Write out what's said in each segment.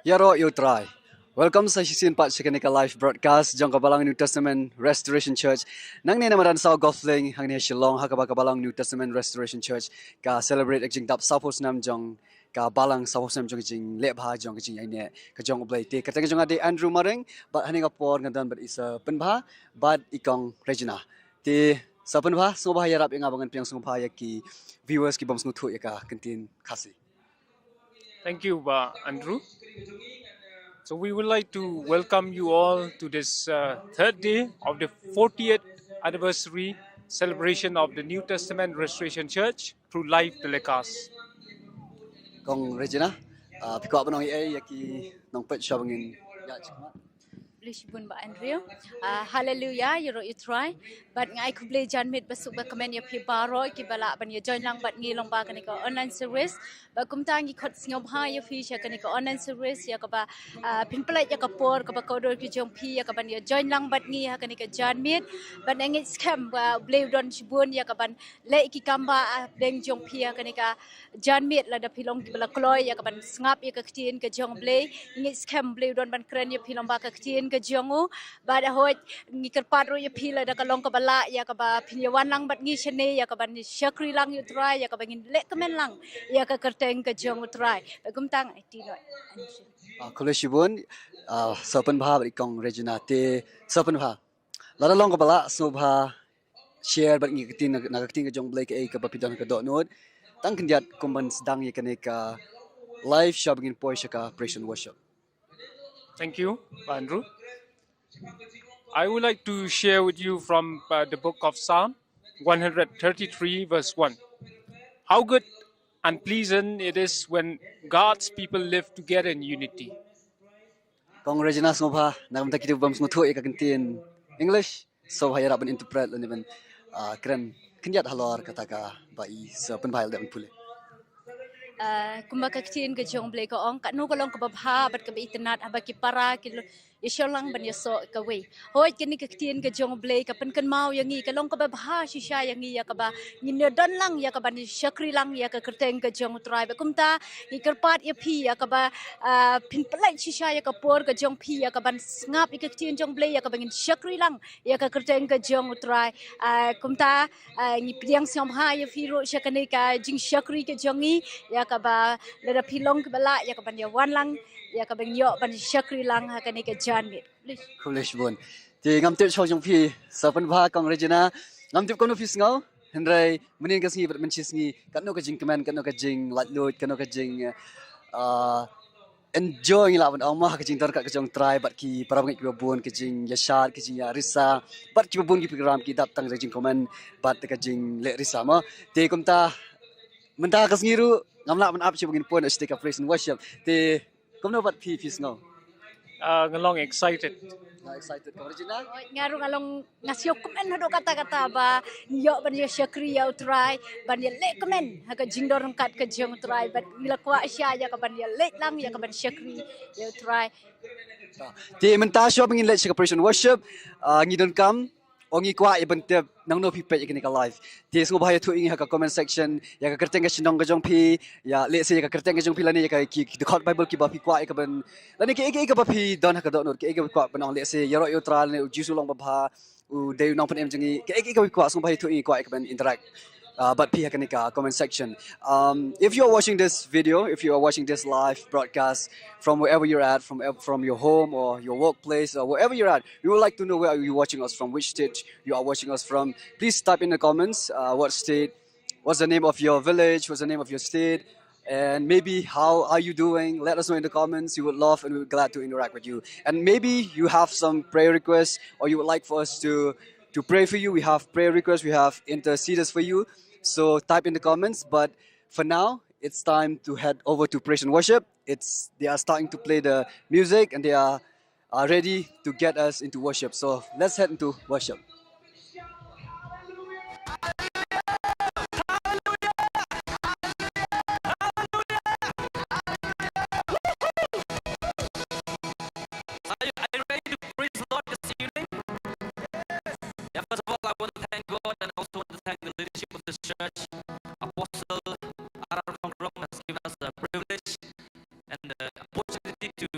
Yaro Yutrai. Welcome sa season 4 sa kanika live broadcast jang kabalang New Testament Restoration Church. Nang ni naman sa Golfling hang ni Shillong ha kabalang New Testament Restoration Church ka celebrate jing dap sapos nam jong ka balang sapos nam jong jing lebha jong jing ai ne ka jong oblay te katang jong ade Andrew Maring but haning apor ngadan but isa penbha but ikong Regina. Ti sa penbha sungo bahaya rap yang abangan piang sungo bahaya ki viewers ki bam sungo thu ya ka kentin kasi. Thank you, Andrew. So we would like to welcome you all to this third day of the 40th anniversary celebration of the New Testament Restoration Church through live telecast. Kong Regina, piko apa nong iay yaki nong pet shawangin ya cuma. Lisbon ba Andrew. Hallelujah, you you try. But ngai ku boleh janmit besuk ba komen ya pi baro ki bala ban ya join lang bat ngi long ba kan ko online service. Ba kum tang ki khot singom ha ya fi sha kan ko online service ya ka ba pin plate ya ka por ka ba ko do ki jong pi ya ka ban ya join lang bat ngi ha kan ko janmit. Ban ngi scam ba boleh don shibun ya ka ban le ki kamba deng jong pi ya kan ka janmit la da pilong ki bala kloy ya ka ban ngap ya ka ktin ka jong boleh ngi scam boleh don ban kren ya pilong ba ka ktin ke jongu bada hoj ngi kerpat ro ya pila da kalong ka bala ya ka ba pinyawan lang bat ngi chene ya ka ban syakri lang yu try ya ka bangin le kemen lang ya ka kerteng ke jongu try bagum tang ti no Koleshibun, sopan bha ikong Regina te sopan bha. Lada long ka bala so bha share bat ngi ketin nagaketin ka jong blake ay ka papidan ka donod. Tang kendiat kumban sedang ya kene ka live shawangin poy ka praise and worship. Thank you, Andrew. I would like to share with you from the book of Psalm 133 verse 1. How good and pleasant it is when God's people live together in unity. Kong Regina so bha nagam ta kitu bam smuthu ya ka kentin English so bha ya raban interpret lan even kren kendiat halor kata ka bai sopan bha dan pule. kumba ka ktin ka jong blay ko ong ka no ko long ka babha bat ka internet aba ki para ki isyo lang ban yaso ka we hoy kini ka ktin ka jong blay ka pen kan mau yangi ka long ka babha shisha yangi ya ka ba ni don lang ya ka ban shakri lang ya ka kerteng ka jong try ba kumta ni kerpat ya pi ya ka ba pin plai shisha ya ka por ka jong pi ya ka ban ngap ka ktin jong blay ya ka bangin shakri lang ya ka kerteng ka jong try kumta ni piang siam ha ya fi ro shakani ka jing shakri ka jongi ya ka ba lada pilong ka bala ya ka ban ya wan lang ya ka bang yo ban shakri lang ha kani ka janmit Koleshibun. Ti ngam tip chaw jong pi sopan bha kong Regina ngam tip kono fis ngau hendrai menin ka singi bat menchis ngi kan no ka jing kemen kan no ka jing latlut kan no ka jing enjoy la ban amah ka jing tar ka jong try bat ki para ngi bun ka jing yashar ka jing ya risa bat ki bun ki program ki dap tang jing komen bat ka jing le risa ma te kumta menta ka singi ru ngam la ban ap chi bugin pon stick of praise and worship te komno bat pi fis ngau Ngalong excited. excited ka Regina. ngaru ngalong ngasyo komen hado kata-kata ba yo ban ya shakri ya utrai ban ya le komen ha ka jing dorong kat ka jong utrai ban mila kwa sya ya ka ban ya le lang ya ka ban shakri ya utrai Ti menta shop ngin let operation worship ngi don kam ongi kwa ibon te nang no pipe ikini ka live ti sungo bahaya tu ingi ha ka comment section ya ka kerteng ka sinong ka jong pi ya le se ya ka kerteng ka jong pi lani ya ka ki the court bible ki ba pi kwa ka ban lani ki ka ba pi don ha ka don ki ka kwa ban le se ya ro yo tra ne jisu long ba bha u de nong pen em jingi ki ka kwa sungo bahaya tu ingi kwa ka ban interact but P Hakanika comment section. If you are watching this video, if you are watching this live broadcast from wherever you're at, from your home or your workplace or wherever you're at, we would like to know where you're watching us from, which state you are watching us from. Please type in the comments what state, what's the name of your village, what's the name of your state, and maybe how are you doing. Let us know in the comments. We would love and we're glad to interact with you. And maybe you have some prayer requests or you would like for us to pray for you. We have prayer requests, we have interceders for you. So type in the comments. But for now, it's time to head over to praise and worship. They are starting to play the music and they are ready to get us into worship. So let's head into worship. Are you ready to praise the Lord this evening? Yeah, first of all, I want to thank God and also want to thank the leadership of this church. Apostle R.R. Kongkrong has given us the privilege and the opportunity to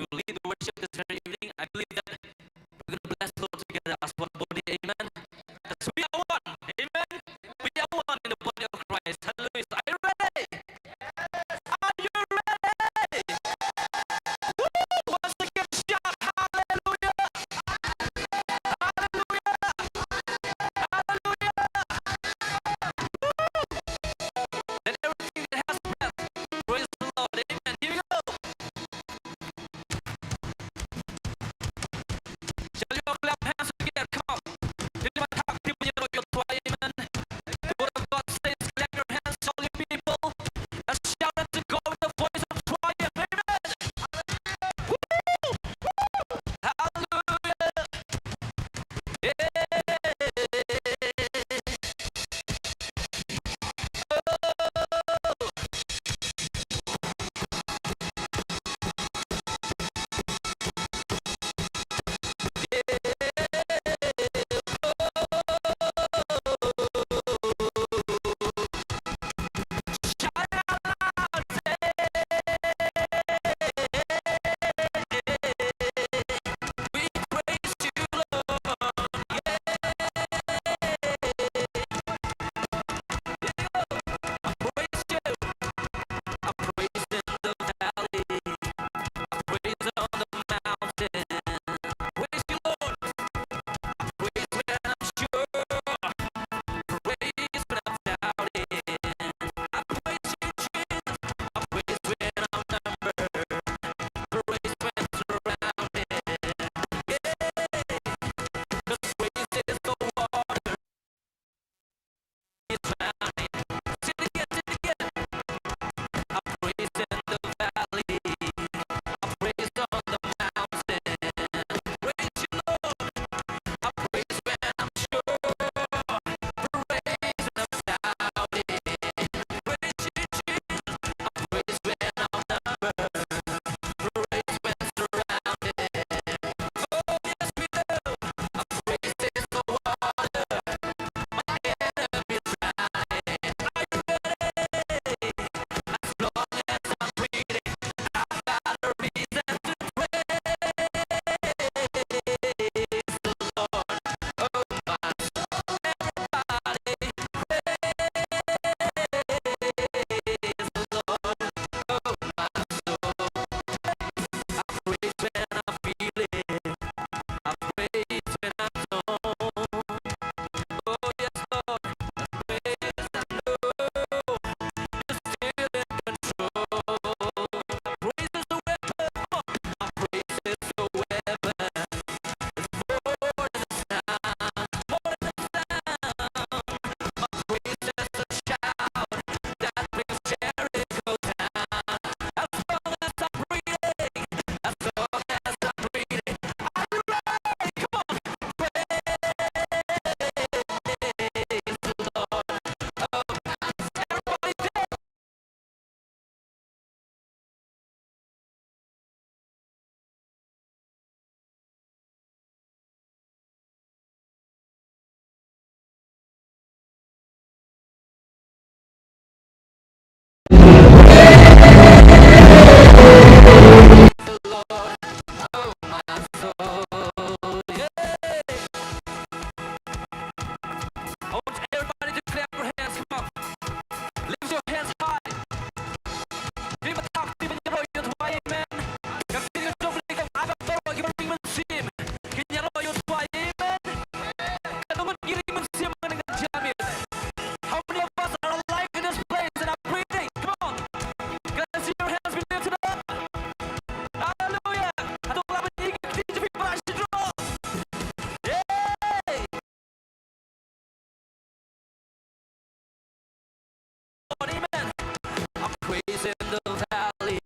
in the valley.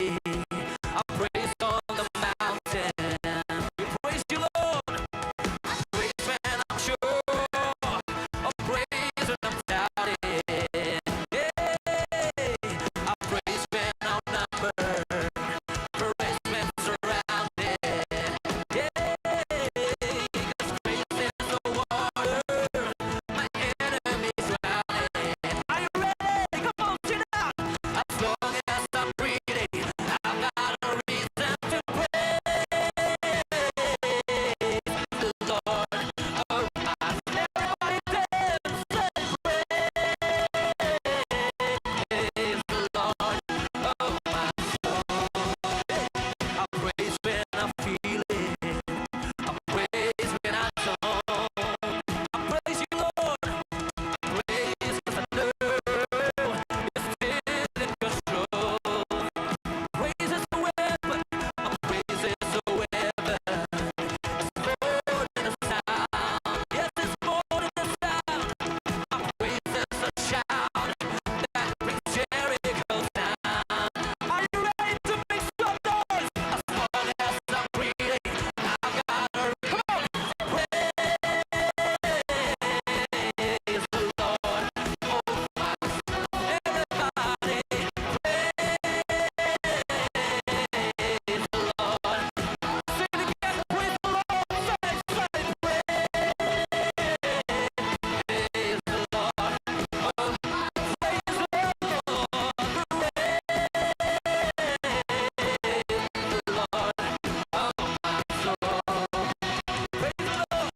I praise on the mountain. We praise you, Lord. Praise when I'm sure. I praise when I'm doubting. Yeah. I praise when I'm numbered. Praise when surrounded. Yeah. 'Cause praise is the water. My enemies drowning. Are you ready? Come on, sing it out. As long as I'm breathing, I've got a reason to praise the Lord. Oh, everybody dance and praise the Lord. Oh, my soul. I praise when I feel it. I praise when I don't. I praise you, Lord. Praise 'cause I know you're still in control. Praise is a weapon. Praise is a weapon. It's more than a sound. Yes, it's more than a sound. Praise is a shout that brings Jericho down. Are you ready to make some noise? As long as I'm breathing, I've got a come on. Praise the Lord. Oh, my soul. Everybody, praise the Lord. Sing it again. Praise the Lord. Say, praise the Lord. Oh, praise the Lord. Oh, my soul. Praise the Lord.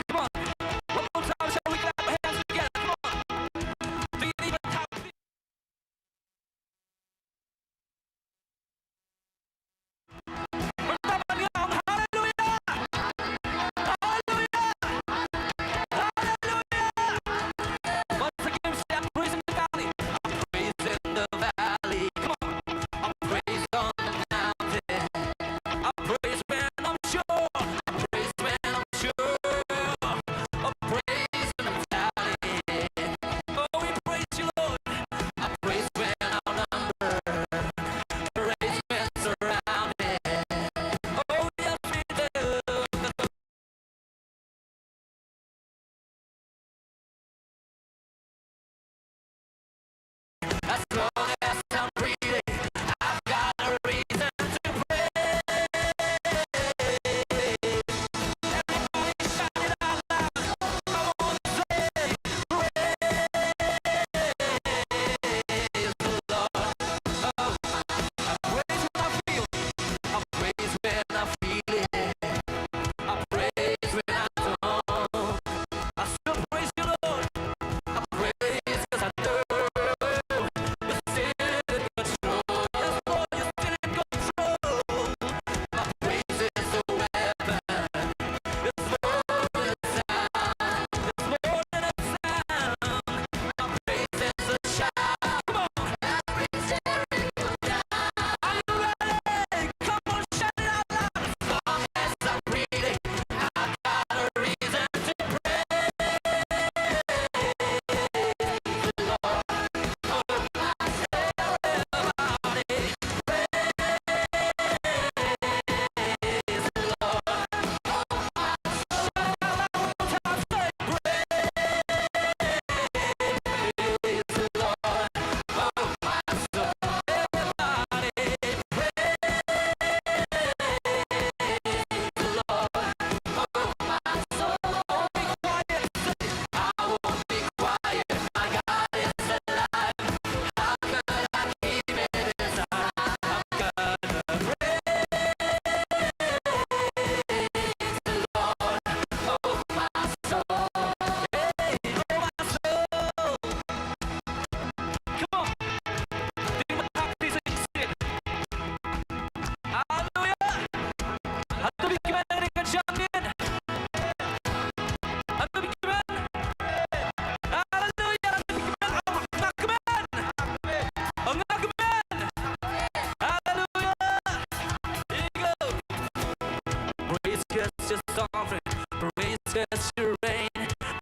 Come on. One more time, shall we clap our hands together? Come on. Do you need a tap? Hallelujah! Hallelujah! Hallelujah! Once again, say I'm praising the valley. I'm praising the valley. Come on. I praise on the mountain. I praise when I'm sure. I praise when I'm sure. I praise when I'm doubting. Oh, we praise you, Lord. I praise when I'm numbered. Praise when surrounded. Oh, yes, we do. As long as I'm breathing, I've got a reason to praise. Everybody shout it out loud. Come on, say, praise the Lord. Oh, I praise when I feel. I praise when I feel it. I praise when I don't. I still praise you, Lord. I praise 'cause I know you're still in control. Yes, Lord, you're still in control. My praise is a weapon. It's more than a sound. It's more than a sound. My praise is a shout. Come on. That brings Jericho down. Are you ready? Come on, shout it out loud. As long as I'm breathing, I've got a reason to praise the Lord. Oh, my everybody, praise the Lord. Oh, my soul. One more time, say, praise the Lord. Oh, my soul. Everybody, praise the Lord. Oh, my soul. Be quiet, say, I won't be quiet. My God is alive. How could I keep it inside? I'm gonna praise the Lord. Oh, my soul. Hey, oh, my soul. Come on. Think about how these things sit. Hallelujah. At the beginning, ka champion. At the beginning. Hallelujah. At the beginning, ang nakman. Ang nakman. Hallelujah. Here you go. Praise 'cause you're sovereign. Praise 'cause you reign.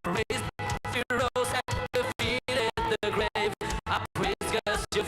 Praise 'cause you rose and defeated the grave. I praise 'cause you're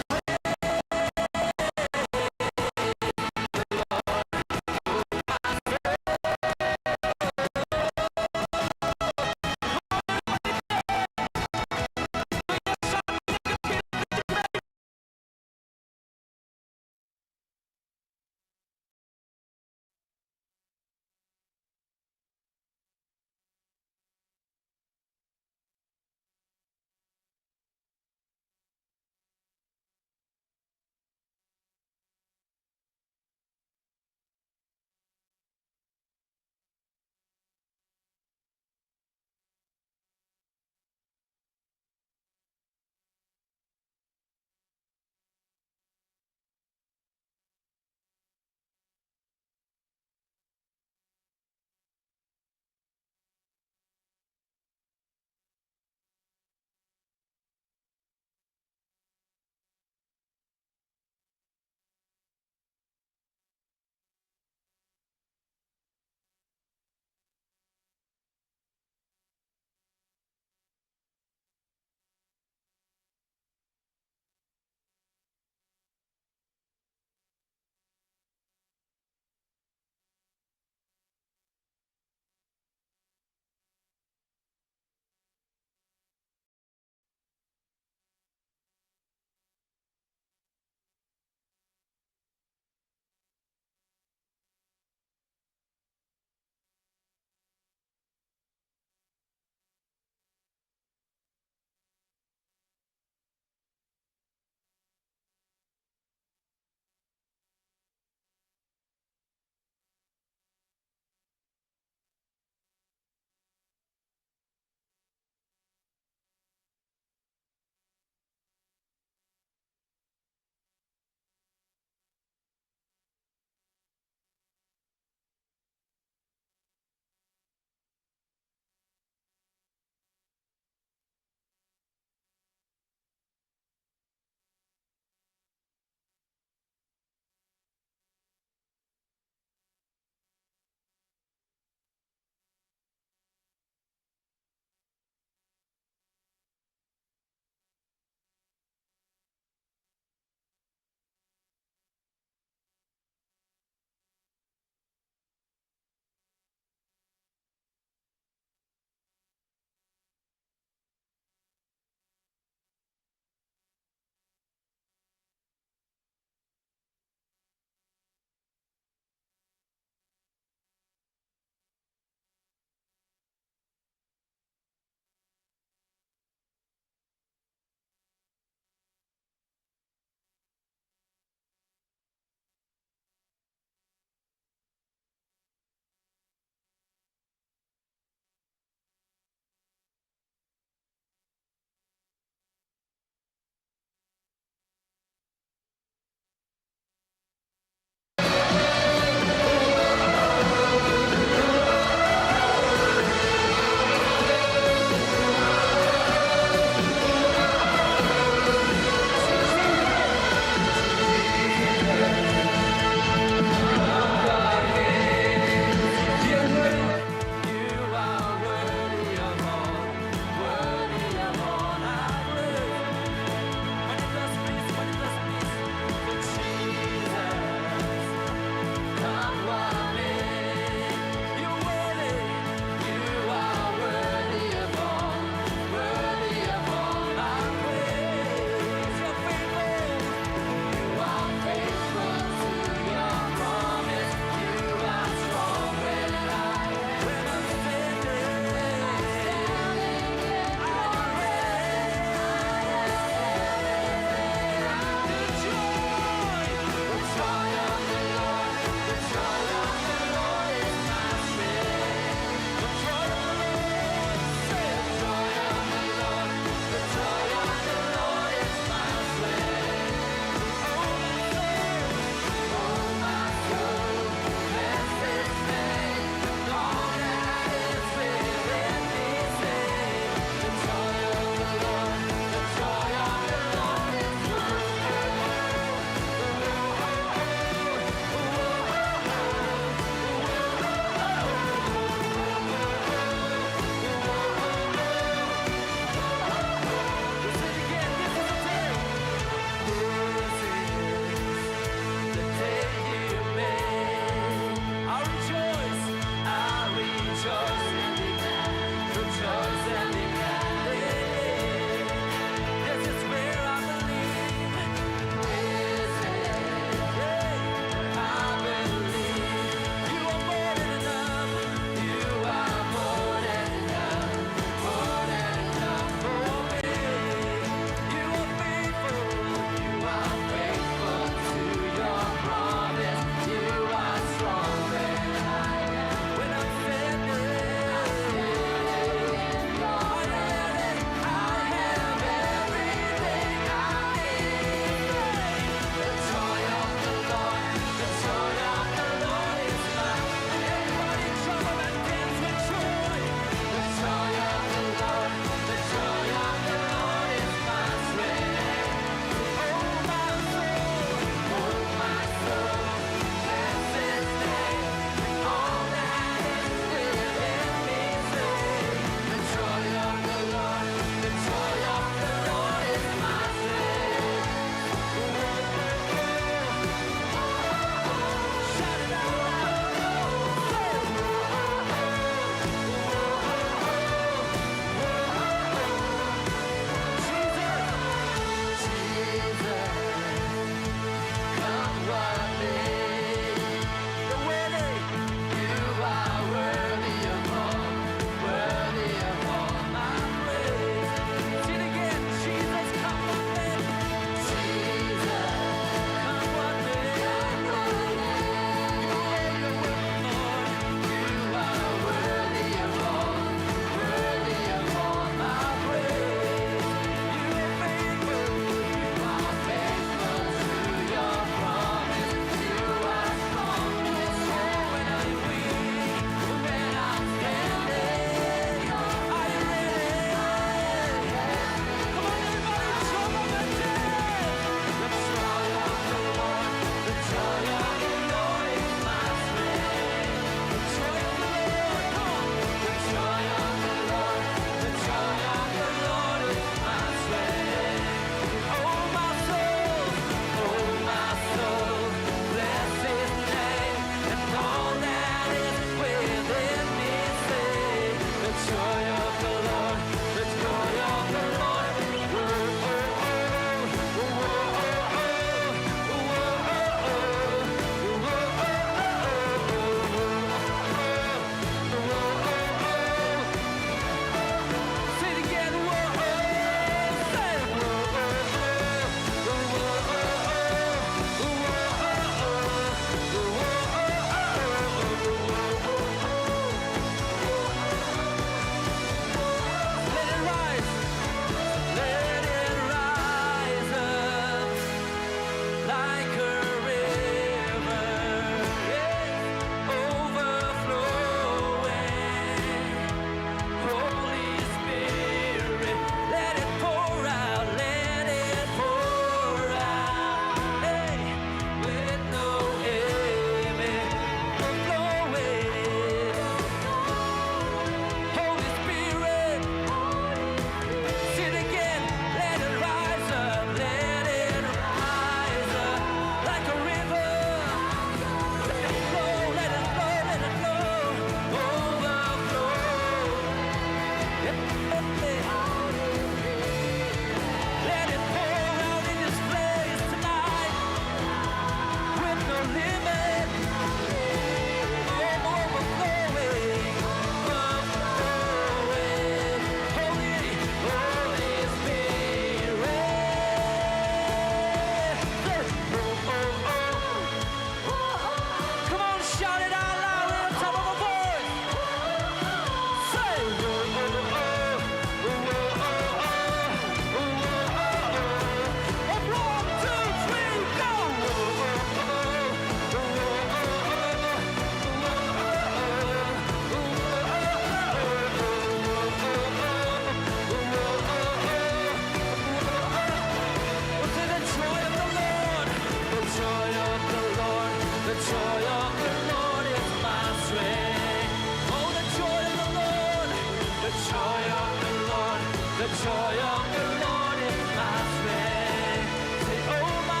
joy of the Lord is my strength. Say, oh my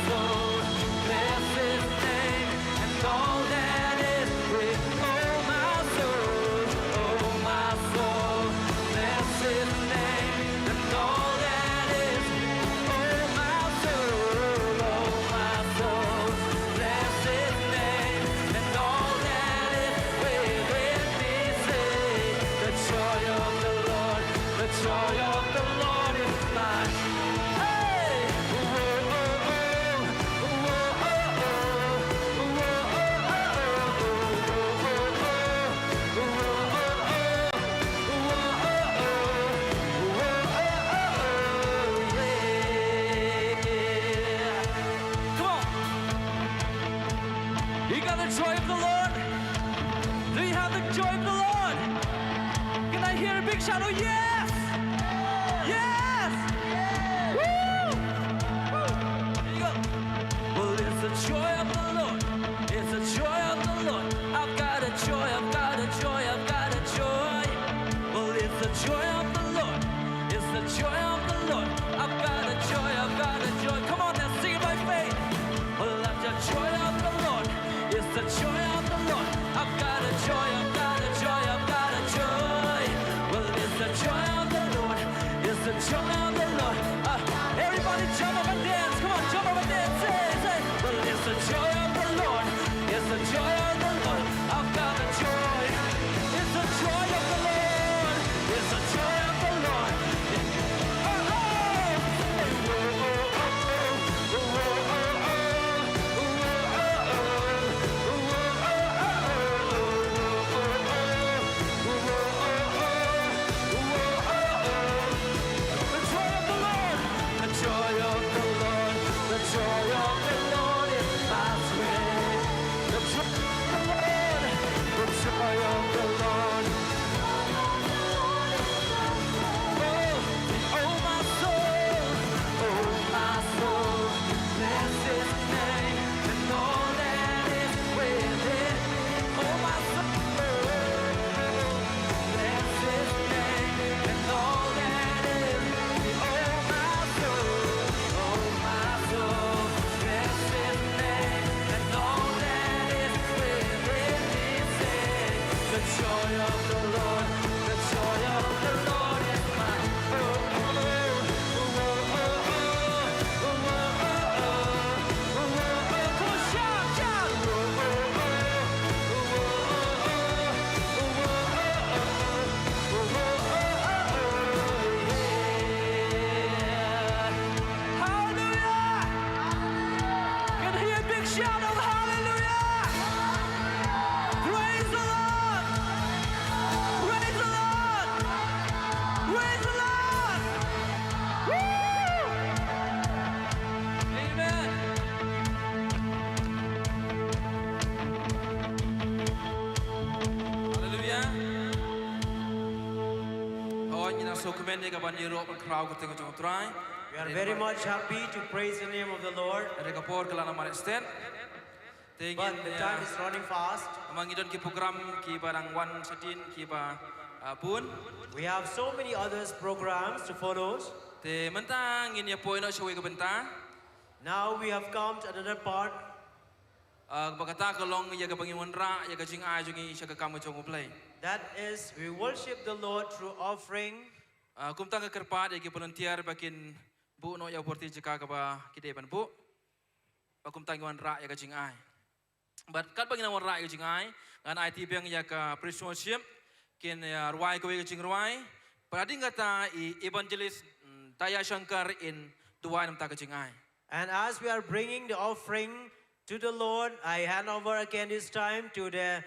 soul, bless His name and all that is within. Oh my soul, bless His name and all that is. Oh my soul, bless His name and all that is within me. Say, the joy of the Lord is my. Hey, come on. You got the joy of the Lord? Do you have the joy of the Lord? Can I hear a big shout? Oh, yes! Yes! Woo! Woo! Here you go. Well, it's the joy of the Lord. It's the joy of the Lord. I've got a joy, I've got a joy, I've got a joy. Well, it's the joy of the Lord. It's the joy of the Lord. I've got a joy, I've got a joy. Come on now, sing it by faith. Well, I've got joy of the Lord. It's the joy of the Lord. I've got a joy, I've got a joy, I've got a joy. Well, it's the joy of the Lord. It's the joy of the Lord. Everybody jump up and dance. Come on, jump up and dance. Say. Well, it's the joy of the Lord. It's the joy of the Lord. I've got a joy. It's the joy of the Lord. It's the joy of the Lord. We are very much happy to praise the name of the Lord, but the time is running fast. We have so many other programs to follow. Now we have come to another part. That is, we worship the Lord through offering. Kumtang kerpat yang volunteer bakin bu no ya porti jika kaba kide ban bu. Kumtang wan ra ya kajing ai. But kat bagi wan ra ya kajing ai ngan IT bang ya ka worship kin ya ruai ko ya kajing ruai. Prading kata evangelist Daya Shankar in tuai nam ta kajing ai. And as we are bringing the offering to the Lord, I hand over again this time to the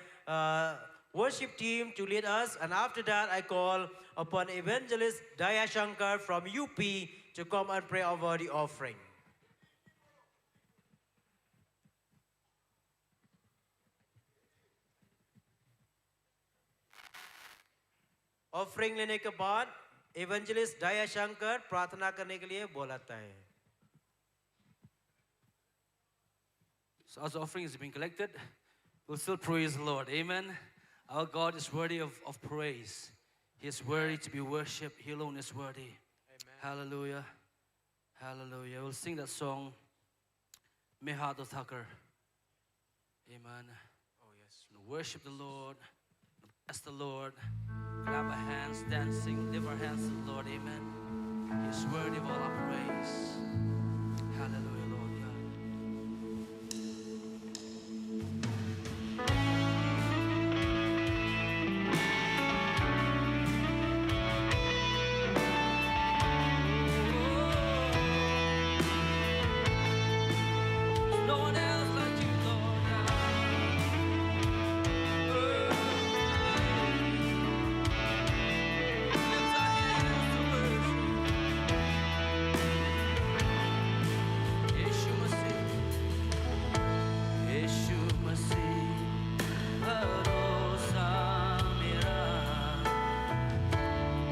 worship team to lead us, and after that I call upon evangelist Daya Shankar from UP to come and pray over the offering. Offering लेने के बाद evangelist Daya Shankar प्रार्थना करने के लिए बुलाता है. So as the offering is being collected, we'll still praise the Lord. Amen. Our God is worthy of praise. He is worthy to be worshipped. He alone is worthy. Hallelujah. Hallelujah. We'll sing that song, Mehat Thakur. Amen. Oh, yes. Worship the Lord. Bless the Lord. Clap our hands, dancing, lift our hands to the Lord. Amen. He is worthy of all our praise. Hallelujah, Lord God. No one else like you, Lord. Lift our hands to worship. Yeshu Masih, Yeshu Masih, भरोसा मेरा,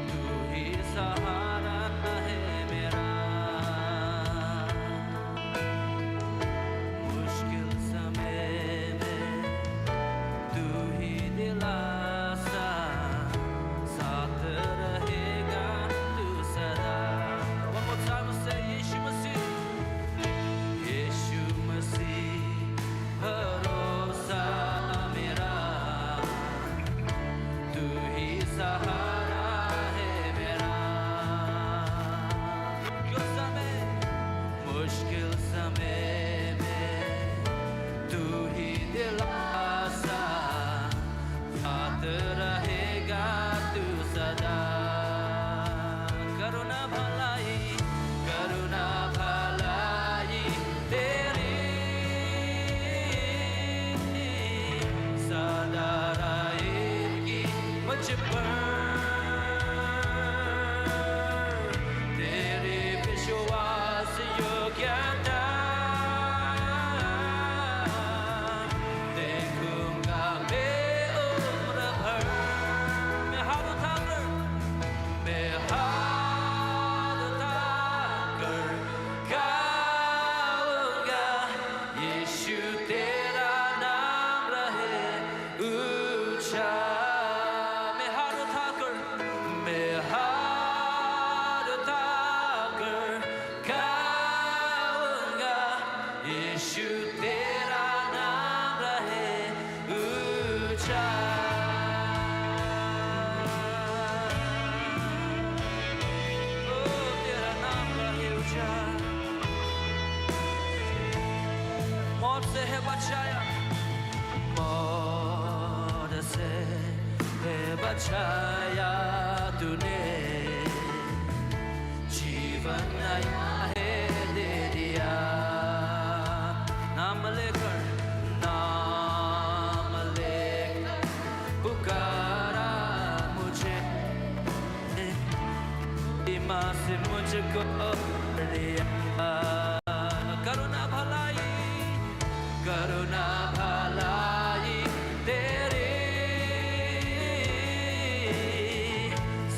तू ही सहारा है मेरा. मुश्किल समय में तू ही दिलासा, साथ रहेगा तू सदा. One more time, we'll say Yeshu Masih. यीशु मसीह भरोसा मेरा, तू ही सहारा है मेरा. मुश्किल समय में तू ही दिलासा, साथ रहेगा तू सदा. करुणा भलाई तेरी सदा रहेगी मुझ पर. तेरे विश्वास योग्यता देखूंगा मैं उम्र भर. मैं हाथ उठाकर गाऊंगा, यीशु तेरा नाम रहे ऊंचा. मैं हाथ उठाकर गाऊंगा, यीशु तेरा नाम रहे ऊंचा. ओ तेरा नाम रहे ऊंचा. मौत से है बचाया, मौत से है बचाया तूने, जीवन नया है दे दिया. नाम लेकर पुकारा मुझे, माँ से मुझको लिया. करुणा भलाई तेरी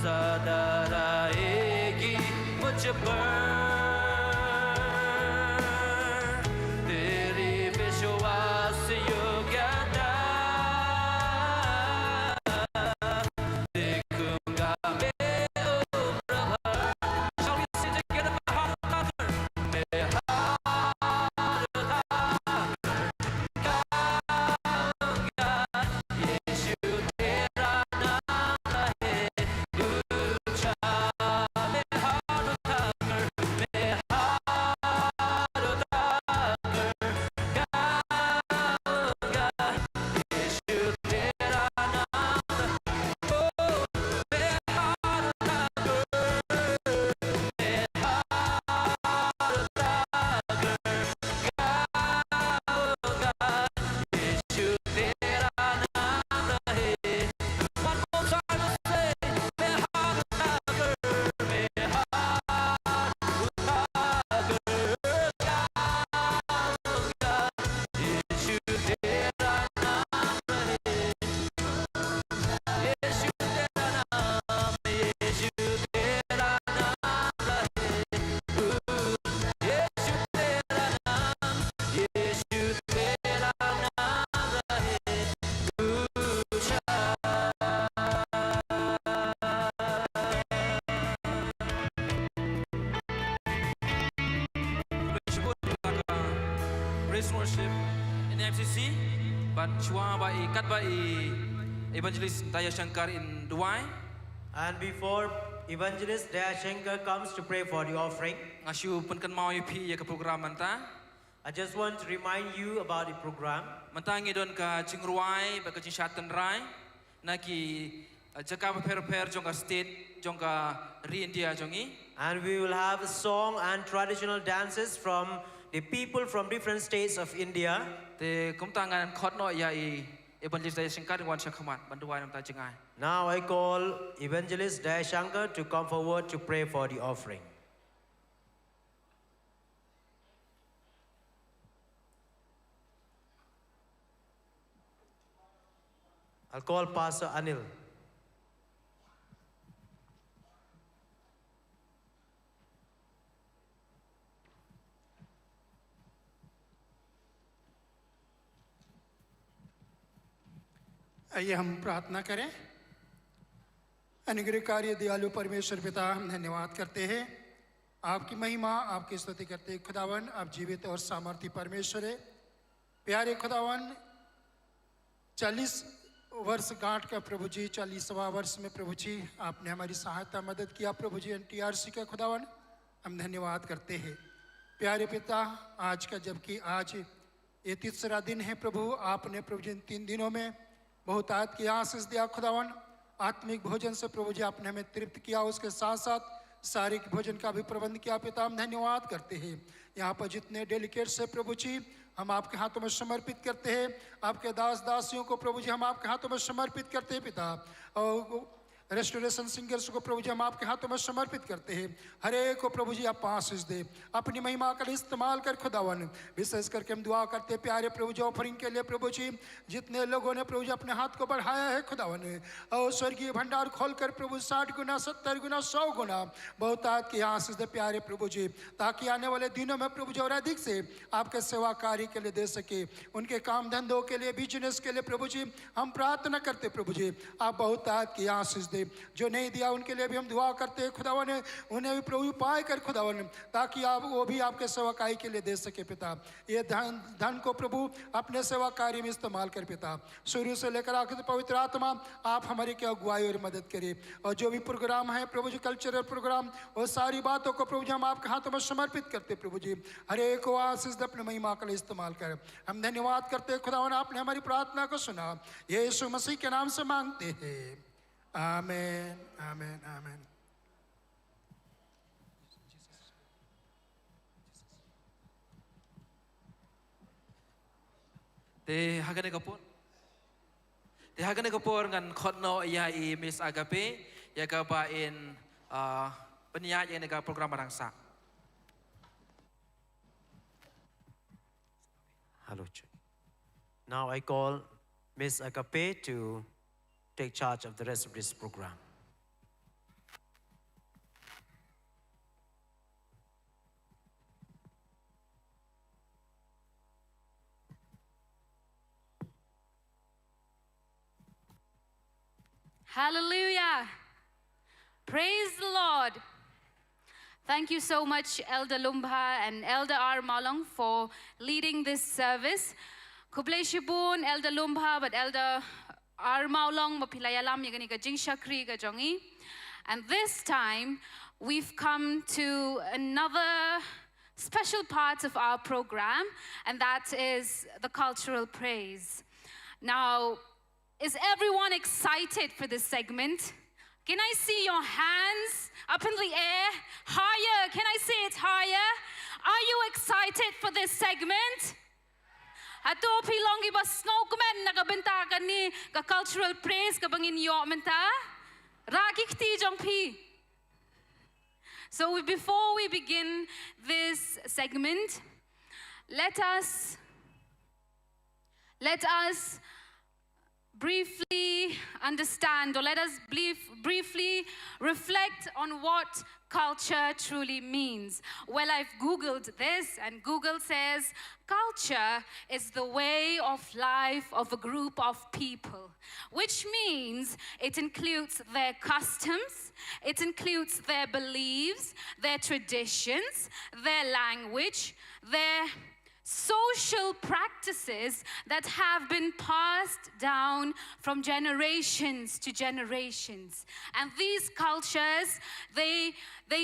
सदा रहेगी मुझ पर. तेरी विश्वास योग्यता देखूंगा मैं उम्र भर. Shall we sing together? My heart uttaker, मैं यीशु तेरा नाम रहे ऊंचा. मैं हाथ उठाकर praise and worship in MCC, but chua ba I kat ba I evangelist Daya Shankar in Dubai. And before Evangelist Dayashankar comes to pray for the offering, Ngasyu penkan mau pi ya ke program manta. I just want to remind you about the program. Manta ngidon ka chingruai ba ka chinshatan rai. Naki jaka per jongka state jongka ri India jongi. And we will have a song and traditional dances from the people from different states of India. Te kumtangan khot no ya I evangelist Daya Shankar wan shakamat banduai nam ta jengai. Now I call Evangelist Dayashankar to come forward to pray for the offering. I'll call Pastor Anil. आइए हम प्रार्थना करें। अनुग्रहकारी दयालु परमेश्वर पिता, हम धन्यवाद करते हैं, आपकी महिमा आपकी स्तुति करते हैं। खुदावन, आप जीवित और सामर्थी परमेश्वर है। प्यारे खुदावन, 40 वर्ष गांठ का प्रभु जी, 40वां वर्ष में प्रभु जी आपने हमारी सहायता मदद किया प्रभु जी। NTRC का खुदावन हम धन्यवाद करते हैं। प्यारे पिता, आज का जबकि आज ये तीसरा दिन है प्रभु, आपने प्रभु जी इन 3 दिनों में बहुत आयत की आशीष दिया खुदावन। आत्मिक भोजन से प्रभु जी आपने हमें तृप्त किया, उसके साथ साथ शारीरिक भोजन का भी प्रबंध किया। पिता, हम धन्यवाद करते हैं। यहाँ पर जितने डेलीकेट्स है प्रभु जी, हम आपके हाथों में समर्पित करते हैं। आपके दास दासियों को प्रभु जी हम आपके हाथों में समर्पित करते हैं पिता। और रेस्टोरेशन सिंगर्स को प्रभु जी हम आपके हाथों में समर्पित करते हैं। हर एक को प्रभु जी आप आशीष दे, अपनी महिमा का इस्तेमाल कर खुदावन। विशेष करके हम दुआ करते हैं प्यारे प्रभु जी ऑफरिंग के लिए प्रभु जी, जितने लोगों ने प्रभु जी अपने हाथ को बढ़ाया है खुदावन, और स्वर्गीय भंडार खोलकर प्रभु 60 गुना 70 गुना 100 गुना बहुत आयत की आशीष दे प्यारे प्रभु जी, ताकि आने वाले दिनों में प्रभु जी और अधिक से आपके सेवा कार्य के लिए दे सके, उनके काम धंधों के लिए, बिजनेस के लिए प्रभु जी हम प्रार्थना करते प्रभु जी आप बहुत आयत की आशीष दे। जो नहीं दिया उनके लिए भी हम दुआ करते हैं खुदावन, उन्हें भी प्रभु पाए कर खुदावन, ताकि आप वो भी आपके सेवाकाई के लिए दे सके पिता। ये धन को प्रभु अपने सेवा कार्य में इस्तेमाल कर पिता, शुरू से लेकर आखिर पवित्र आत्मा आप हमारी क्या अगुवाई और मदद करिए। और जो भी प्रोग्राम है प्रभु जी, कल्चरल प्रोग्राम, वो सारी बातों को प्रभु जी हम आपके हाथों में समर्पित करते प्रभु जी। हर एक को आशीष दे, अपने महिमा का इस्तेमाल कर। हम धन्यवाद करते हैं खुदावन, आपने हमारी प्रार्थना को सुना, यीशु मसीह के नाम से मांगते हैं, आमेन आमेन आमेन। Te hagane kapor ngan khotno ya I Miss Agape ya ka ba in penyanyi yang nega program barangsa. Hello, church. Now I call Miss Agape to take charge of the rest of this program. Hallelujah. Praise the Lord. Thank you so much, Elder Lumba and Elder R. Malong, for leading this service. Kublai Shibun, Elder Lumba, but Elder R. Malong, mapilayalam yagani ka jing shakri ka jongi. And this time, we've come to another special part of our program, and that is the cultural praise. Now, is everyone excited for this segment? Can I see your hands up in the air? Higher, can I see it higher? Are you excited for this segment? Ato pilongi ba snowman nakabenta ka ni ka cultural praise ka bangin yo menta? Rakikti jong pi. So before we begin this segment, let us briefly understand, or let us briefly reflect on what culture truly means. Well, I've Googled this, and Google says culture is the way of life of a group of people, which means it includes their customs, it includes their beliefs, their traditions, their language, their social practices that have been passed down from generations to generations. And these cultures, they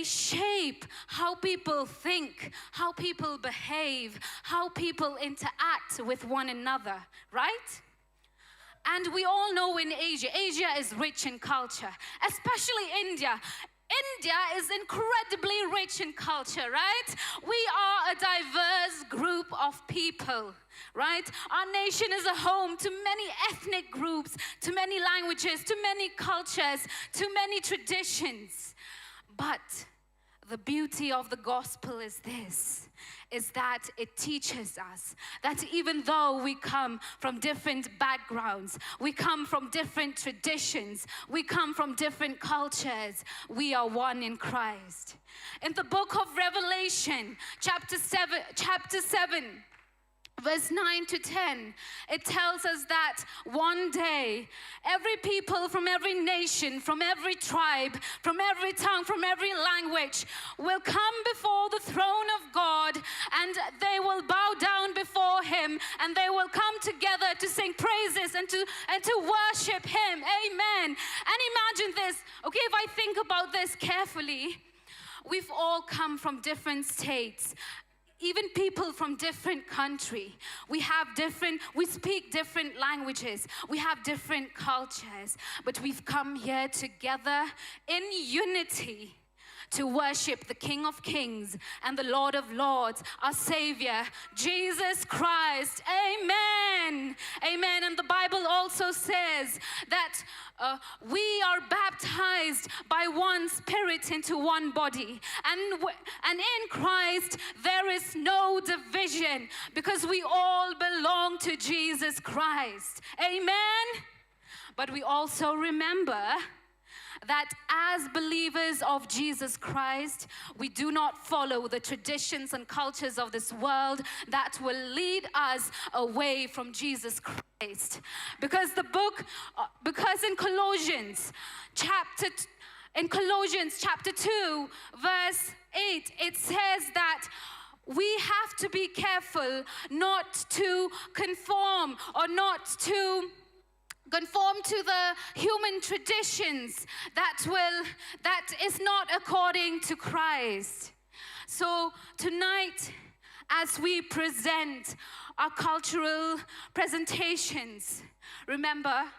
shape how people think, how people behave, how people interact with one another, right? And we all know in Asia is rich in culture, especially India. India is incredibly rich in culture, right? We are a diverse group of people, right? Our nation is a home to many ethnic groups, to many languages, to many cultures, to many traditions. But the beauty of the gospel is this, is that it teaches us that even though we come from different backgrounds, we come from different traditions, we come from different cultures, we are one in Christ. In the book of Revelation, chapter 7, verse 9 to 10, it tells us that one day, every people from every nation, from every tribe, from every tongue, from every language will come before the throne of God, and they will bow down before Him, and they will come together to sing praises and to worship Him. Amen. And imagine this, okay, if I think about this carefully, we've all come from different states. Even people from different country, we speak different languages, we have different cultures, but we've come here together in unity to worship the King of Kings and the Lord of Lords, our Savior, Jesus Christ. Amen. Amen. And the Bible also says that we are baptized by one Spirit into one body. And in Christ, there is no division because we all belong to Jesus Christ. Amen. But we also remember that as believers of Jesus Christ, we do not follow the traditions and cultures of this world that will lead us away from Jesus Christ. Because in Colossians chapter 2, verse 8, it says that we have to be careful not to conform to the human traditions that is not according to Christ. So tonight, as we present our cultural presentations, remember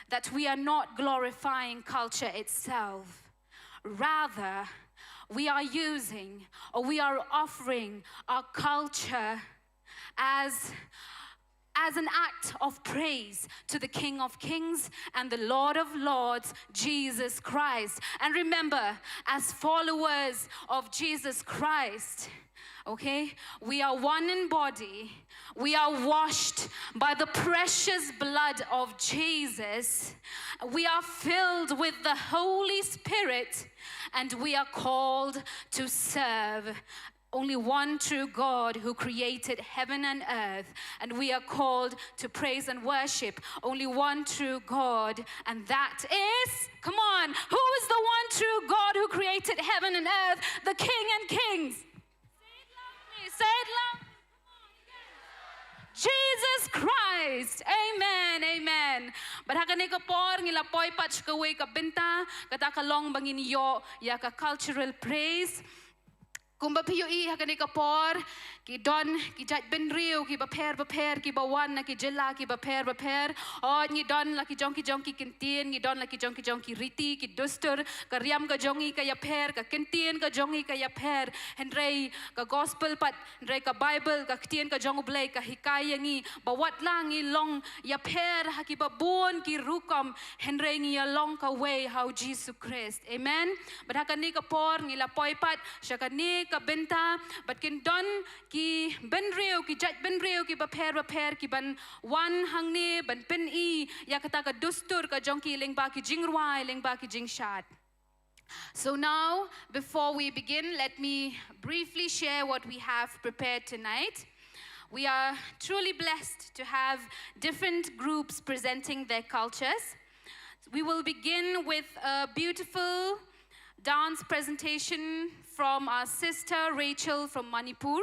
that we are not glorifying culture itself. Rather, we are using, or we are offering our culture as an act of praise to the King of Kings and the Lord of Lords, Jesus Christ. And remember, as followers of Jesus Christ, okay, we are one in body. We are washed by the precious blood of Jesus. We are filled with the Holy Spirit, and we are called to serve only one true God who created heaven and earth, and we are called to praise and worship only one true God, and that is, come on, who is the one true God who created heaven and earth? The King and Kings. Say it loud. Jesus Christ. Amen. Amen. Barhagani ka por ngila poi pach ka way ka benta kata ka long bangin yo ya ka cultural praise. Kumba piyo I hagani ka por ki don ki jat ben rio ki baper ki bawan na ki jela ki baper o ni don la ki jonki kentien ni don la ki jonki riti ki dustur ka riam ka jongi ka yaper ka kentien ka jongi ka yaper henrei ka gospel pat henrei ka bible ka kentien ka jongu blay ka hikaya ngi bawat lang I long yaper ha ki babon ki rukam henrei ngi long ka way how Jesus Christ. Amen. But hakani ka por ngi la poi pat shakani ka benta but kin don ki benreo ki jat benreo ki baper ki ban wan hangni ban pen I ya kata ka dustur ka jonki lengba ki jingrwai lengba ki jingshat. So now, before we begin, let me briefly share what we have prepared tonight. We are truly blessed to have different groups presenting their cultures. We will begin with a beautiful dance presentation from our sister Rachel from Manipur.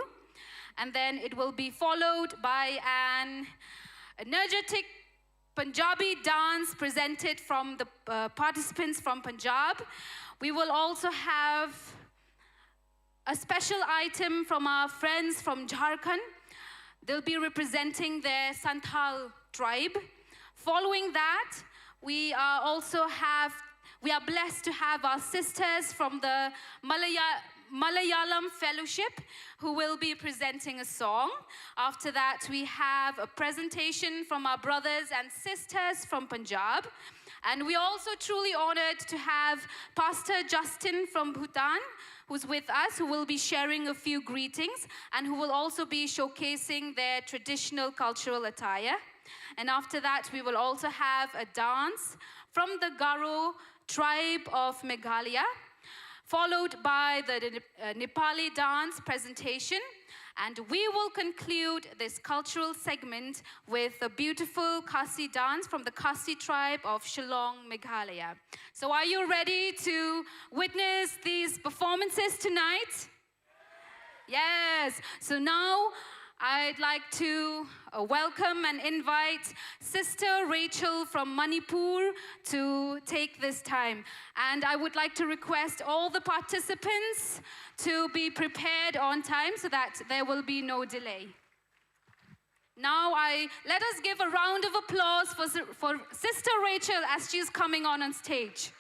and then it will be followed by an energetic Punjabi dance presented from the participants from Punjab. We will also have a special item from our friends from Jharkhand. They'll be representing their Santhal tribe. Following that, we are blessed to have our sisters from the Malayalam Fellowship who will be presenting a song. After that, we have a presentation from our brothers and sisters from Punjab. And we're also truly honored to have Pastor Justin from Bhutan, who's with us, who will be sharing a few greetings and who will also be showcasing their traditional cultural attire. And after that, we will also have a dance from the Garo tribe of Meghalaya, followed by the Nepali dance presentation. And we will conclude this cultural segment with a beautiful Khasi dance from the Khasi tribe of Shillong, Meghalaya. So are you ready to witness these performances tonight? Yes. So now I'd like to welcome and invite Sister Rachel from Manipur to take this time. And I would like to request all the participants to be prepared on time so that there will be no delay. Now let us give a round of applause for Sister Rachel as she's coming on stage.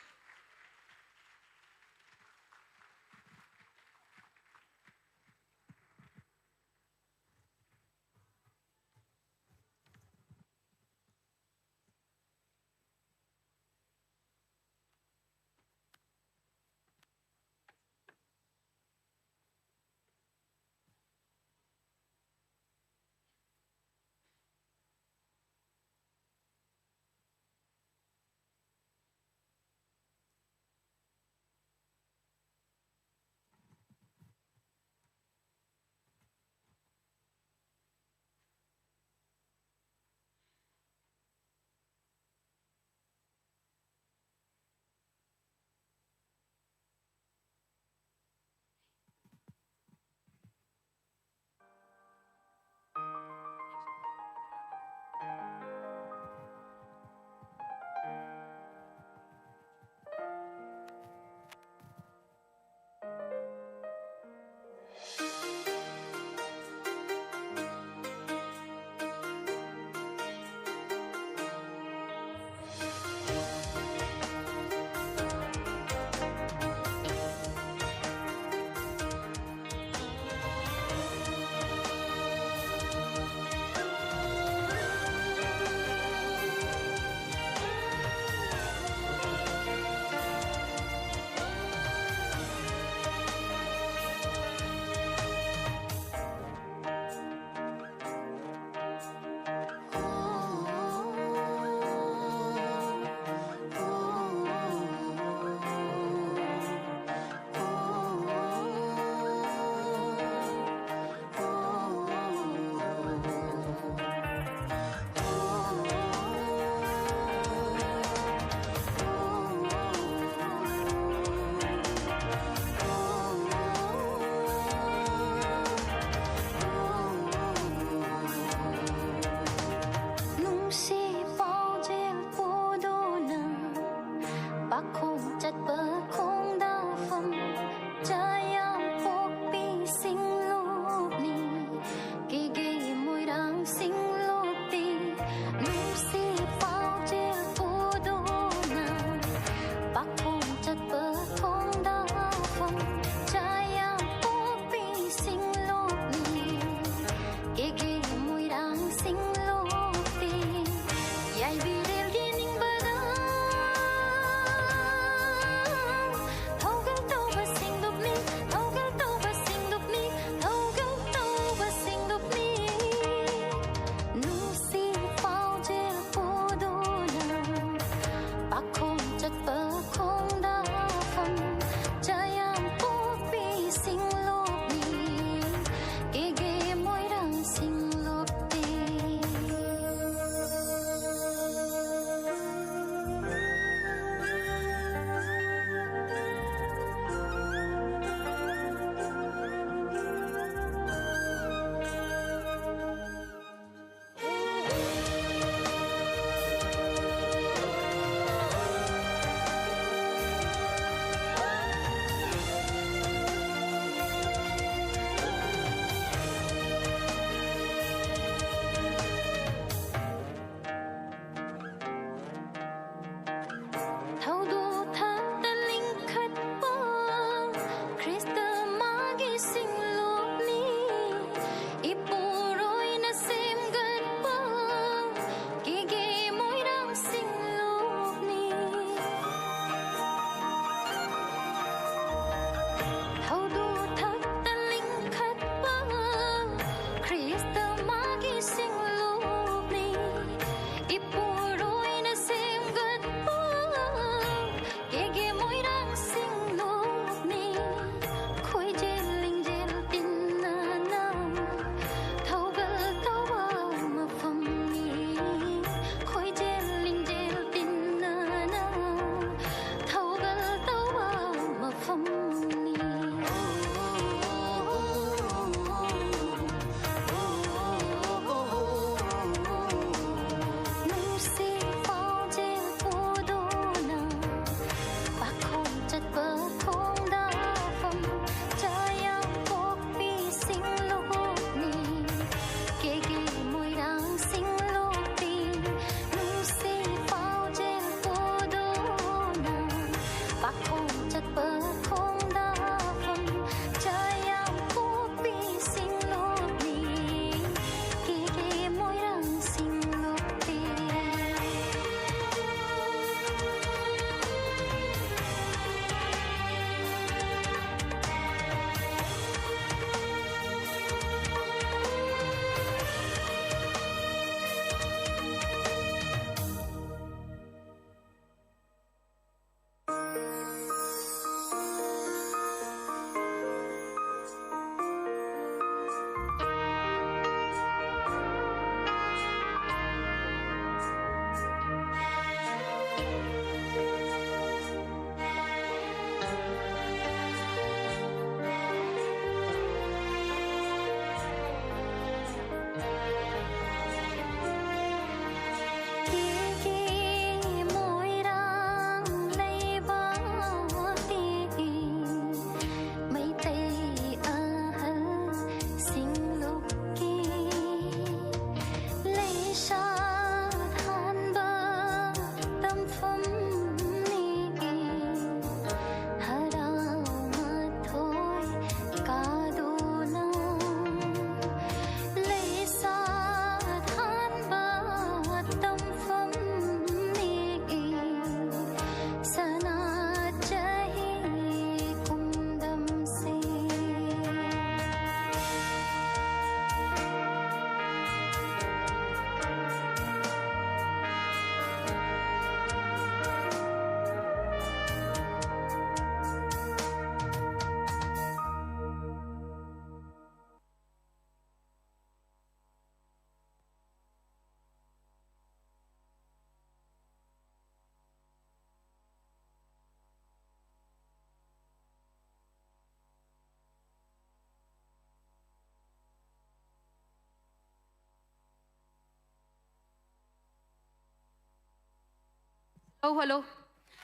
Oh, hello.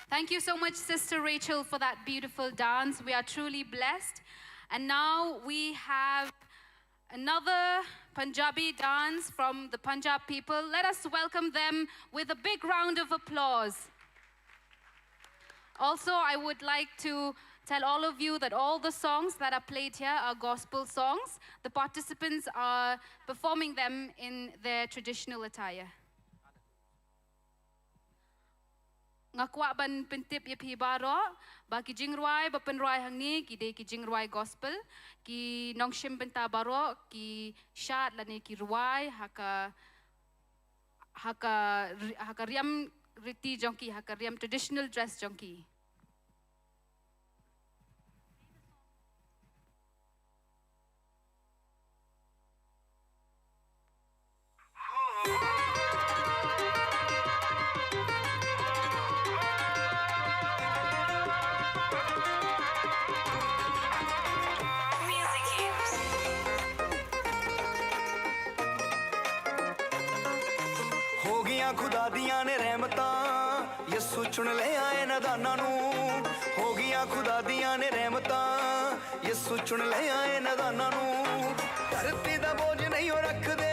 Thank you so much, Sister Rachel, for that beautiful dance. We are truly blessed. And now we have another Punjabi dance from the Punjab people. Let us welcome them with a big round of applause. Also, I would like to tell all of you that all the songs that are played here are gospel songs. The participants are performing them in their traditional attire. Ngakwa ban pentip ye pi baro ba ki jingruai ba penruai hangni ki de ki jingruai gospel ki nongshim benta baro ki shat lani ki ruai haka riam riti jongki haka riam traditional dress jongki. खुदा दियां ने रहमतां यसू चुन ले आए नदाना नू हो गया खुदा दियां ने रहमतां यसू चुन ले आए नदाना नू धरती दा बोझ नहीं हो रख दे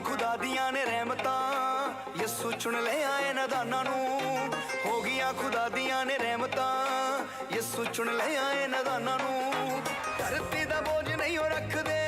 खुदा दियां ने रहमतां यसू चुन ले आए नदाना नू हो गया खुदा दियां ने रहमतां यसू चुन ले आए नदाना नू धरती दा बोझ नहीं हो रख दे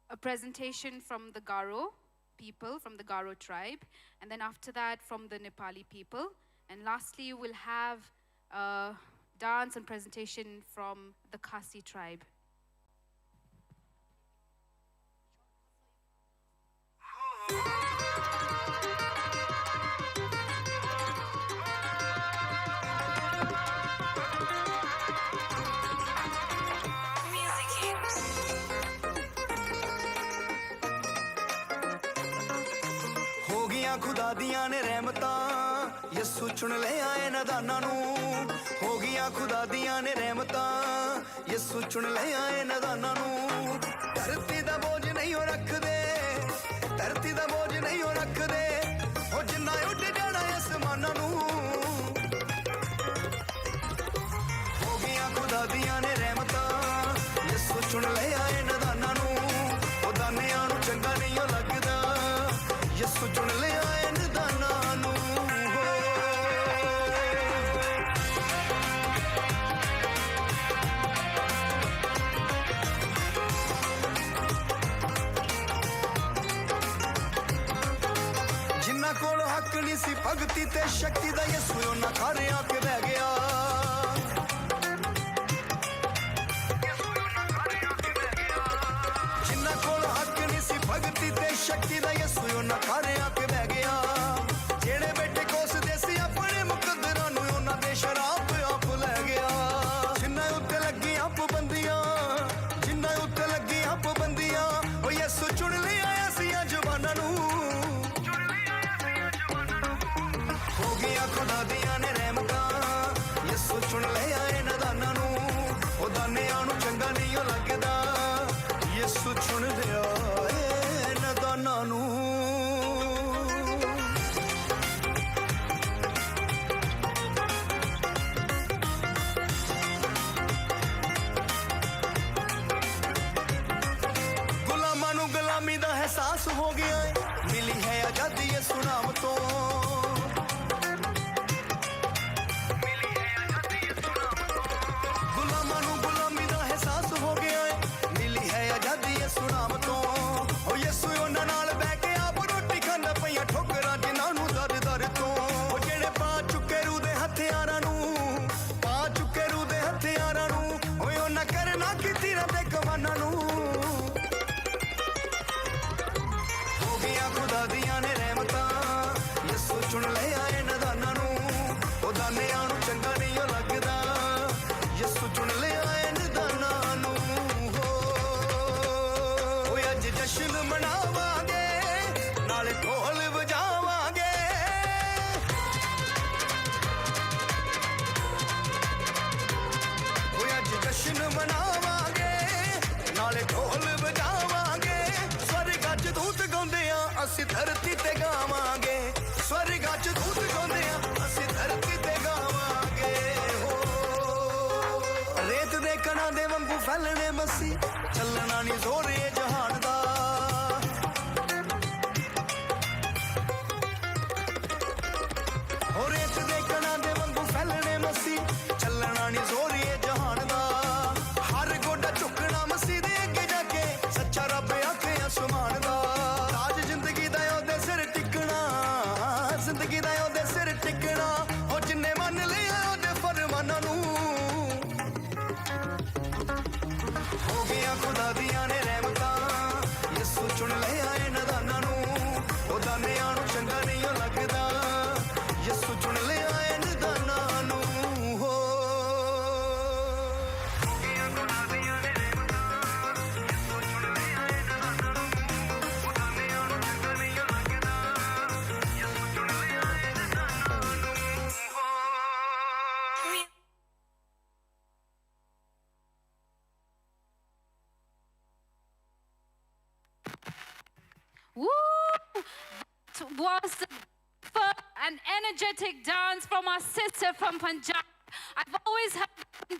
A presentation from the Garo people, from the Garo tribe, and then after that from the Nepali people. And lastly, we'll have dance and presentation from the Khasi tribe. ਹੋ ਗਈਆਂ ਖੁਦਾ ਦੀਆਂ ਨੇ ਰਹਿਮਤਾਂ ਯਿਸੂ ਚੁਣ ਲਿਆ ਏ ਨਦਾਨਾਂ ਨੂੰ ਹੋ ਗਈਆਂ ਖੁਦਾ ਦੀਆਂ ਨੇ ਰਹਿਮਤਾਂ ਯਿਸੂ ਚੁਣ ਲਿਆ ਏ ਨਦਾਨਾਂ ਨੂੰ ਧਰਤੀ ਦਾ ਬੋਝ ਨਹੀਂ ਉਹ ਰੱਖਦੇ ਧਰਤੀ ਦਾ ਬੋਝ ਨਹੀਂ ਉਹ ਰੱਖਦੇ ਉਹ ਜਿੰਨਾ ਉੱਡ ਜਾਣਾ ਅਸਮਾਨਾਂ ਨੂੰ ਹੋ ਗਈਆਂ ਖੁਦਾ ਦੀਆਂ ਨੇ ਰਹਿਮਤਾਂ ਯਿਸੂ ਚੁਣ ਲਿਆ ਏ ਨਦਾਨਾਂ ਨੂੰ ਉਹ ਦਾਨਿਆਂ ਨੂੰ ਚੰਗਾ ਨਹੀਂ ਉਹ ਲੱਗਦਾ ਯਿਸੂ ਚੁਣ ਲਿਆ ਏ ਨਦਾਨਾਂ ਨੂੰ ਜਿੰਨਾ ਕੋਲ ਹੱਕ ਨਹੀਂ ਸੀ ਭਗਤੀ ਤੇ ਸ਼ਕਤੀ ਦਾ ਯਿਸੂ ਉਹਨਾਂ ਘਰ ਆ ਕੇ ਬਹਿ ਗਿਆ ਜਿੰਨਾ ਕੋਲ ਹੱਕ ਨਹੀਂ ਸੀ ਭਗਤੀ ਤੇ ਸ਼ਕਤੀ ਦਾ ਯਿਸੂ ਉਹਨਾਂ ਘਰ ਆ ਕੇ ਬਹਿ ਗਿਆ ਜਿਹੜੇ ਬੇਟੇ ਕੋਸਦੇ ਸੀ ਆਪਣੇ ਮੁਕੱਦਰਾਂ ਨੂੰ ਉਹਨਾਂ ਦੇ ਸ਼ਰਾਬ ਆਪ ਲੈ ਗਿਆ ਜਿੰਨਾ ਉੱਤੇ ਲੱਗੀਆਂ ਪਾਬੰਦੀਆਂ ਜਿੰਨਾ ਉੱਤੇ ਲੱਗੀਆਂ ਪਾਬੰਦੀਆਂ ਉਹ ਯਿਸੂ ਚੁਣ ਲਿਆ ਸੀ ਜ਼ੁਬਾਨਾਂ ਨੂੰ ਹੋ ਗਈਆਂ ਖੁਦਾ ਦੀਆਂ ਨੇ ਰਹਿਮਤਾਂ ਯਿਸੂ ਚੁਣ ਲਿਆ ਏ ਨਦਾਨਾਂ ਨੂੰ ਉਹ ਦਾਨਿਆਂ ਨੂੰ ਚੰਗਾ ਨਹੀਂ ਉਹ ਲੱਗਦਾ ਯਿਸੂ ਚੁਣ ਲਿਆ ਏ ਨਦਾਨਾਂ ਨੂੰ ਗੁਲਾਮਾਂ ਨੂੰ ਗੁਲਾਮੀ ਦਾ ਅਹਿਸਾਸ ਹੋ ਗਿਆ ਏ ਮਿਲੀ ਹੈ ਆਜ਼ਾਦੀ ਯਿਸੂ ਨਾਮ ਤੋਂ ਗੁਲਾਮਾਂ ਨੂੰ ਗੁਲਾਮੀ ਦਾ ਅਹਿਸਾਸ ਹੋ ਗਿਆ ਏ ਮਿਲੀ ਹੈ ਆਜ਼ਾਦੀ ਯਿਸੂ ਨਾਮ ਤੋਂ ਉਹ ਯਿਸੂ ਉਹਨਾਂ ਨਾਲ ਬਹਿ ਕੇ ਆਪ ਰੋਟੀ ਖਾਂਦਾ ਪਈਆਂ ਠੋਕਰਾਂ ਜਿਨ੍ਹਾਂ ਨੂੰ ਦਰ ਦਰ ਤੋਂ ਉਹ ਜਿਹੜੇ ਪਾ ਚੁੱਕੇ ਰੂਹ ਦੇ ਹਥਿਆਰਾਂ ਨੂੰ ਪਾ ਚੁੱਕੇ ਰੂਹ ਦੇ ਹਥਿਆਰਾਂ ਨੂੰ ਓਏ ਉਹਨਾਂ ਕਰਨਾ ਕੀਤੀ ਰੱਬ ਦੇ ਕਮਾਨਾਂ ਨੂੰ ਹੋ ਗਈਆਂ ਖੁਦਾ ਦੀਆਂ ਨੇ ਰਹਿਮਤਾਂ ਯਿਸੂ ਚੁਣ ਲਿਆ ਏ ਨਦਾਨਾਂ ਨੂੰ ਉਹ ਦਾਨਿਆਂ ਨੂੰ ਚੰਗਾ ਨਹੀਂ ਉਹ ਲੱਗਦਾ ਯਿਸੂ ਚੁਣ ਲਿਆ ਏ ਨਦਾਨਾਂ ਨੂੰ ਓਏ ਅੱਜ ਜਸ਼ਨ ਮਨਾਵਾਂਗੇ ਨਾਲੇ ਢੋਲ ਵਜਾਵਾਂਗੇ ਓਏ ਅੱਜ ਜਸ਼ਨ ਮਨਾਵਾਂਗੇ ਨਾਲੇ ਢੋਲ ਵਜਾਵਾਂਗੇ ਸਵਰਗਾਂ 'ਚ ਦੂਤ ਗਾਉਂਦੇ ਆ ਅਸੀਂ ਧਰਤੀ ਤੇ ਗਾਵਾਂਗੇ ਸਵਰਗਾਂ 'ਚ ਦੂਤ ਗਾਉਂਦੇ ਆ ਅਸੀਂ ਧਰਤੀ ਤੇ ਗਾਵਾਂਗੇ ਰੇਤ ਦੇ ਕਣਾਂ ਦੇ ਵਾਂਗੂ ਫੈਲਣੇ ਮਸੀ ਚੱਲਣਾ ਨਹੀਂ ਜ਼ੋਰ ਏ ਜਹਾਨ ਦਾ ਹੋ ਰੇਤ ਦੇ ਕਣਾਂ ਦੇ ਵਾਂਗੂ ਫੈਲਣੇ ਮਸੀ ਚੱਲਣਾ ਨਹੀਂ ਜ਼ੋਰ ਏ ਜਹਾਨ ਦਾ ਹਰ ਗੋਡਾ ਝੁਕਣਾ ਮਸੀ ਦੇ ਅੱਗੇ ਜਾ ਕੇ ਸੱਚਾ ਰੱਬ ਆਖੇ ਅਸਮਾਨ ਦਾ ਰਾਜ ਜ਼ਿੰਦਗੀ ਦਾ ਉਹਦੇ ਸਿਰ ਟਿਕਣਾ ਜ਼ਿੰਦਗੀ ਦਾ ਉਹਦੇ ਸਿਰ ਟਿਕਣਾ ਉਹ ਜਿੰਨੇ ਮੰਨ ਲਿਆ ਉਹਦੇ ਫਰਮਾਨਾਂ ਨੂੰ ਹੋ ਗਈਆਂ ਖੁਦਾ ਦੀਆਂ ਨੇ ਰਹਿਮਤਾਂ ਯਿਸੂ ਚੁਣ ਲਿਆ ਏ ਨਦਾਨਾਂ ਨੂੰ ਉਹ ਦਾਨਿਆਂ ਨੂੰ ਚੰਗਾ ਨਹੀਂ ਉਹ ਲੱਗਦਾ ਯਿਸੂ ਚੁਣ ਲਿਆ ਏ ਨਦਾਨਾਂ ਨੂੰ ਹੋ ਗਈਆਂ ਖੁਦਾ ਦੀਆਂ ਨੇ ਰਹਿਮਤਾਂ ਯਿਸੂ ਚੁਣ ਲਿਆ ਏ ਨਦਾਨਾਂ ਨੂੰ ਉਹ ਦਾਨਿਆਂ ਨੂੰ ਚੰਗਾ ਨਹੀਂ ਉਹ ਲੱਗਦਾ ਯਿਸੂ ਚੁਣ ਲਿਆ ਏ ਨਦਾਨਾਂ ਨੂੰ Woo! That was an energetic dance from our sister from Punjab. I've always heard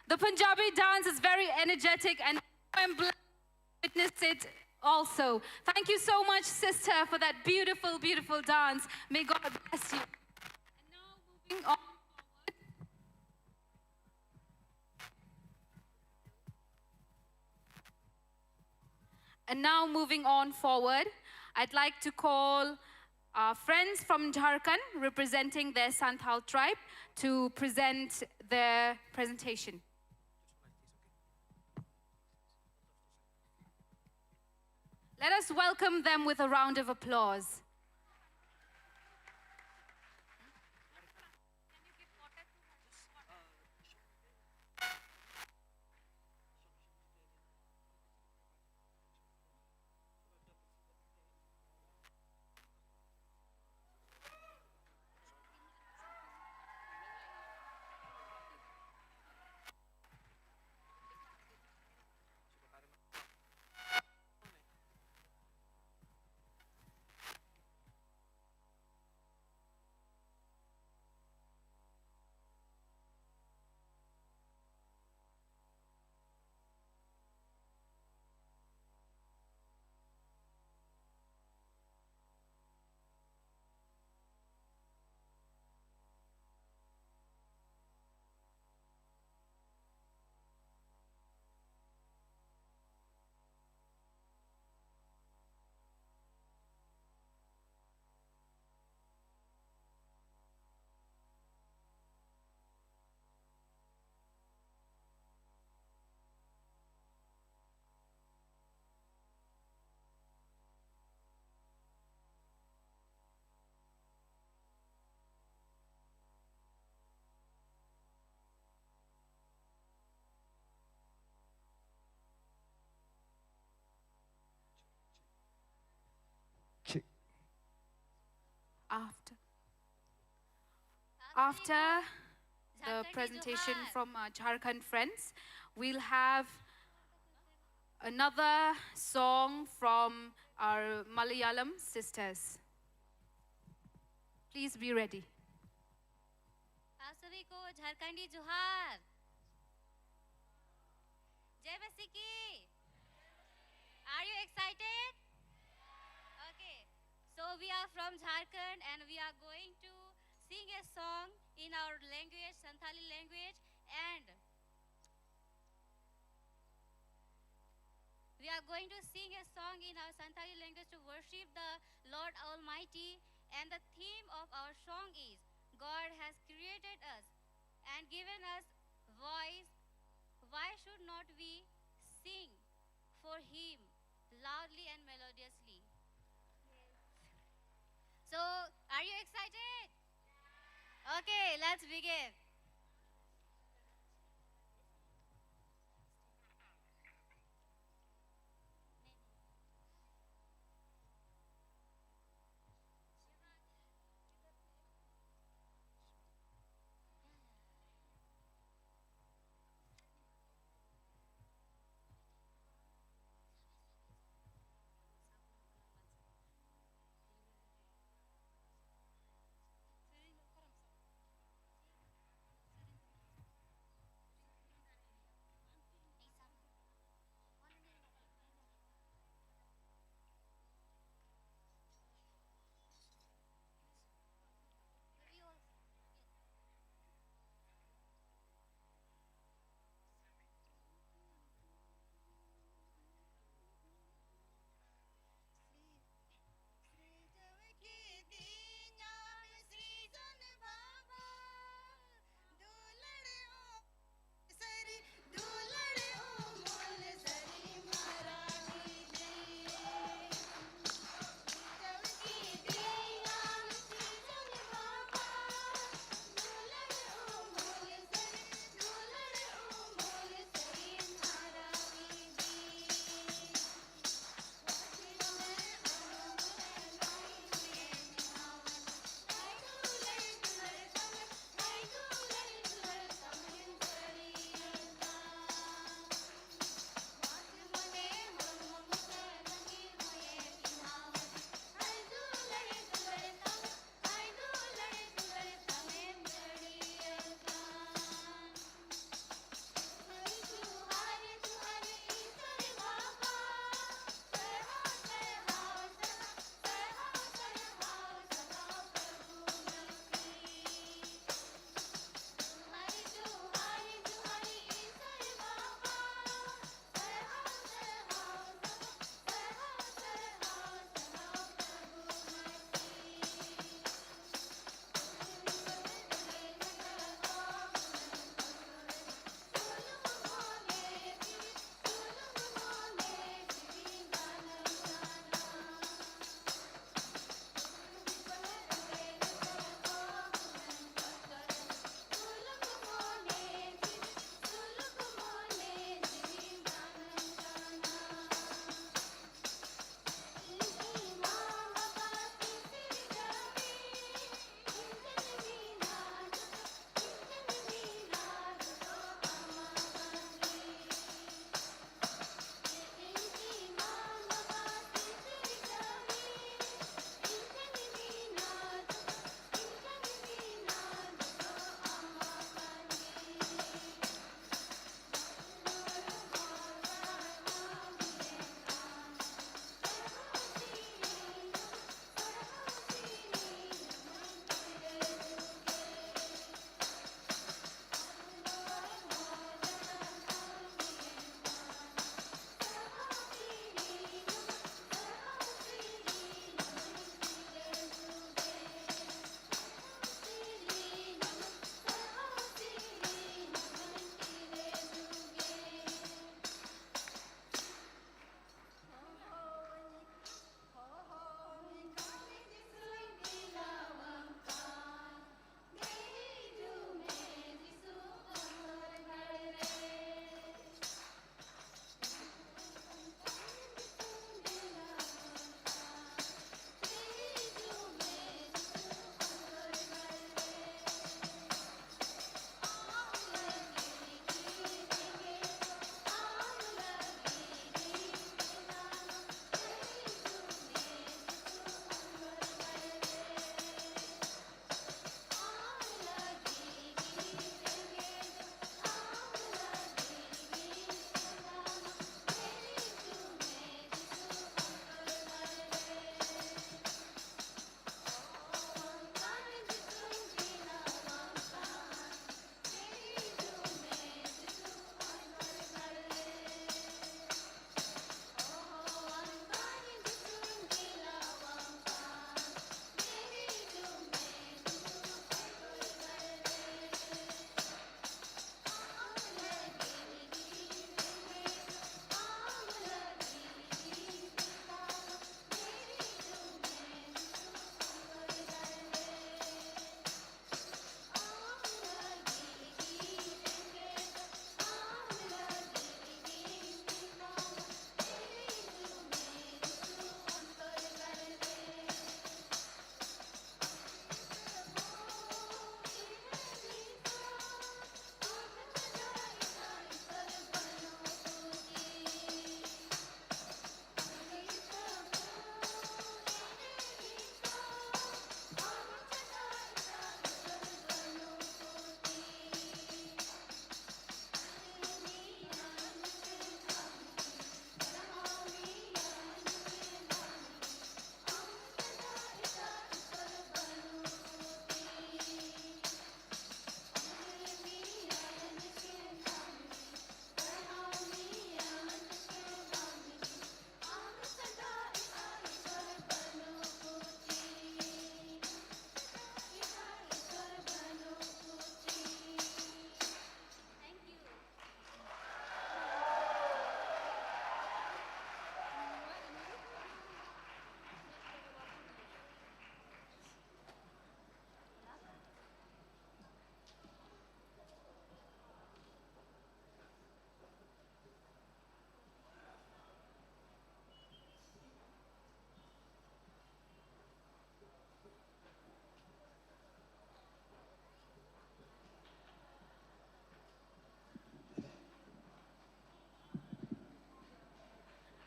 the Punjabi dance is very energetic, and I'm blessed to witness it also. Thank you so much, sister, for that beautiful, beautiful dance. May God bless you. And now moving on. And now moving on forward, I'd like to call our friends from Jharkhand representing their Santhal tribe to present their presentation. Let us welcome them with a round of applause. After the presentation from our Jharkhand friends, we'll have another song from our Malayalam sisters. Please be ready. आप सभी को झारखंडी जोहार जय मसीह की Are you excited? Okay, so we are from Jharkhand and we are going to sing a song in our language, Santhali language, and we are going to sing a song in our Santhali language to worship the Lord Almighty, and the theme of our song is God has created us and given us voice. Why should not we sing for Him loudly and melodiously? So, are you excited? Okay, let's begin.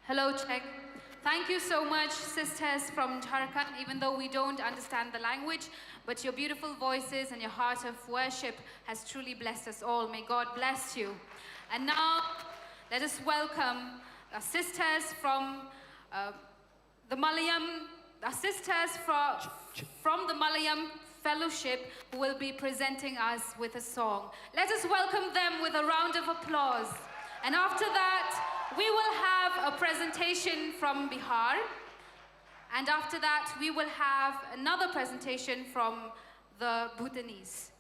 Hello, check. Thank you so much, sisters from Jharkhand, even though we don't understand the language, but your beautiful voices and your heart of worship has truly blessed us all. May God bless you. And now, let us welcome our sisters from the Malayam, our sisters from the Malayam Fellowship, who will be presenting us with a song. Let us welcome them with a round of applause. And after that, we will have a presentation from Bihar. And after that, we will have another presentation from the Bhutanese.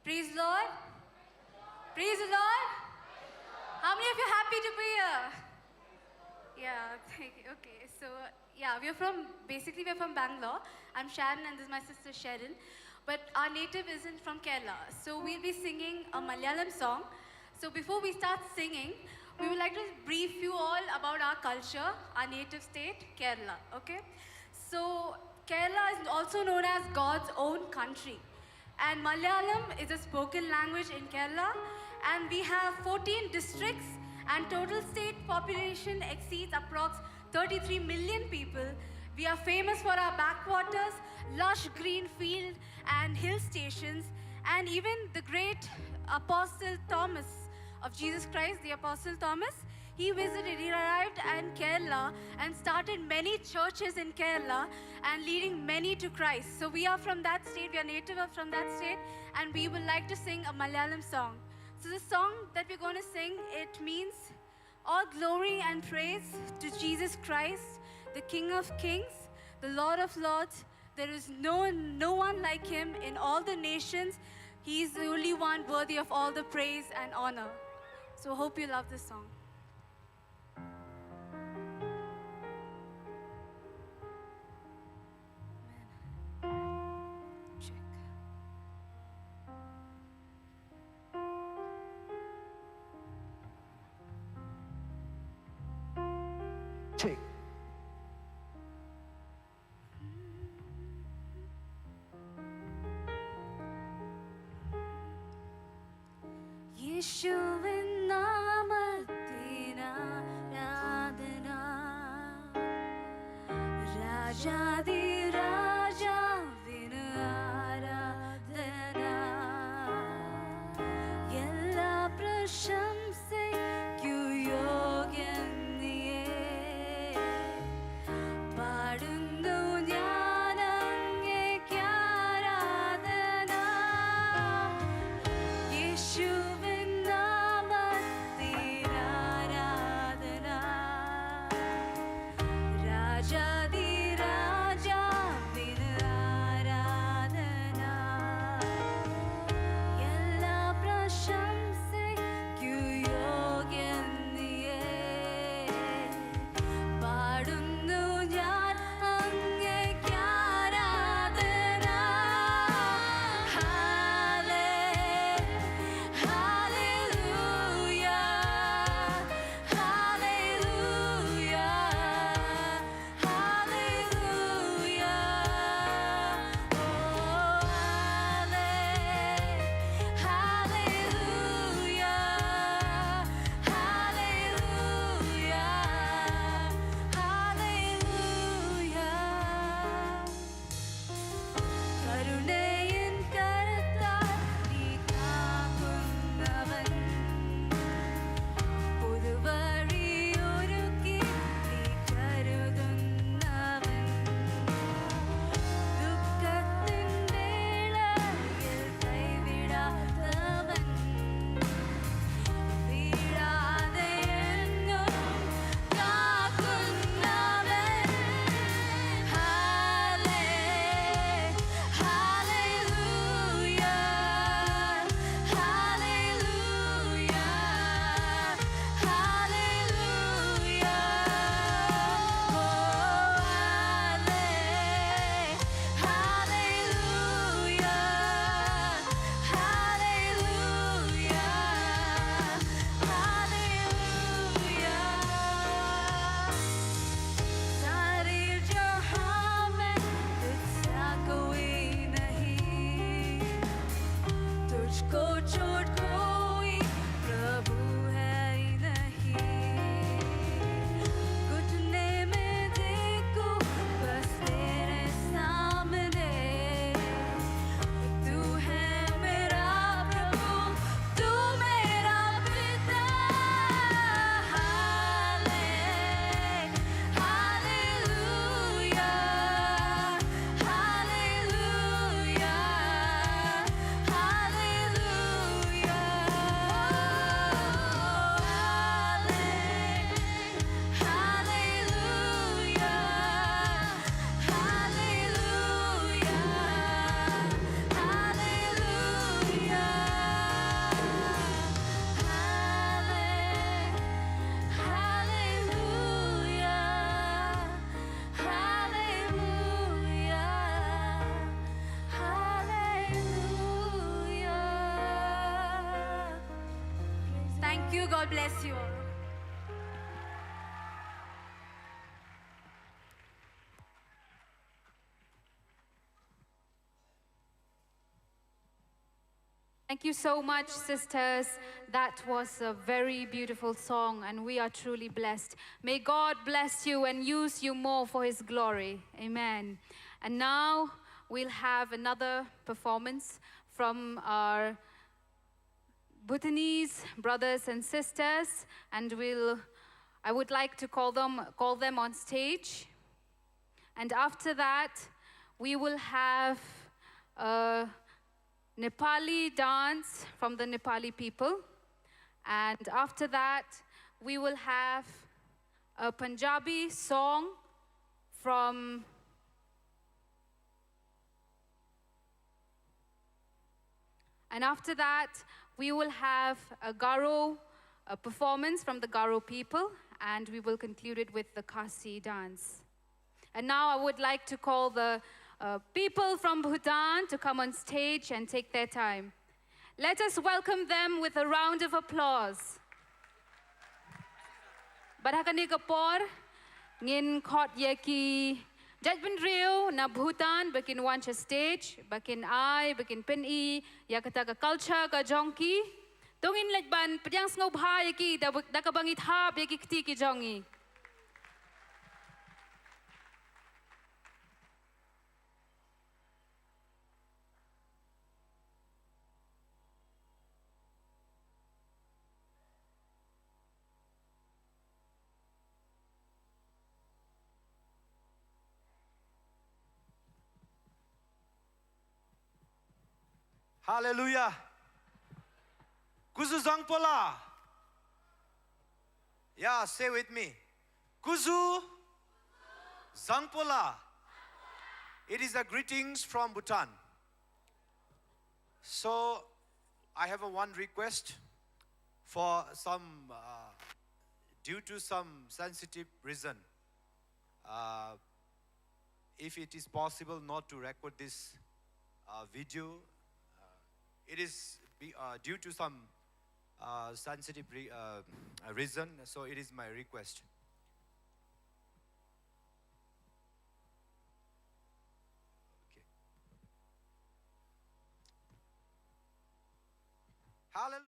Praise Lord. Praise the Lord. How many of you happy to be here? Yeah, thank you. Okay, so yeah, we're from Bangalore. I'm Sharon and this is my sister Sharon. But our native isn't from Kerala. So we'll be singing a Malayalam song. So before we start singing, we would like to brief you all about our culture, our native state, Kerala, okay? So Kerala is also known as God's own country. And Malayalam is a spoken language in Kerala. And we have 14 districts and total state population exceeds approx 33 million people. We are famous for our backwaters, lush green field and hill stations. And even the great Apostle Thomas of Jesus Christ, the Apostle Thomas, he arrived in Kerala and started many churches in Kerala and leading many to Christ. So we are from that state, we are native from that state, and we would like to sing a Malayalam song. So the song that we're going to sing, it means all glory and praise to Jesus Christ, the King of Kings, the Lord of Lords. There is no one like him in all the nations. He is the only one worthy of all the praise and honor. So hope you love this song. Check. യേശുവിൻ നാമത്തിനാരാധന രാജാധിരാജാവിന് ആരാധന എല്ലാ പ്രശംസയ്ക്കു യോഗ്യൻ നീയേ പാടുന്നു ഞാൻ അങ്ങേയ്ക്ക് ആരാധന യേശുവിൻ നാമത്തിൽ ആരാധന രാജാധിരാജാ Thank you. God bless you all. Thank you so much, sisters. That was a very beautiful song, and we are truly blessed. May God bless you and use you more for His glory. Amen. And now we'll have another performance from our Bhutanese brothers and sisters, and I would like to call them on stage. And after that, we will have a Nepali dance from the Nepali people. And after that, we will have a Punjabi song from and after that, we will have a Garo performance from the Garo people, and we will conclude it with the Khasi dance. And now I would like to call the people from Bhutan to come on stage and take their time. Let us welcome them with a round of applause. Barhakani kapor ngin khot yeki judgment rio na Bhutan bakin wancha stage bakin ai bakin pen I yakata ka culture ka jongki tungin lejban pedyang sngob ha yeki da ka bangit hab yeki kti ki jongi. Hallelujah. Kuzu Zangpola. Yeah, say with me. Kuzu Zangpola. It is a greetings from Bhutan. So, I have one request for some, due to some sensitive reason. If it is possible not to record this video, it is due to some sensitive reason, so it is my request. Okay. Hallelujah.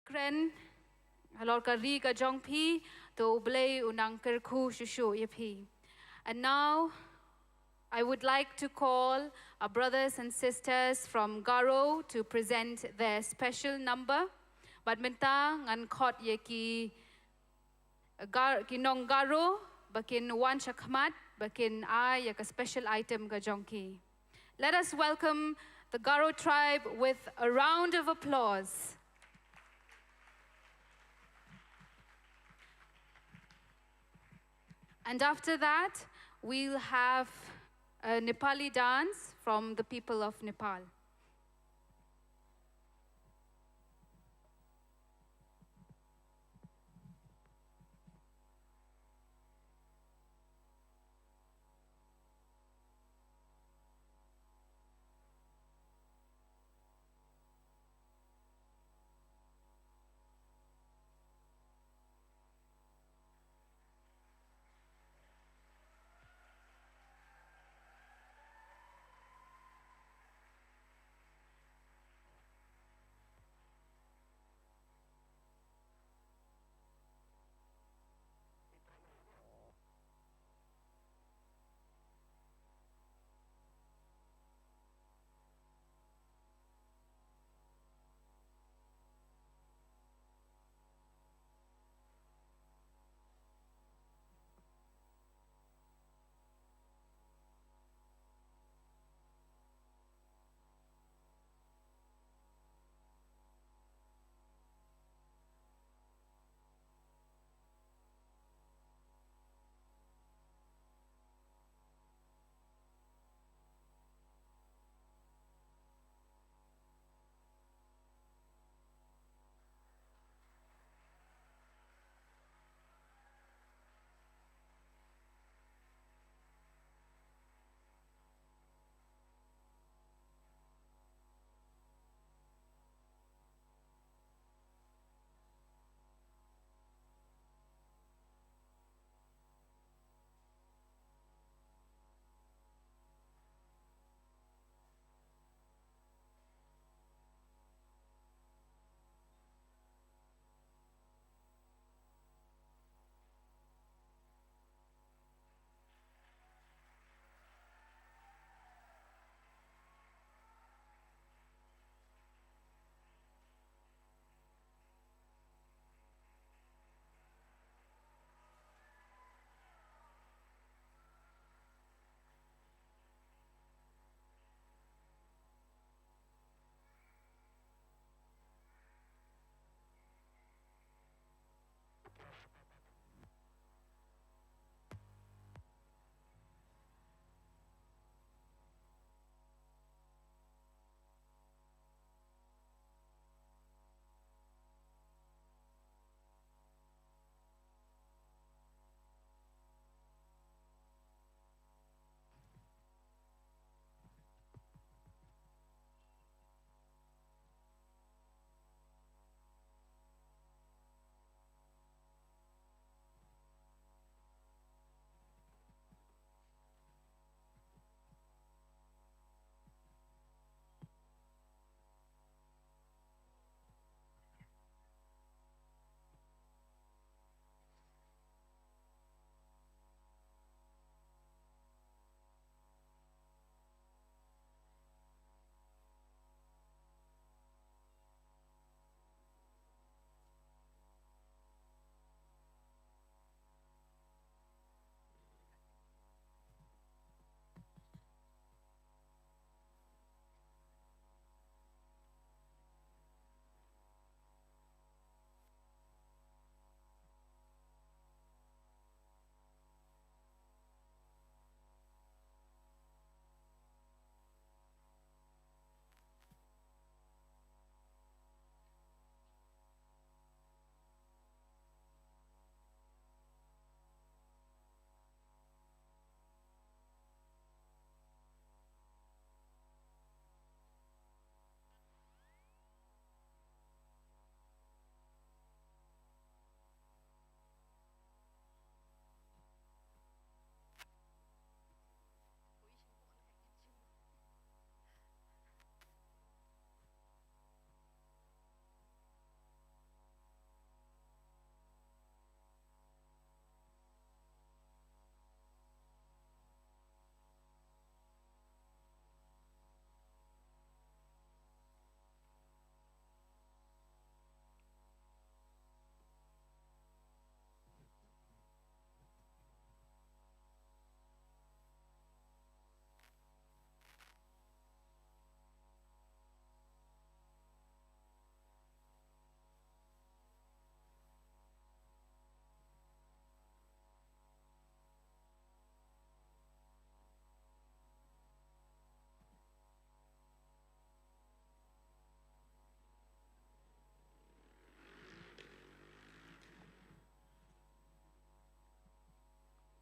kren halor ka ri ka jong pi to blay unang kerku shushu yepi. And now I would like to call our brothers and sisters from Garo to present their special number. Badminta ngan khot ye ki nong Garo bakin wan shakmat bakin I yak a special item ga jonki. Let us welcome the Garo tribe with a round of applause. And after that, we'll have a Nepali dance from the people of Nepal.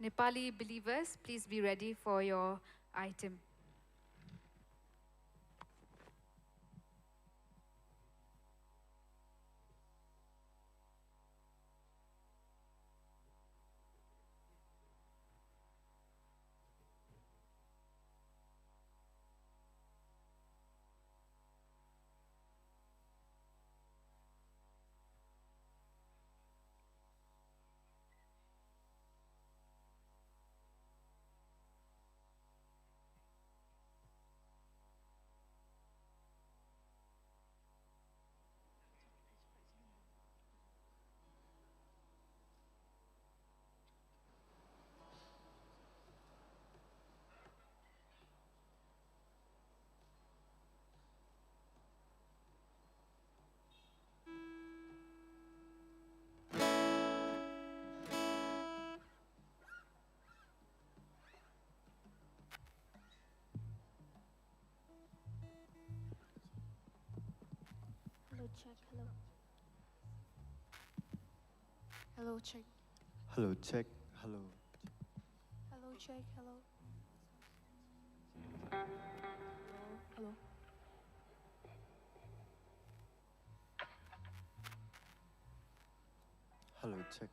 Nepali believers, please be ready for your item. Hello, check. Hello. Hello, check. Hello, check. Hello. Hello, check. Hello. Hello. Hello, check.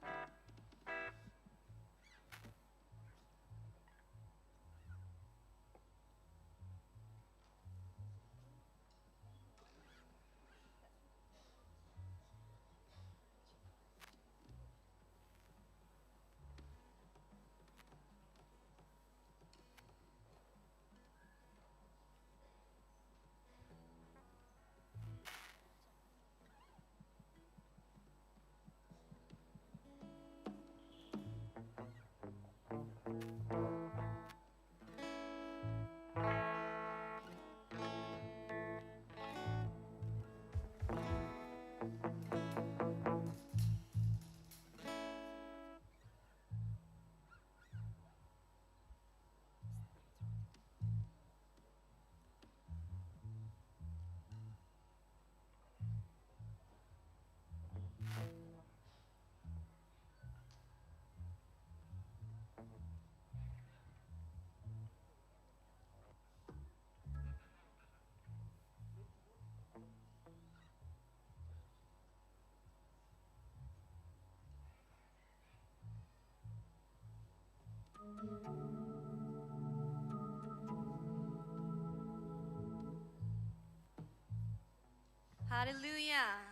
Hallelujah.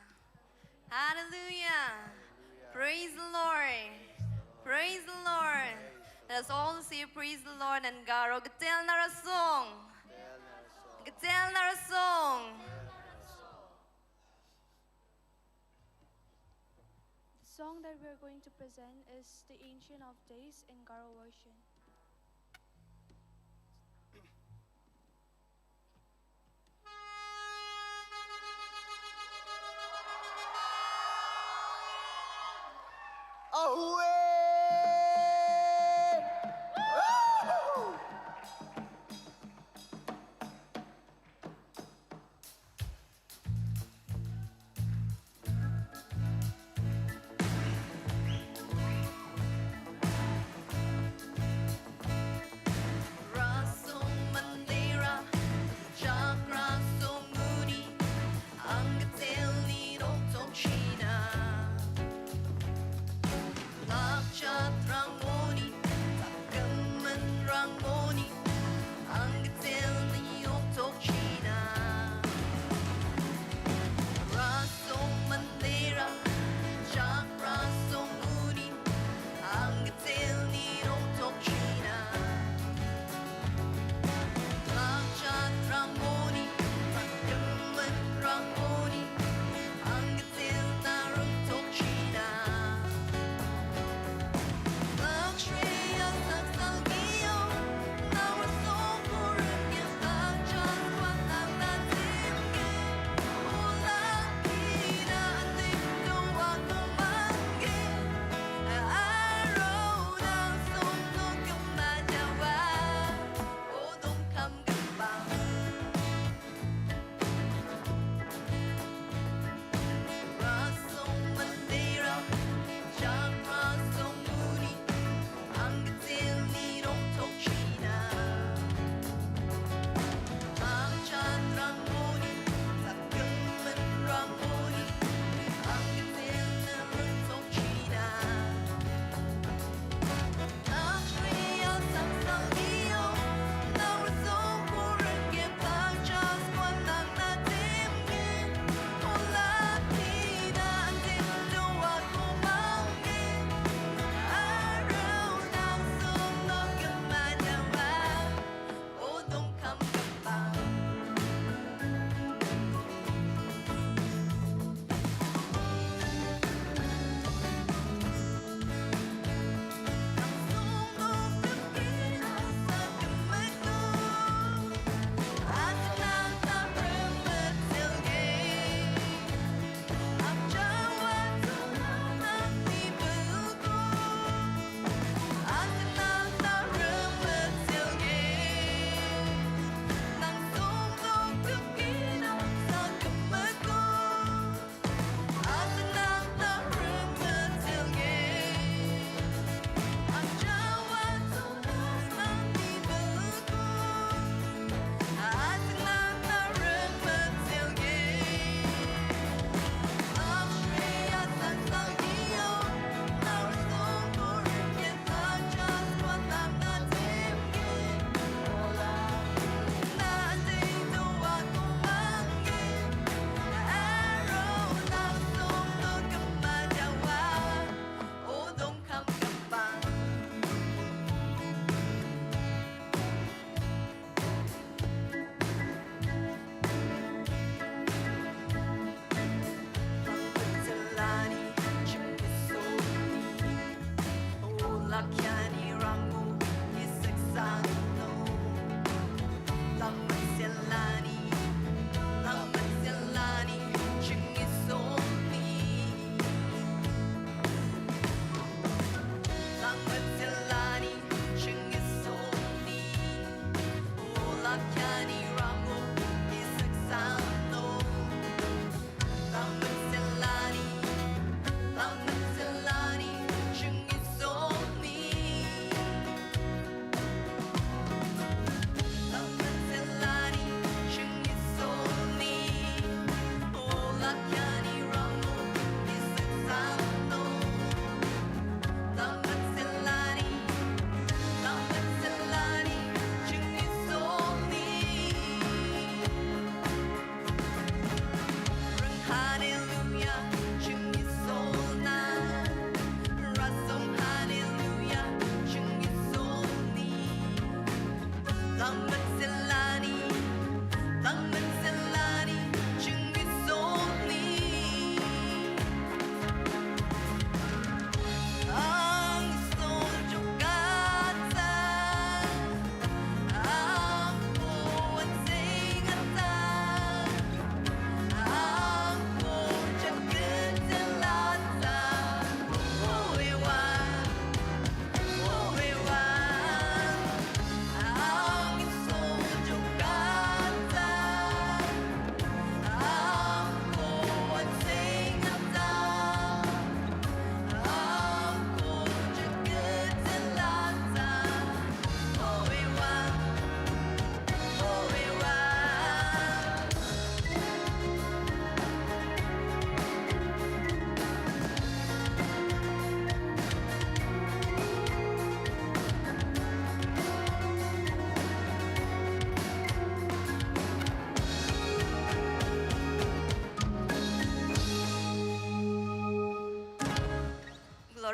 Hallelujah. Praise the Lord. Praise the Lord. Let us all say praise the Lord and Garo. Gatel narasong. Gatel narasong. The song that we are going to present is The Ancient of Days in Garo version. Rasong Mandera. Chakra Songuni. Ang gatel ni Dotong China. La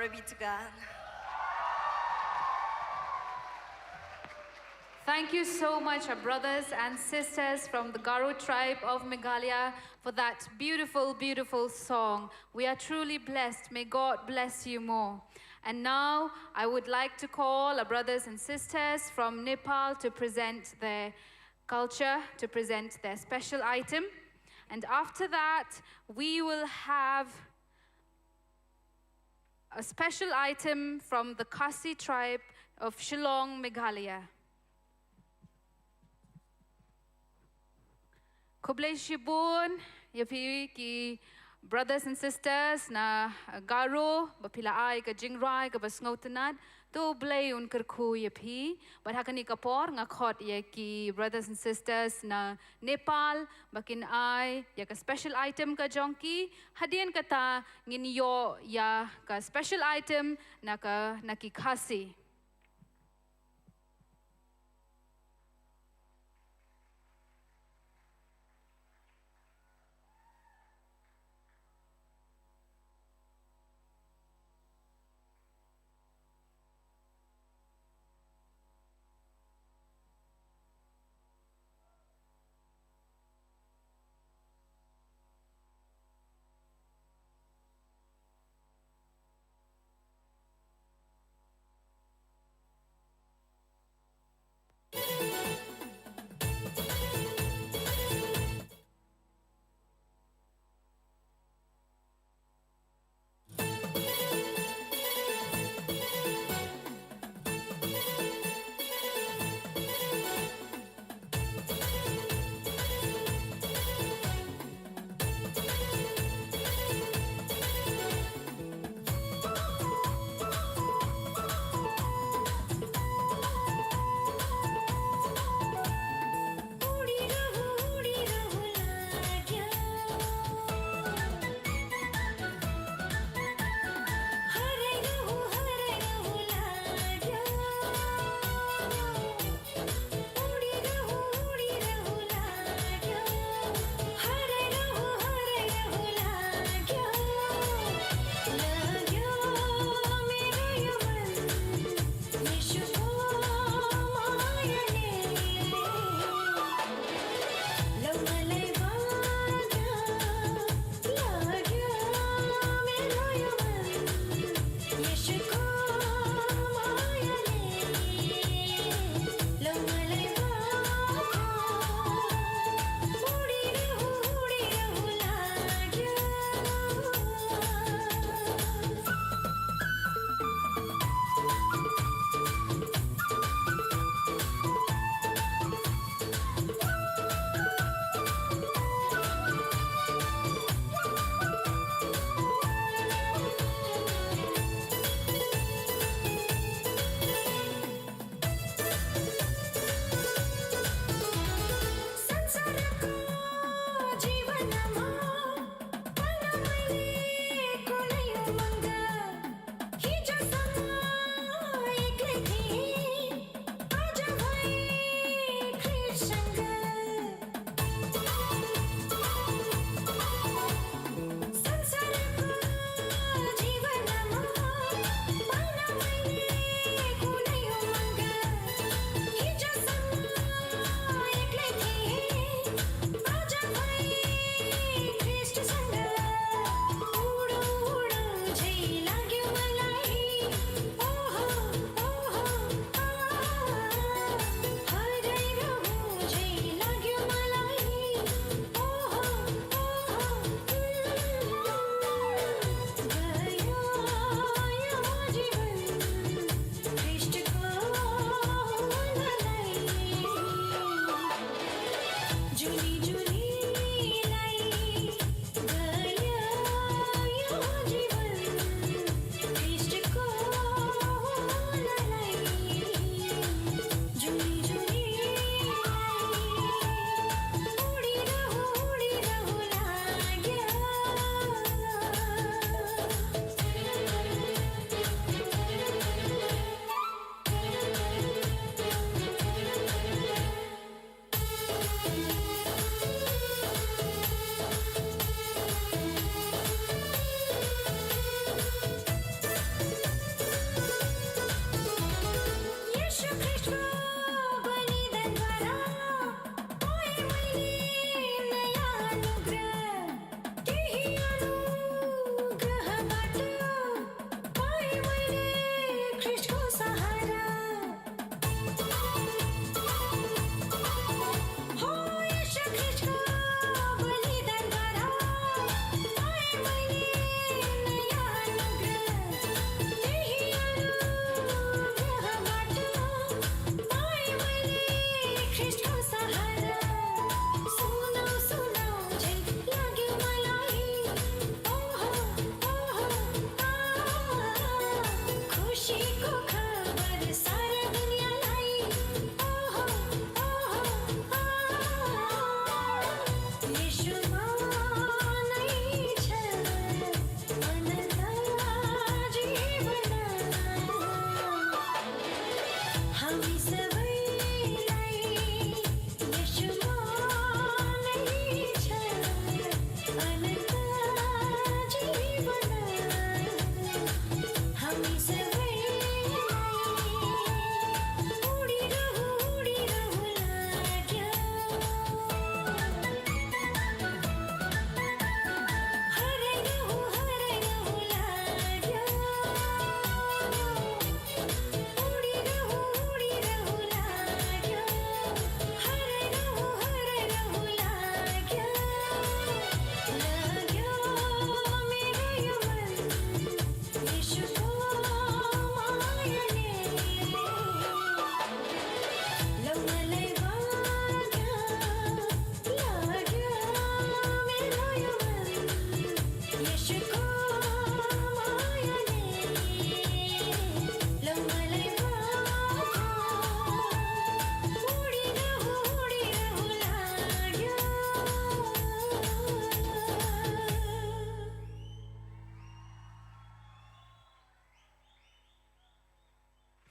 Glory be to God. Thank you so much, our brothers and sisters from the Garo tribe of Meghalaya, for that beautiful, beautiful song. We are truly blessed. May God bless you more. And now I would like to call our brothers and sisters from Nepal to present their culture, to present their special item. And after that, we will have a special item from the Khasi tribe of Shillong, Meghalaya. Kublai Shibun, yapi ki brothers and sisters na Garo, bapilaay ka jingrai ka basngotanad, to blay un kerku yapi, but hakani kapor nga khot ya ki brothers and sisters na Nepal, bakin ay ya ka special item ka jonki, hadian kata nginyo ya ka special item na ka nakikasi.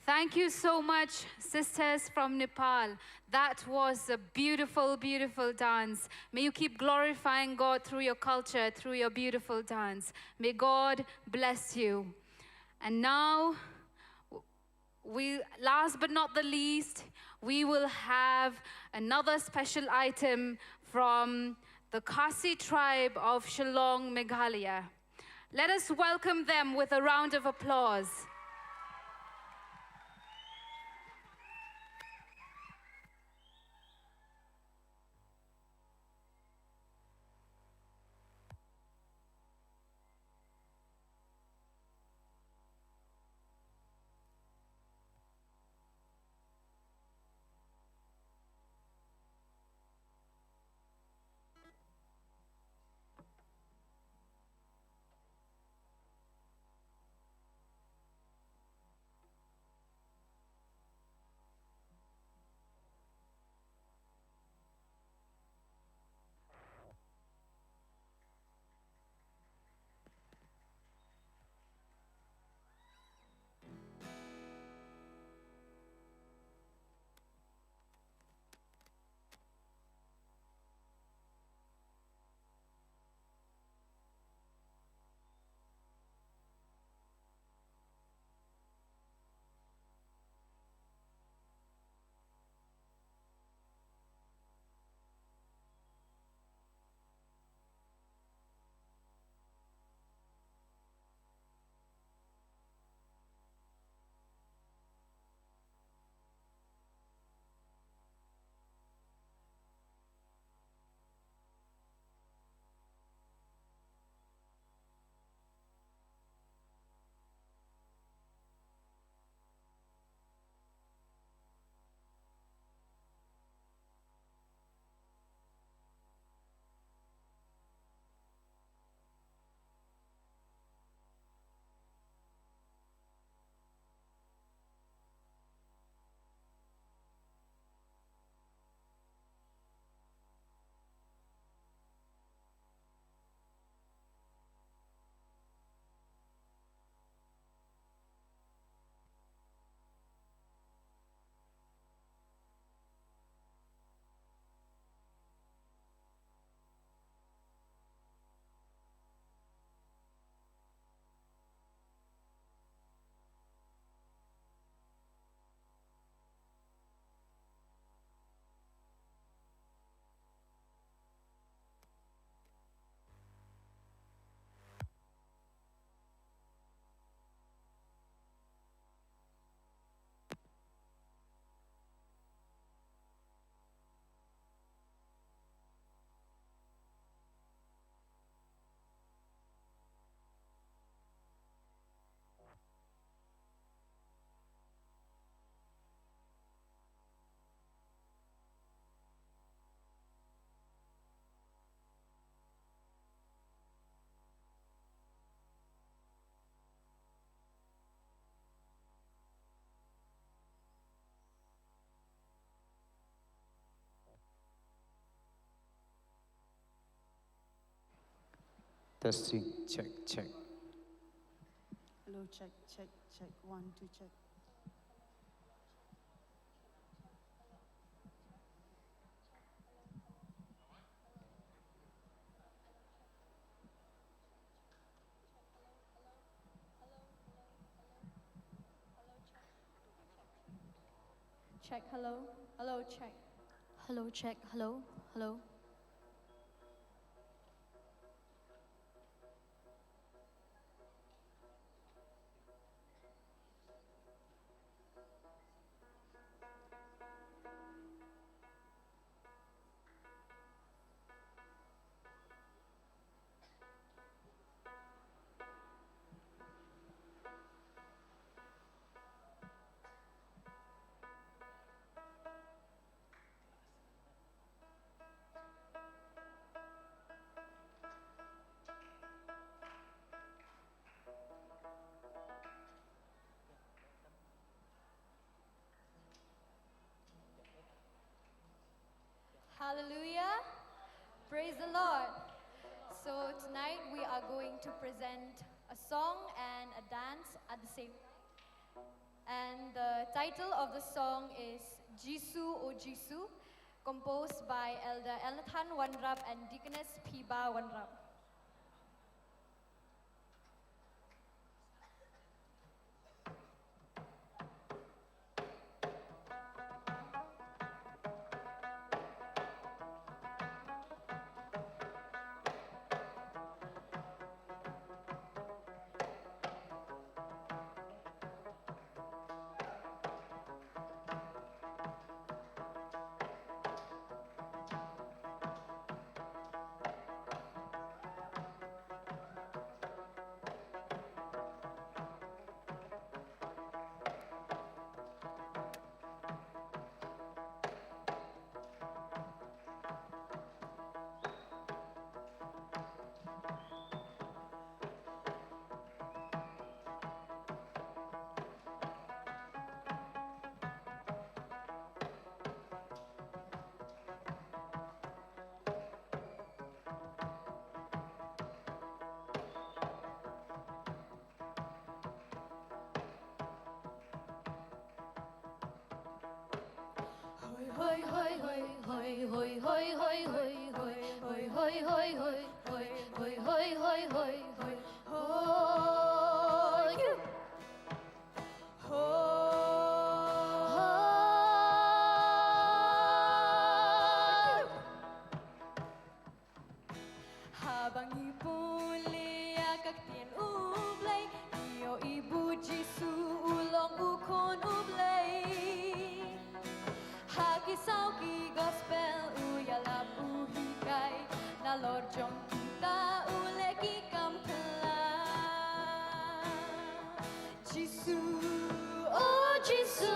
Thank you so much, sisters from Nepal. That was a beautiful, beautiful dance. May you keep glorifying God through your culture, through your beautiful dance. May God bless you. And now, last but not the least, we will have another special item from the Khasi tribe of Shillong, Meghalaya. Let us welcome them with a round of applause. Testing, check, check. Hello, check, check, check. 1, 2, check. Check, hello. Hello, check. Hello, check. Hello. Hello. Hallelujah. Praise the Lord. So tonight we are going to present a song and a dance at the same time. And the title of the song is Jisu O Jisu, composed by Elder Elnathan Wanrap and Deaconess Piba Wanrap. Hoi hoi hoi hoi hoi hoi hoi hoi hoi hoi hoi hoi hoi hoi hoi hoi hoi hoi hoi Habang ipuli kaktian ublay, iyo ibu Jisu ulong ukon ublay. Hagisaw ki gospel uyalap uhikay, na Lord Jong kita ule ki kampela. Jisu, Oh Jisu,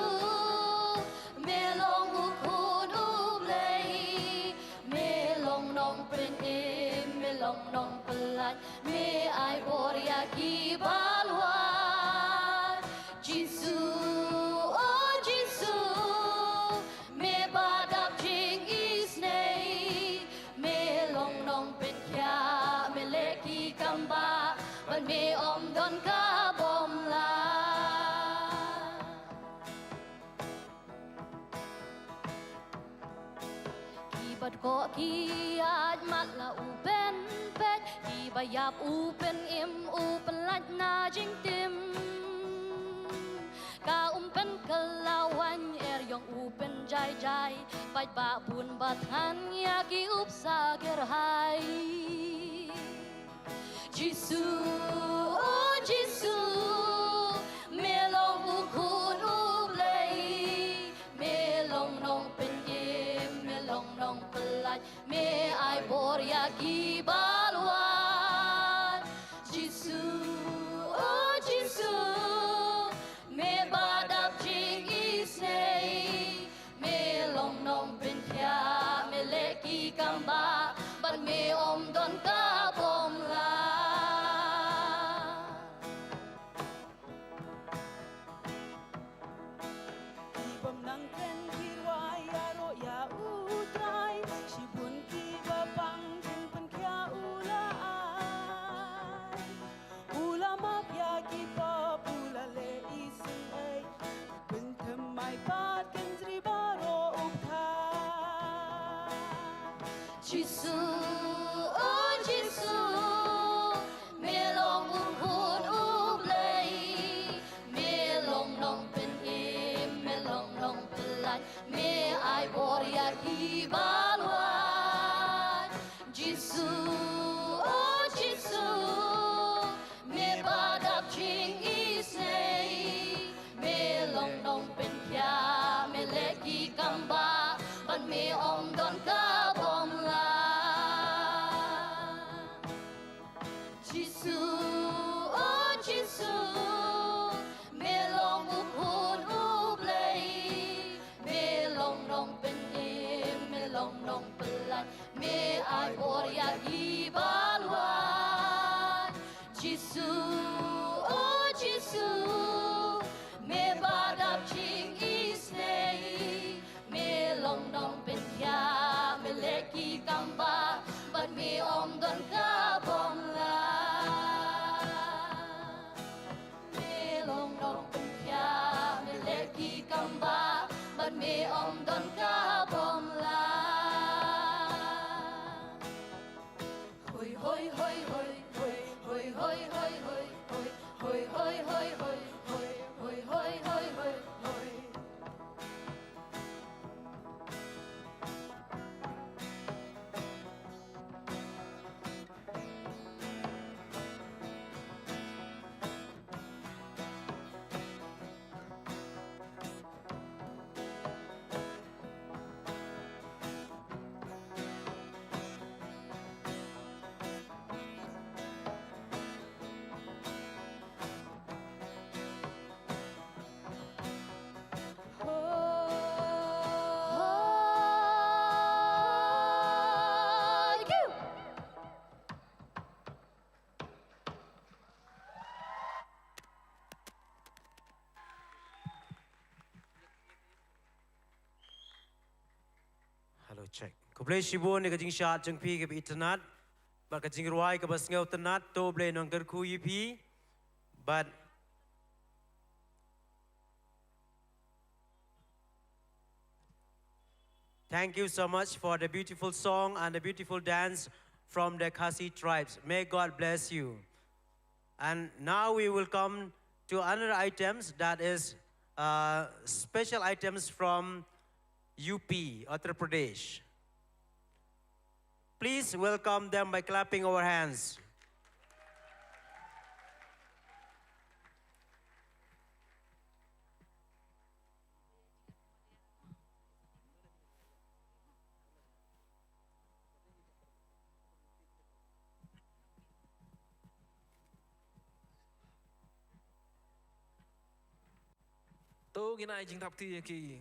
melong ukun ublay, melong nong penim, melong nong pelat, me ai boria ki balwan. Jisu, oh Jisu, me badap jing isnei, melong nong pen kya, me leki kamba, ban me om don ka bom la. Kibat ko kiat mat la upen pet, kibayap upen im upen lat na jing tim. Ka umpen kelawan er yang upen jai jai, pai ba bun bathan ya ki up sager hai. Jisu, oh Jisu, melong ukun ublay, melong nong pendim, melong nong pelat, me ai boria ki balwan. Jisu, oh Jisu, me badap jing isnei, melong nong penkya, me leki kamba, ban me om don ka bom la. Ibam nang ken kirwai aro ya utrai, shibun ki babang jin pen kya ulai. Ula mapya ki pop ula le isin ay, bentem mai pat ken zri baro uktai. Jisu, oh Jisu, melong ukun ublay, melong nong penim, melong nong pelat, me ai boria ki balwan. Jisu, oh Jisu, me badap jing isnei, melong nong penkya, me leki kamba, ban me om don ka bom la. check. Kublai shibun ni kajing shat jeng pi ke internet. But kajing ruai ke bas ngau tenat to blai nong ker ku yipi. But thank you so much for the beautiful song and the beautiful dance from the Khasi tribes. May God bless you. And now we will come to another items that is special items from UP, Uttar Pradesh. Please welcome them by clapping our hands. Tô cái này chính thập thì kỳ.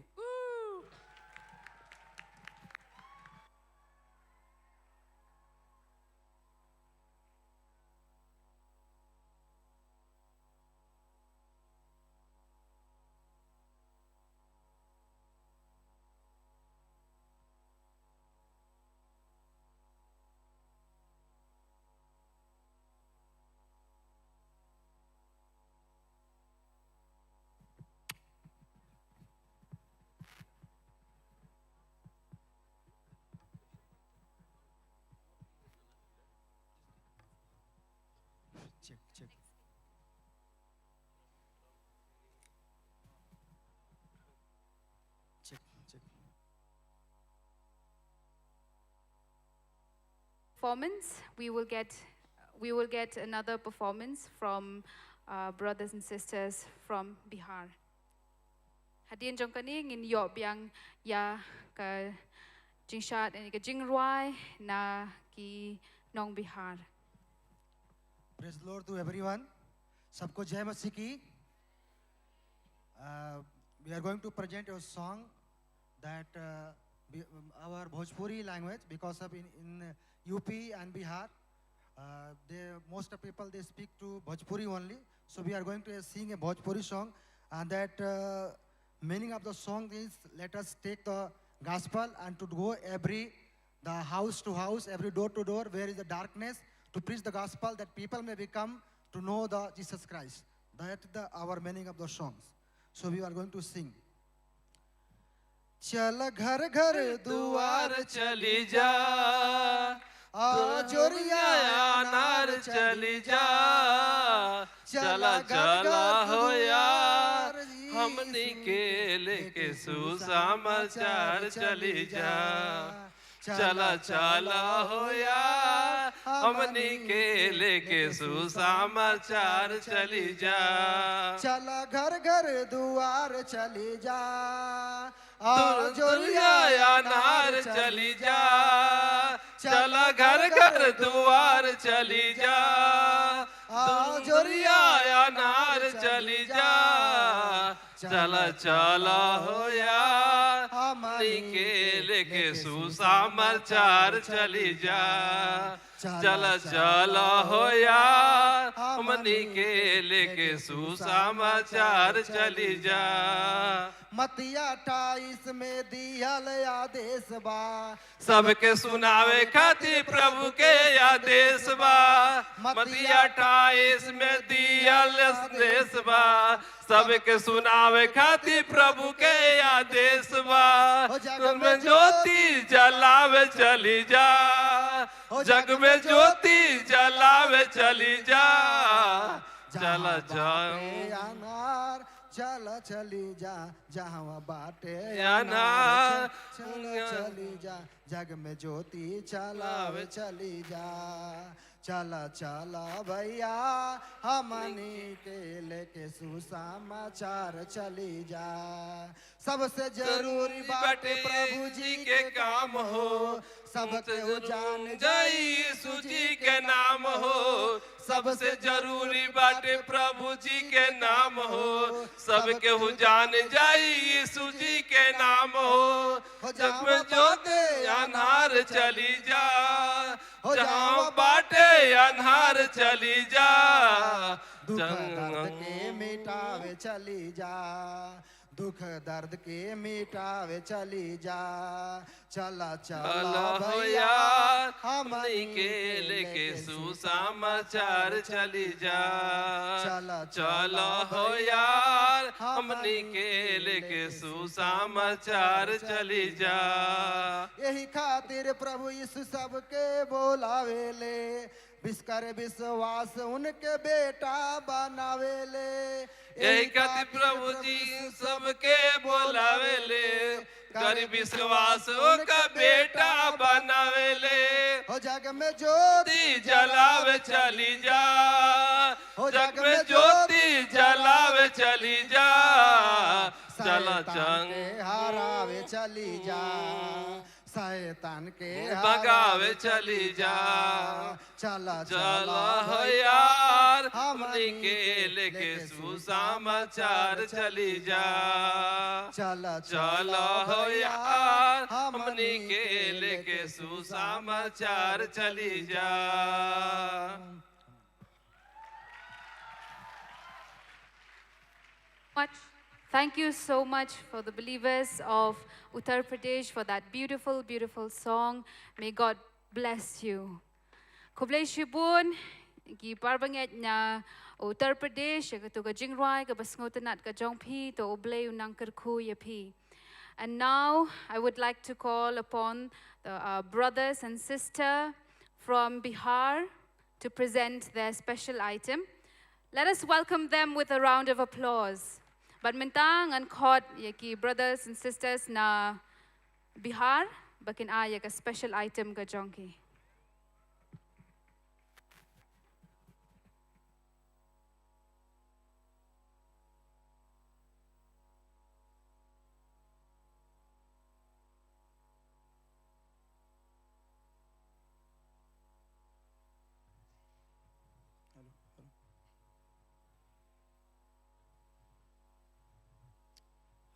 Check, check. Check, check. Performance, we will get another performance from brothers and sisters from Bihar. Hadian jong kani ngin yo biang ya ka jingshat and ka jingruai na ki nong Bihar. Praise the Lord to everyone. Sabko Jai Masih ki. We are going to present a song that our Bhojpuri language, because of in UP and Bihar, most of people they speak to Bhojpuri only. So we are going to sing a Bhojpuri song, and that meaning of the song is, let us take the gospel and to go the house to house, every door to door, where is the darkness, to preach the gospel, that people may become to know the Jesus Christ. That is our meaning of the songs. So we are going to sing. चल घर घर दुआर चली जा, जोरिया नार चली जा, चला चला हो यार हमनी के लेके सुसमाचार चली जा, चला चला हो यार हमनी के लेके सुसमाचार चली जा, चला घर घर दुआर चली जा, जोरिया नार चली जा, चला घर घर दुआर चली जा, जोरिया नार चली जा, चला चला हो यार हमनी के लेके सुसमाचार चली जा, चला चला हो यार हमनी के लेके सुसमाचार चली जा। मतिया 28 में दियल आदेश बा, सबके सुनावे खातिर प्रभु के आदेश बा, मतिया 28 में दियल आदेश बा, सबके सुनावे खातिर प्रभु के आदेश बा, जग में ज्योति जलावे चली जा, जग में ज्योति जलावे चली जा, चला अनार चला चली जा, जहाँ बाटे अनार चला चली जा, जग में ज्योति चलावे चली जा, चला चला भैया हमनी के लेके सुसमाचार चली जा, सबसे जरूरी बात प्रभु जी के काम हो, सबके जान जाई यीशु जी के नाम हो, सबसे जरूरी बात प्रभु जी के नाम हो, सबके जान जाई यीशु जी के नाम हो, जग में ज्योति अन्हार चली जा, जहाँ बाटे अन्हार चली जा, दुख दर्द के मिटावे चली जा, दुख दर्द के मिटावे चली जा चला चला चला हो भैया यार हमनी हमनी के लेके सुसमाचार चली जा चला चला हो यार हमनी के लेके सुसमाचार चली जा यही खातिर प्रभु यीशु सबके बोलावेले विस्कर विश्वास उनके बेटा बनावेले यही खातिर प्रभु जी सबके बोलावेले कर विश्वास का बेटा बनावेले हो जग में ज्योति ज्योति जलावे चली जा जग में ज्योति जलावे चली जा चला शैतान चंग के हरावे चली जा शैतान के भगावे चली जा चला चला हो यार हमनी के लेके सुसमाचार चली जा चला चला हो यार हमनी के लेके सुसमाचार चली जा Thank you so much for the believers of Uttar Pradesh for that beautiful, beautiful song. May God bless you. Kubleshibun, gi parbanget na Uttar Pradesh, to ga jingrai, ga basngotanat ga jongpi, to oblay unang kerku yapi. And now I would like to call upon the brothers and sisters from Bihar to present their special item. Let us welcome them with a round of applause. But mentang and caught yaki brothers and sisters na Bihar, bakin ay a special item ga jonki.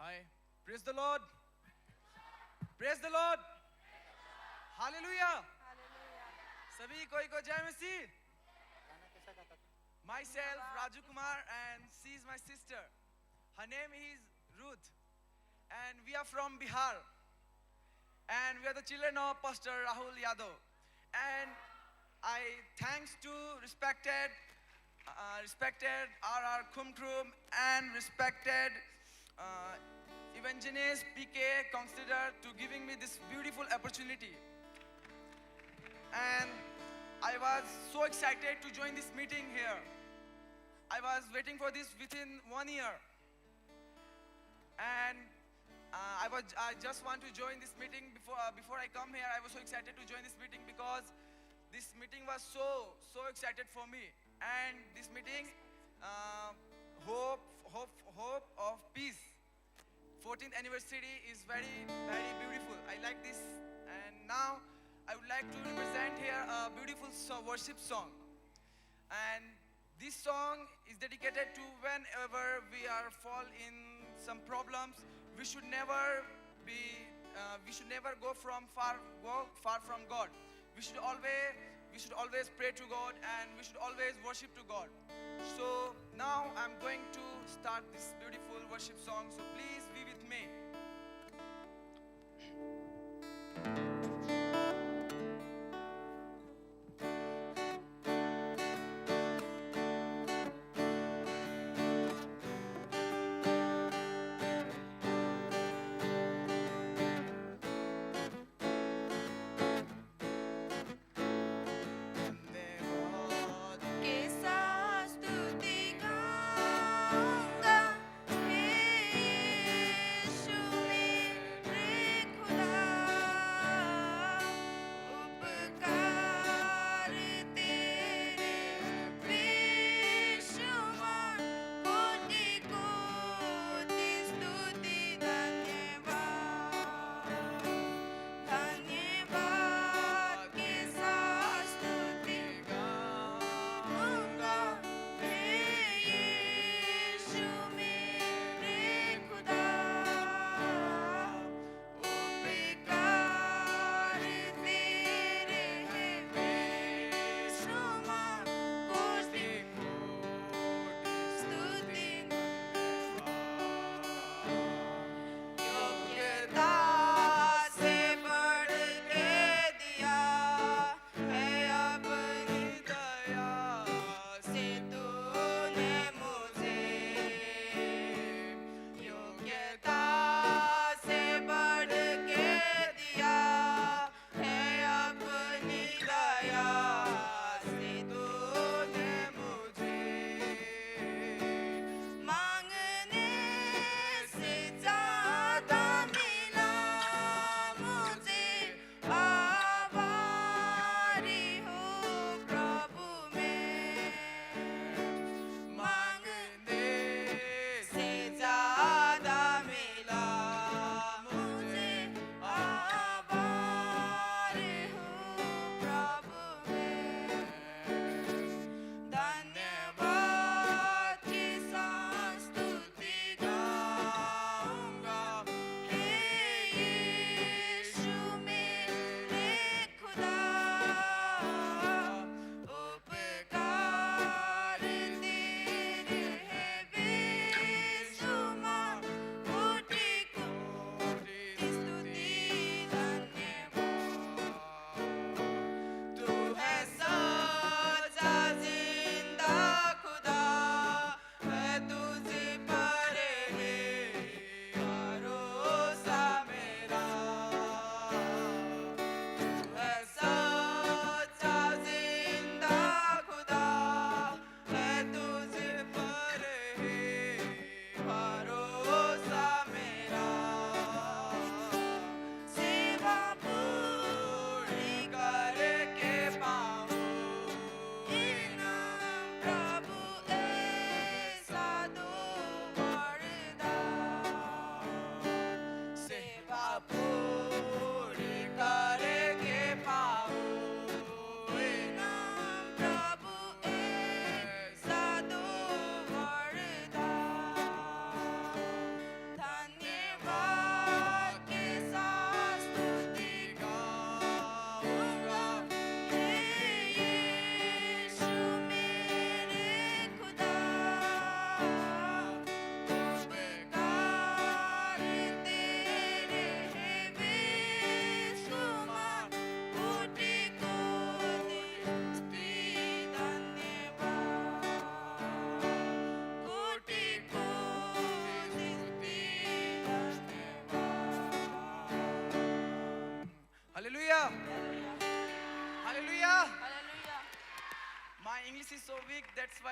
Hi. Praise the Lord. Praise the Lord. Hallelujah. सभी कोई को जय मसीह. Myself, Raju Kumar, and she is my sister. Her name is Ruth, and we are from Bihar. And we are the children of Pastor Rahul Yadav. And I thanks to respected R.R. Kumkrum and respected evangelist PK consider to giving me this beautiful opportunity. And I was so excited to join this meeting here. I was waiting for this within 1 year. And I just want to join this meeting before I come here. I was so excited to join this meeting because this meeting was so excited for me. And this meeting, hope of peace. 14th anniversary is very, very beautiful. I like this. And now I would like to represent here a beautiful worship song. And this song is dedicated to whenever we are fall in some problems, we should never go far from God. We should always pray to God, and we should always worship to God. So now I'm going to start this beautiful worship song. So please be with me. के साथ स्तुति गाऊंगा हे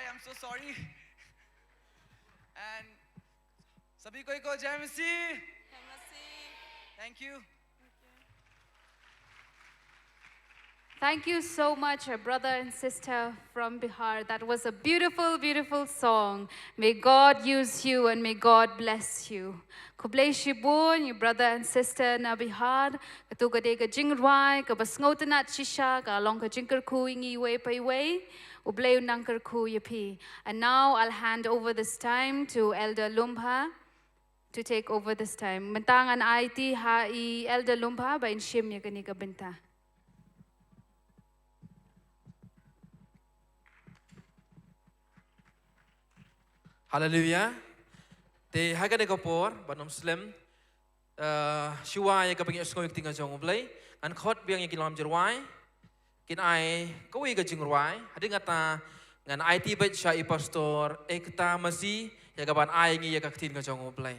भाई, I'm so sorry. And सभी को जय मसीह. Thank you. Thank you so much, brother and sister from Bihar. That was a beautiful, beautiful song. May God use you and may God bless you. Kublai bon, you brother and sister na Bihar. Katuga de ka jingrai, ka basngotanat shisha, ka long ka jinkar ku ingi way pay way. Ublay nankar ku yapi. And now I'll hand over this time to Elder Lumbha to take over this time. Mentangan IT ha I Elder Lumbha ba in shim ya kani ka benta. Hallelujah. Te hagane kapor banom Muslim shuwa ya kapeng skoi tinga jong oblay an khot biang ya kilam jerwai kin ai koi ka jingwai hading ata ngan IT bet sha I pastor ekta masi ya kaban ai ngi ya kaktin ka jong oblay.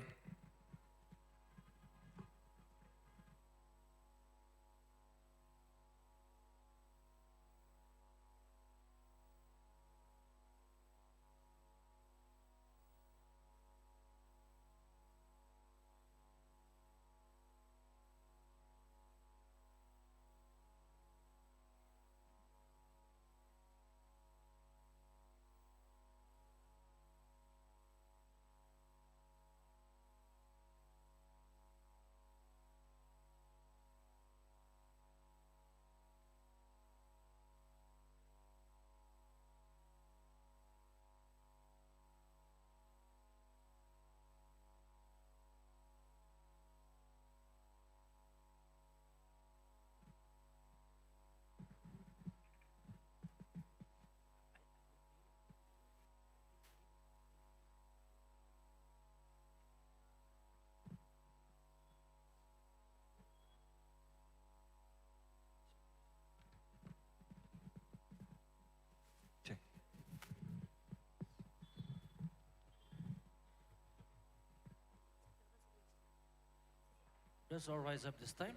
Let's all rise up this time.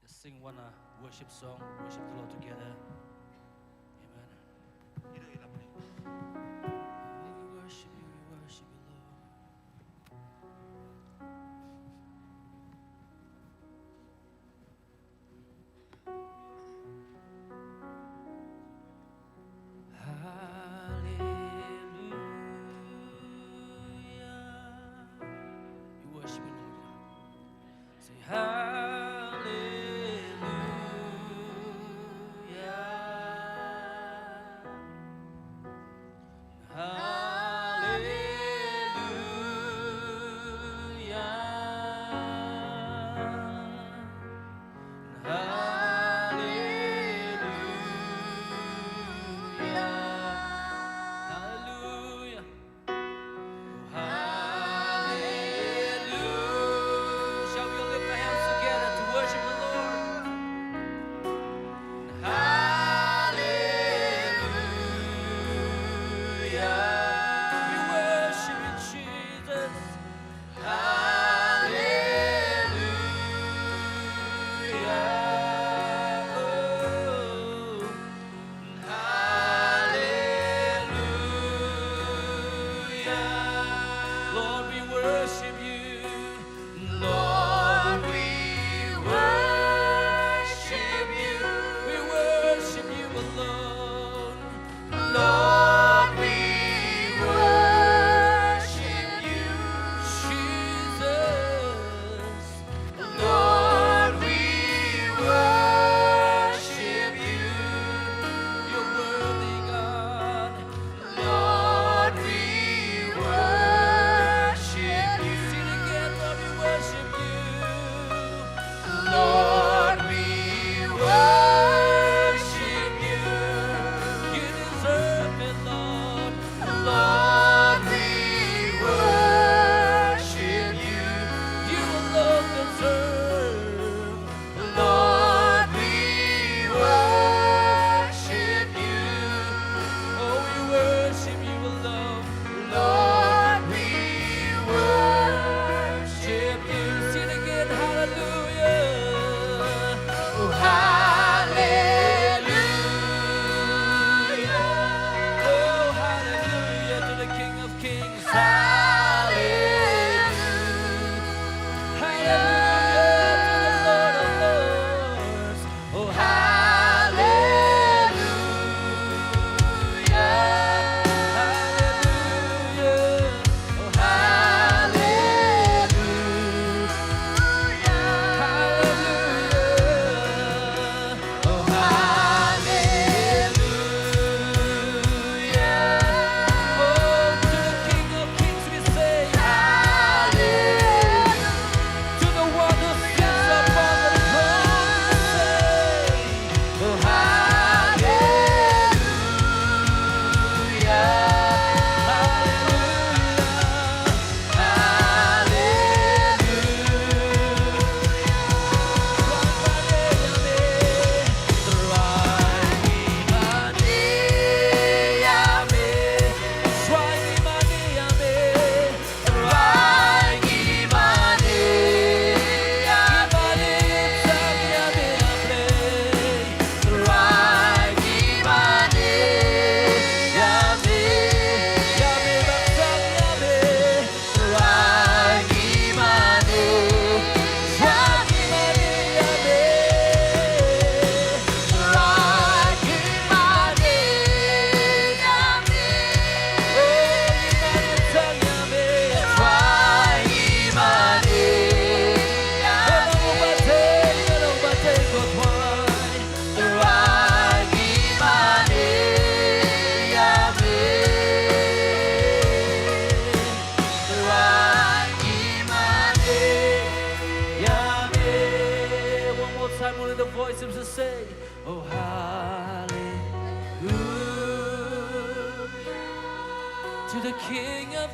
Let's sing one worship song, worship the Lord together. Amen. We worship you, Lord.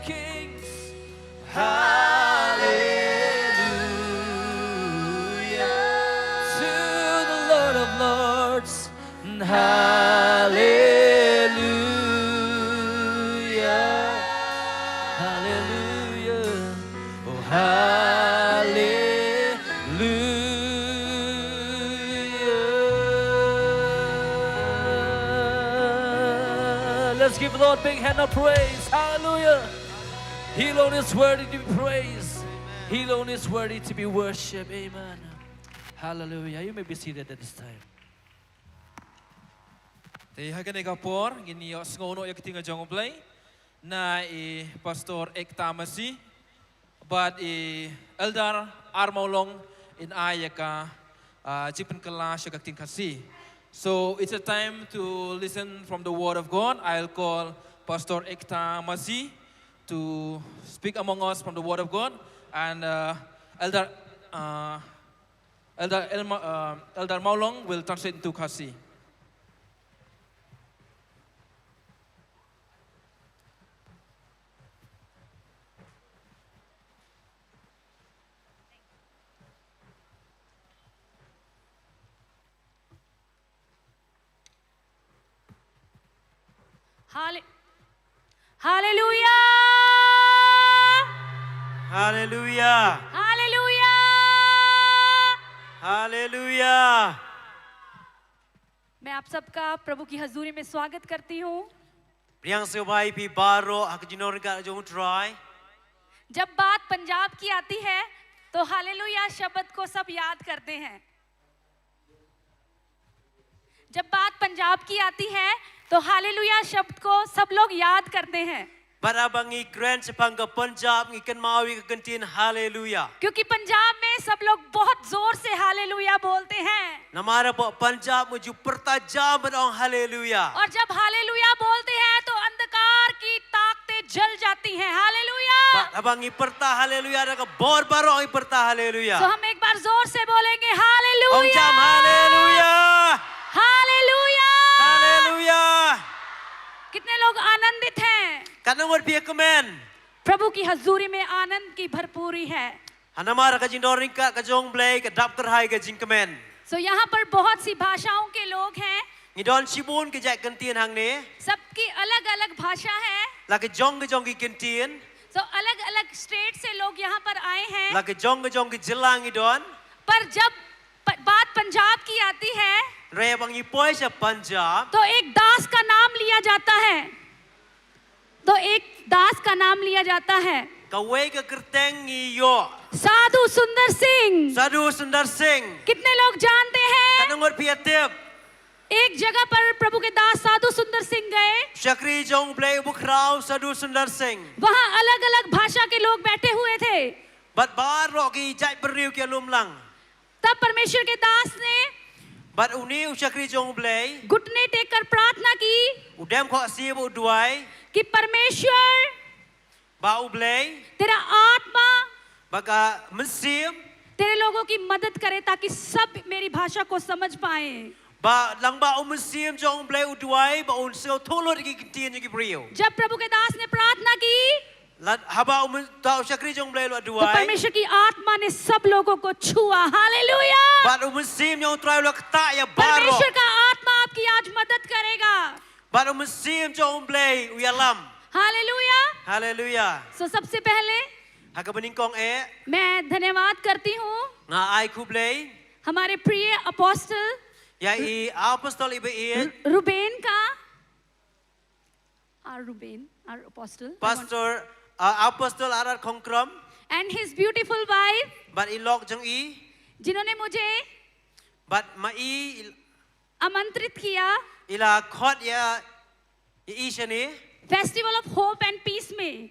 Kings. Hallelujah to the Lord of Lords. Hallelujah, hallelujah, oh hallelujah. Let's give the Lord a big hand of praise. Hallelujah. He alone is worthy to be praised. He alone is worthy to be worshipped. Amen. Hallelujah. You may be seated at this time. Thì hai cái này gặp por, gini yo sengono ya ketinggal jong play, na pastor Ekta Masi, but elder Armaulong in ayaka jipen kelas ya keting kasi. So it's a time to listen from the word of God. I'll call Pastor Ekta Masi to speak among us from the word of God, and elder Maulong will translate into Kasi. Hallelujah! Hallelujah! Hallelujah! Hallelujah! मैं आप सबका प्रभु की हजूरी में स्वागत करती हूँ। Priang sebai pi baro ak jinor ka jong try. जब बात पंजाब की आती है तो हालेलुया शब्द को सब याद करते हैं। जब बात पंजाब की आती है तो हालेलुया शब्द को सब लोग याद करते हैं। Barabangi grand sepang ka Punjab ngikan mawi ka kantin hallelujah. क्योंकि पंजाब में सब लोग बहुत जोर से हालेलुया बोलते हैं। Namara po Punjab muju pertajam berong hallelujah. और जब हालेलुया बोलते हैं तो अंधकार की ताकतें जल जाती हैं। Hallelujah. Abangi perta hallelujah ada ka bor barong perta hallelujah. तो हम एक बार जोर से बोलेंगे hallelujah. Om jam hallelujah. Hallelujah. Hallelujah. कितने लोग आनंदित हैं? Kanangor pi komen. प्रभु की हजूरी में आनंद की भरपूरी है। Hanamara ka jindoring ka jong blay ka dapter hai ka jing komen. So यहाँ पर बहुत सी भाषाओं के लोग हैं। Ngidon sibun ka jak kantin hang ne. सबकी अलग-अलग भाषा है। La ka jong ki kantin. So अलग-अलग स्टेट से लोग यहाँ पर आए हैं। La ka jong ki jilang ngidon. पर जब बात पंजाब की आती है Re bangi poi sa Punjab. तो एक दास का नाम लिया जाता है। तो एक दास का नाम लिया जाता है। Kawai ka kerteng iyo. साधु सुंदर सिंह। Sadhu Sundar Singh. कितने लोग जानते हैं? Kanangor pi atip. एक जगह पर प्रभु के दास साधु सुंदर सिंह गए। Shakri jong blay bukrao Sadhu Sundar Singh. वहाँ अलग-अलग भाषा के लोग बैठे हुए थे। Bat baro ki jai beriu ki lumlang. तब परमेश्वर के दास ने Bat uni Shakri jong blay. घुटने टेक कर प्रार्थना की Udem ko asib uduai. कि परमेश्वर Bau blay. तेरा आत्मा Baga mensim. तेरे लोगों की मदद करे ताकि सब मेरी भाषा को समझ पाए। Ba lang ba mensim jong blay uduai ba un seo tholot ki kantin ki beriu. जब प्रभु के दास ने प्रार्थना की Haba tau Shakri jong blay lo तो uduai. परमेश्वर की आत्मा ने सब लोगों को छुआ। Hallelujah. Bat mensim jong try lo kata ya baro. परमेश्वर का आत्मा आपकी आज मदद करेगा। Bat mensim jong blay uyalam. Hallelujah. Hallelujah. सो सबसे पहले Haka beningkong मैं धन्यवाद करती हूँ nga ai kublay. हमारे प्रिय apostle Ya I apostol ibe I Reuben का Reuben apostle pastor apostol arar kongkram. And his beautiful wife Bat ilok jong I. जिन्होंने मुझे Bat ma I आमंत्रित किया ila khot ya I shani. Festival of hope and peace में।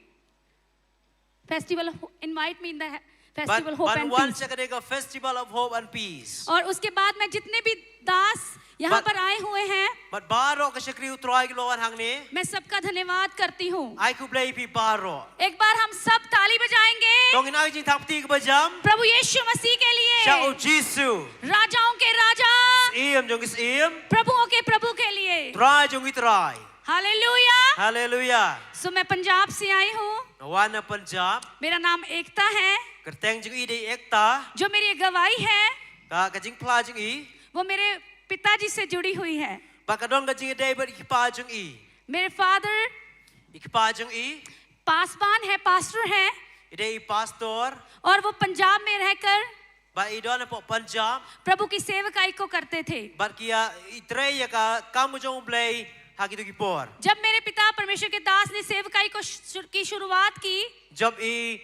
Festival invite me in the festival hope Ban and wan peace. sakadega festival of hope and peace. और उसके बाद में जितने भी दास यहाँ पर आए हुए हैं Bat baro ka Shakri utroy ki lawan hang ni. मैं सबका धन्यवाद करती हूँ। Ai kublay pi baro. एक बार हम सब ताली बजाएंगे Tong inay jing tapti ka bajam. प्रभु यीशु मसीह के लिए, Siya o Jisu. राजाओं के राजा, Iyam jong is iyam. प्रभुओं के प्रभु के लिए। Try jong itry. Hallelujah. Hallelujah. सो मैं पंजाब से आई हूँ। Wana Punjab. मेरा नाम एकता है, Kerteng jeng i di ekta. जो मेरी गवाही है Ka kajing pla jeng i. वो मेरे पिताजी से जुड़ी हुई है। Ba kadong kajing i ber ikipa jeng i. मेरे father Ikipa jeng i. Paswan है, पास्टर है, Ide i pastor. और वो पंजाब में रहकर Ba i don po Punjab. प्रभु की सेवकाई को करते थे। Ba kia itre ya ka kamu jong blay hagi tu kipor. जब मेरे पिता परमेश्वर के दास ने सेवकाई की शुरुआत की, Job i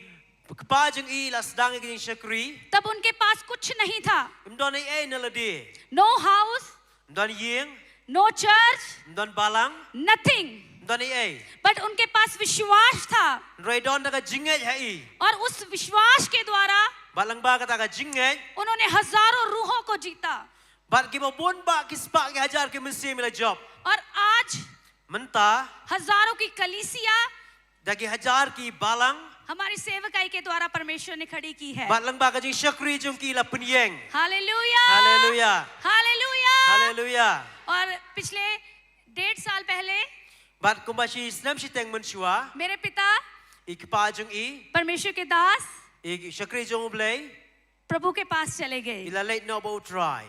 kepa jeng i la sedang i syakri. तब उनके पास कुछ नहीं था। Mdon i naladi. No house, Mdon ying. No church, Mdon balang. Nothing. Mdon i. But उनके पास विश्वास था, Roi don ka jinget hai. और उस विश्वास के द्वारा Balang ba kata ka jinget. उन्होंने हजारों रूहों को जीता। Bat ki bon ba kispa ki hajar ki mesti mila job. और आज Menta हजारों की कलीसिया dagi hajar ki balang. हमारी सेवकाई के द्वारा परमेश्वर ने खड़ी की है। Bat lang ba ka jing syakri jong ki la penyeng. Hallelujah, Hallelujah. Hallelujah. Hallelujah. और पिछले 1.5 साल पहले Bat kumbashi snam si teng mensyua. मेरे पिता Ikipa jong i. परमेश्वर के दास Ik syakri jong blay. प्रभु के पास चले गए। Ila late no about try.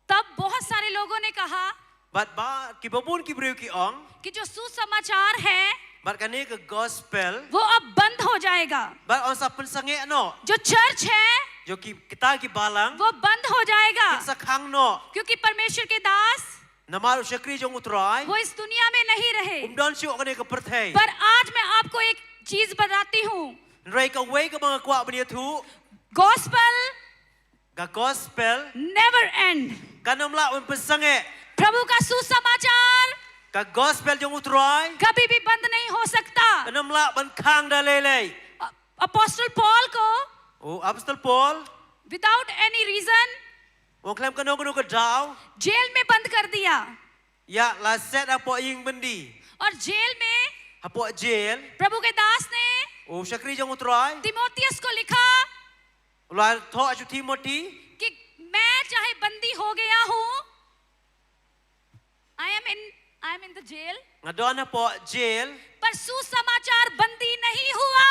तब बहुत सारे लोगों ने कहा Bat ba ki babun ki briu ki ong. कि जो सुसमाचार है Bat kani ka gospel. वो अब बंद हो जाएगा। Bat on sa pensange no. जो चर्च है Jo ki kita ki balang. वो बंद हो जाएगा, Sa khang no. क्योंकि परमेश्वर के दास Namaru syakri jong utray. वो इस दुनिया में नहीं रहे। Umdon siyo kani ka perthai. पर आज मैं आपको एक चीज बताती हूँ, Ray ka way ka mga kwa baniya tu. Gospel Ga gospel. Never and. Kanam la un pensange. प्रभु का सुसमाचार Ka gospel jong utray. कभी भी बंद नहीं हो सकता। Kanam la ban khang da lele. Apostle Paul को Oh, Apostle Paul. Without any reason Wong klem kano ka daw. Jail में बंद कर दिया, Ya la set apo ying bendi. और जेल में Apo jail. प्रभु के दास ने Oh, syakri jong utray. Timothy को लिखा La tho achu Timothy. कि मैं चाहे बंदी हो गया हूँ, I am in the jail, Ngadon apo jail. पर सुसमाचार बंदी नहीं हुआ।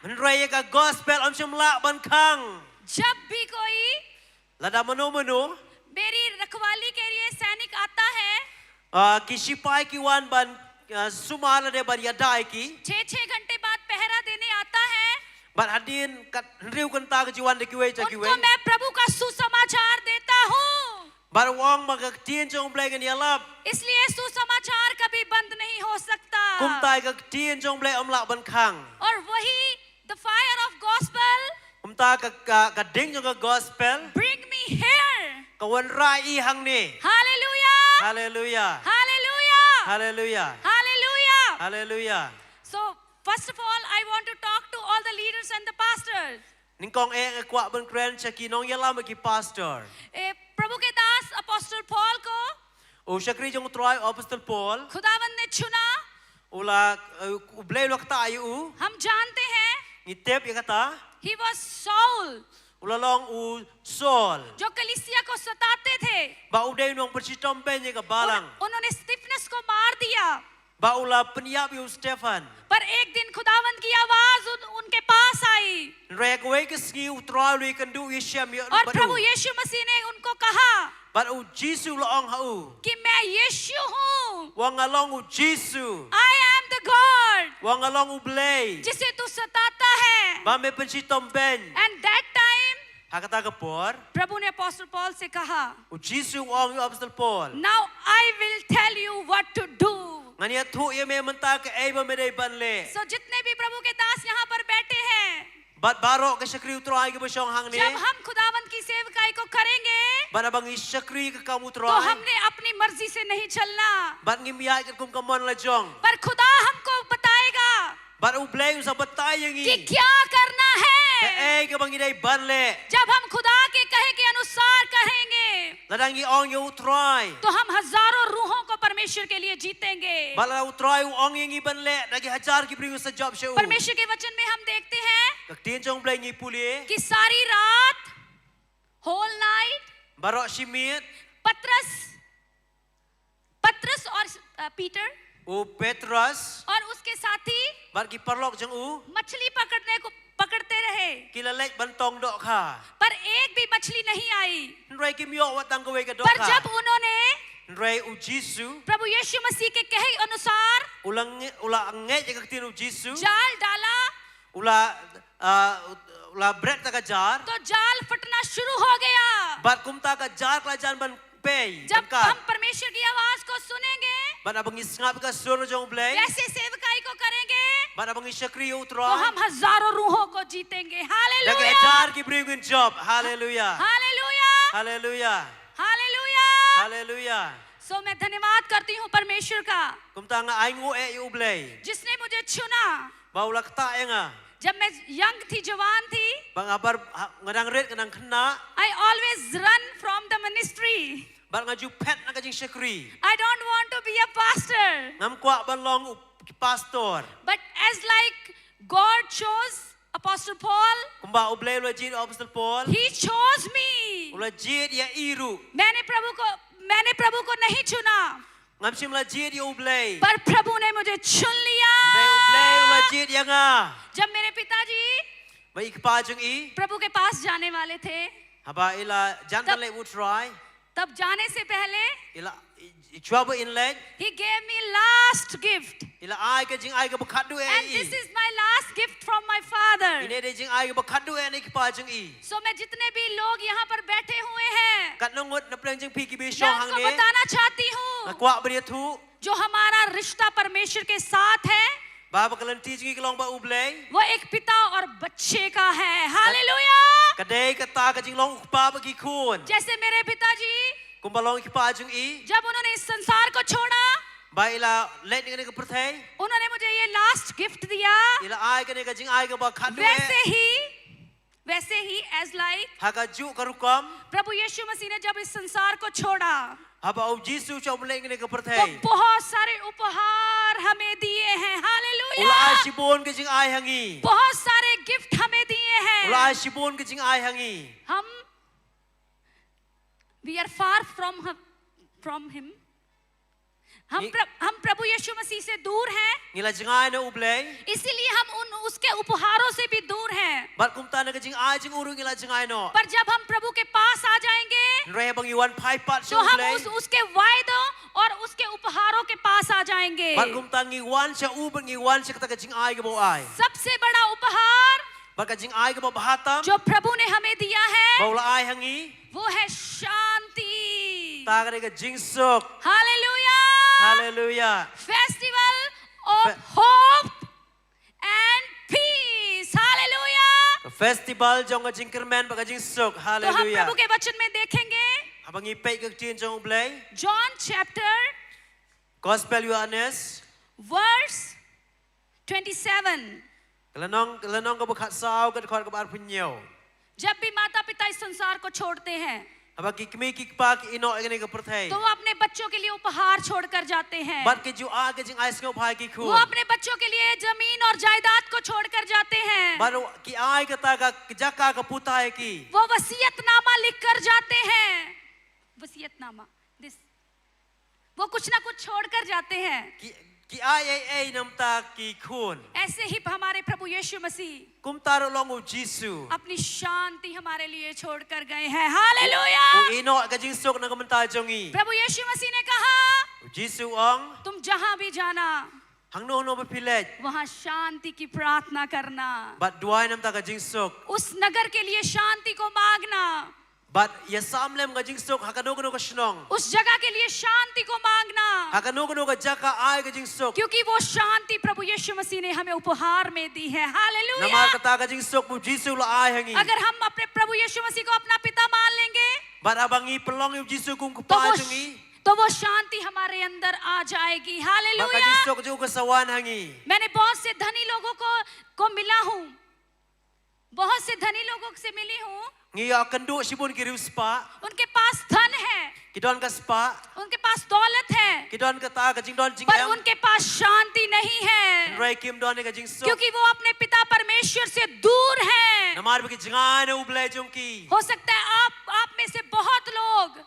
Menray ka gospel om simla ban khang. जब भी कोई Lada mano मेरी रखवाली के लिए सैनिक आता है, ki sipai ki wan ban sumala de ban yadai ki. 6-6 घंटे बाद पहरा देने आता है, Ban hadin kat riu kan ta ka jiwan de kiwe cha kiwe. उनको मैं प्रभु का सुसमाचार देता हूँ। Bar wong magagtien jong blay kan yalap. इसलिए सुसमाचार कभी बंद नहीं हो सकता। Kum tai gagtien jong blay om la ban khang. और वही the fire of gospel Kum ta ka ding jong ka gospel. Bring me here. Kawan rai i hang ni. Hallelujah, Hallelujah. Hallelujah, Hallelujah. Hallelujah. Hallelujah. So first of all, I want to talk to all the leaders and the pastors. Ningkong e kwa ban kren cha ki nong yalam ki pastor. प्रभु के दास apostle Paul को O syakri jong utray Apostle Paul. खुदावंद ने चुना। Ula blay lo kata ayu. हम जानते हैं Ngitep ya kata. he was Saul, Ulalong u Saul. जो कलीसिया को सताते थे। Ba uday nong persitom pen ka balang. उन्होंने स्टीफनस को मार दिया, Ba ula penyap yu Stefan. पर एक दिन खुदावंद की आवाज उनके पास आई, Rek way ke ski utray lu kan du yesham ya. और प्रभु यीशु मसीह ने उनको कहा Ba u Jisu lo ong hau. कि मैं यीशु हूँ, Wang along u Jisu. I am the God Wang along u blay. जिसे तू सताता है। Ba me persitom pen. And that time Hakata ka por. प्रभु ने अपोस्टल पॉल से कहा, U Jisu ong yu Apostle Paul. now I will tell you what to do। Ngania thu ye me menta ke ei ba me dei ban le. So जितने भी प्रभु के दास यहाँ पर बैठे हैं, Bat baro ke syakri utray ke basyong hang ni. जब हम खुदावंद की सेवकाई को करेंगे Ban abang syakri ke kamu तो utray. हमने अपनी मर्जी से नहीं चलना, Ban ngimya ke kum kamon la jong. पर खुदा हमको बताएगा Ban u blay u sa batay yang कि i. क्या करना Ke है। ei ke bang idai ban le. जब हम खुदा के कहे के अनुसार करेंगे Ladang i ong yu utray. तो हम हजारों रूहों को परमेश्वर के लिए जीतेंगे। Bala utray u ong yang i ban le. Lagi hajar ki bring sa job sya u. परमेश्वर के वचन में हम देखते हैं Kak tien jong blay ngi puli. कि सारी रात, होल नाइट, Barok simit. पत्रस और पीटर U Petrus. और उसके साथी Bat ki parlok jeng u. मछली पकड़ते रहे, Ki lalek bantong dok kha. पर एक भी मछली नहीं आई। Nrai kim yok wat tang kowe ke dok पर kha. जब उन्होंने Nrai u Jisu. प्रभु यीशु मसीह के कहे अनुसार Ula nge je kaktin u Jisu. जाल डाला, Ula bread ta ka jar. तो जाल फटना शुरू हो गया। Bat kum ta ka jar kelajan ban pay. जब हम परमेश्वर की आवाज को सुनेंगे, Bat abang isngap ka sur jong blay. कैसे सेवकाई को करेंगे, Bat abang isakri u तो tro. हम हजारों रूहों को जीतेंगे। Jaga hallelujah, jar ki bring job. Hallelujah. Hallelujah, Hallelujah. Hallelujah. Hallelujah. सो मैं धन्यवाद करती हूँ परमेश्वर का, Kum ta nga ai ngu e u blay. जिसने मुझे चुना। Bau lak ta nga. जब मैं यंग थी, जवान थी, Bang abar ngadang red kanang kena. I always run from the ministry. Bat ngaju pet na kajing sakri. I don't want to be a pastor. Ngam kwa ban long u pastor. But as like God chose Apostle Paul, Kumba u blay ula jid Apostle Paul. He chose me. Ula jid ya iru. मैंने प्रभु को नहीं चुना, Ngam sim la jid ya u blay. पर प्रभु ने मुझे चुन लिया। U blay ula jid ya nga. जब मेरे पिताजी Ba ikpa jung i. प्रभु के पास जाने वाले थे, Haba ila jantan le u try. तब जाने से पहले Ila trouble in leg. He gave me last gift. Ila ai ka jing ai ka bakat du e. And this is my last gift from my father. Ine de jing ai ka bakat du e ni ikpa jung i. So मैं जितने भी लोग यहाँ पर बैठे हुए हैं, Kat nongot na preng jing pi ki bi मैं shong hang उनको ni. बताना चाहती हूँ, Na kwa bria thu. जो हमारा रिश्ता परमेश्वर के साथ है, Ba bakalan ti jing kelong ba u blay. वो एक पिता और बच्चे का है। Hallelujah. Kadai kata ka jing long ukpa ba ki kun. जैसे मेरे पिताजी Kumbalong ikpa jung i. जब उन्होंने इस संसार को छोड़ा, Ba ila let ni ka perthai. उन्होंने मुझे ये लास्ट गिफ्ट दिया। Ila ai ka ni ka jing ai ka bakat du e. वैसे ही as like Ha ka ju ka rukam. प्रभु यीशु मसीह ने जब इस संसार को छोड़ा, Haba u Jisu chom le ni ka तो perthai. बहुत सारे उपहार हमें दिए हैं। Ula hallelujah. ai sibon ka jing ai hangi. बहुत सारे गिफ्ट हमें दिए हैं। Ula ai sibon ka jing ai hangi. हम we are far from him. हम प्रभु यीशु मसीह से दूर हैं, Ngila jing ai na u blay. इसीलिए हम उसके उपहारों से भी दूर हैं। Bat kum ta na ka jing ai jing uru ngila jing ai no. पर जब हम प्रभु के पास आ जाएंगे, Re bang iwan pai pat तो so हम blay. उसके वायदों और उसके उपहारों के पास आ जाएंगे। Bat kum ta ngiwan sa u bang iwan sa ka jing ai ka bo ai. सबसे बड़ा उपहार Bat ka jing ai ka bo bahatam. जो प्रभु ने हमें दिया है, Ba ula ai hangi. वो है शांति। Ta ka ka jing sok. Hallelujah. Hallelujah. Festival of hope and peace. Hallelujah. Festival jong ka jing kermen ba ka jing sok. तो हम Hallelujah. प्रभु के वचन में देखेंगे, Abang ipay ka tin jong blay. John chapter Gospel Yohanes. verse 27. Kalanong ka bukat sao ka khot ka bar punyo. जब भी माता पिता इस संसार को छोड़ते हैं, Aba ki kmi ki pa ki ino agane ka perthai. तो वो अपने बच्चों के लिए उपहार छोड़कर जाते हैं। Bat ki ju a ka jing ai sngo phai ki वो khu. अपने बच्चों के लिए जमीन और जायदाद को छोड़कर जाते हैं। Baru ki ai ka ta ka jaka ka putai ki. वो वसीयतनामा लिख कर जाते हैं। वसीयतनामा वो कुछ ना कुछ छोड़कर जाते हैं। Ki ai namta ki khun. ऐसे ही हमारे प्रभु यीशु मसीह Kum taro long u Jisu. अपनी शांति हमारे लिए छोड़कर गए हैं। Hallelujah. U ino ka jing sok na kamanta jongi. प्रभु यीशु मसीह ने कहा, Jisu ong तुम जहां भी जाना, hangno no bepilej. वहां शांति की प्रार्थना करना, Bat duai namta ka jing sok. उस नगर के लिए शांति को मांगना, But ya samlem ka jing sok hakano ka shnong. उस जगह के लिए शांति को मांगना, Hakano ka jaka ai ka jing sok. क्योंकि वो शांति प्रभु यीशु मसीह ने हमें उपहार में दी है। Hallelujah. Namar kata ka jing sok mu Jisu la ai hangi. अगर हम अपने प्रभु यीशु मसीह को अपना piता मान लेंगे, But abangi pelong u Jisu kum तो kupa वो jongi. तो वो शांति हमारे अंदर आ जाएगी। Maka hallelujah. jing sok ju ka sawan hangi. मैंने बहुत से धनी लोगों को मिला हूँ, बहुत से धनी लोगों से मिली हूँ, Ngi akan du sibun ki riu spa. उनके पास धन है, Kidon ka spa. उनके पास दौलत है, Kidon ka ta ka jing don jing पर em. उनके पास शांति नहीं है, Rai kim don ka jing sok. क्योंकि वो अपने पिता परमेश्वर से दूर हैं। Namar bagi jangan ublay jongki. हो सकता है आप में से बहुत लोग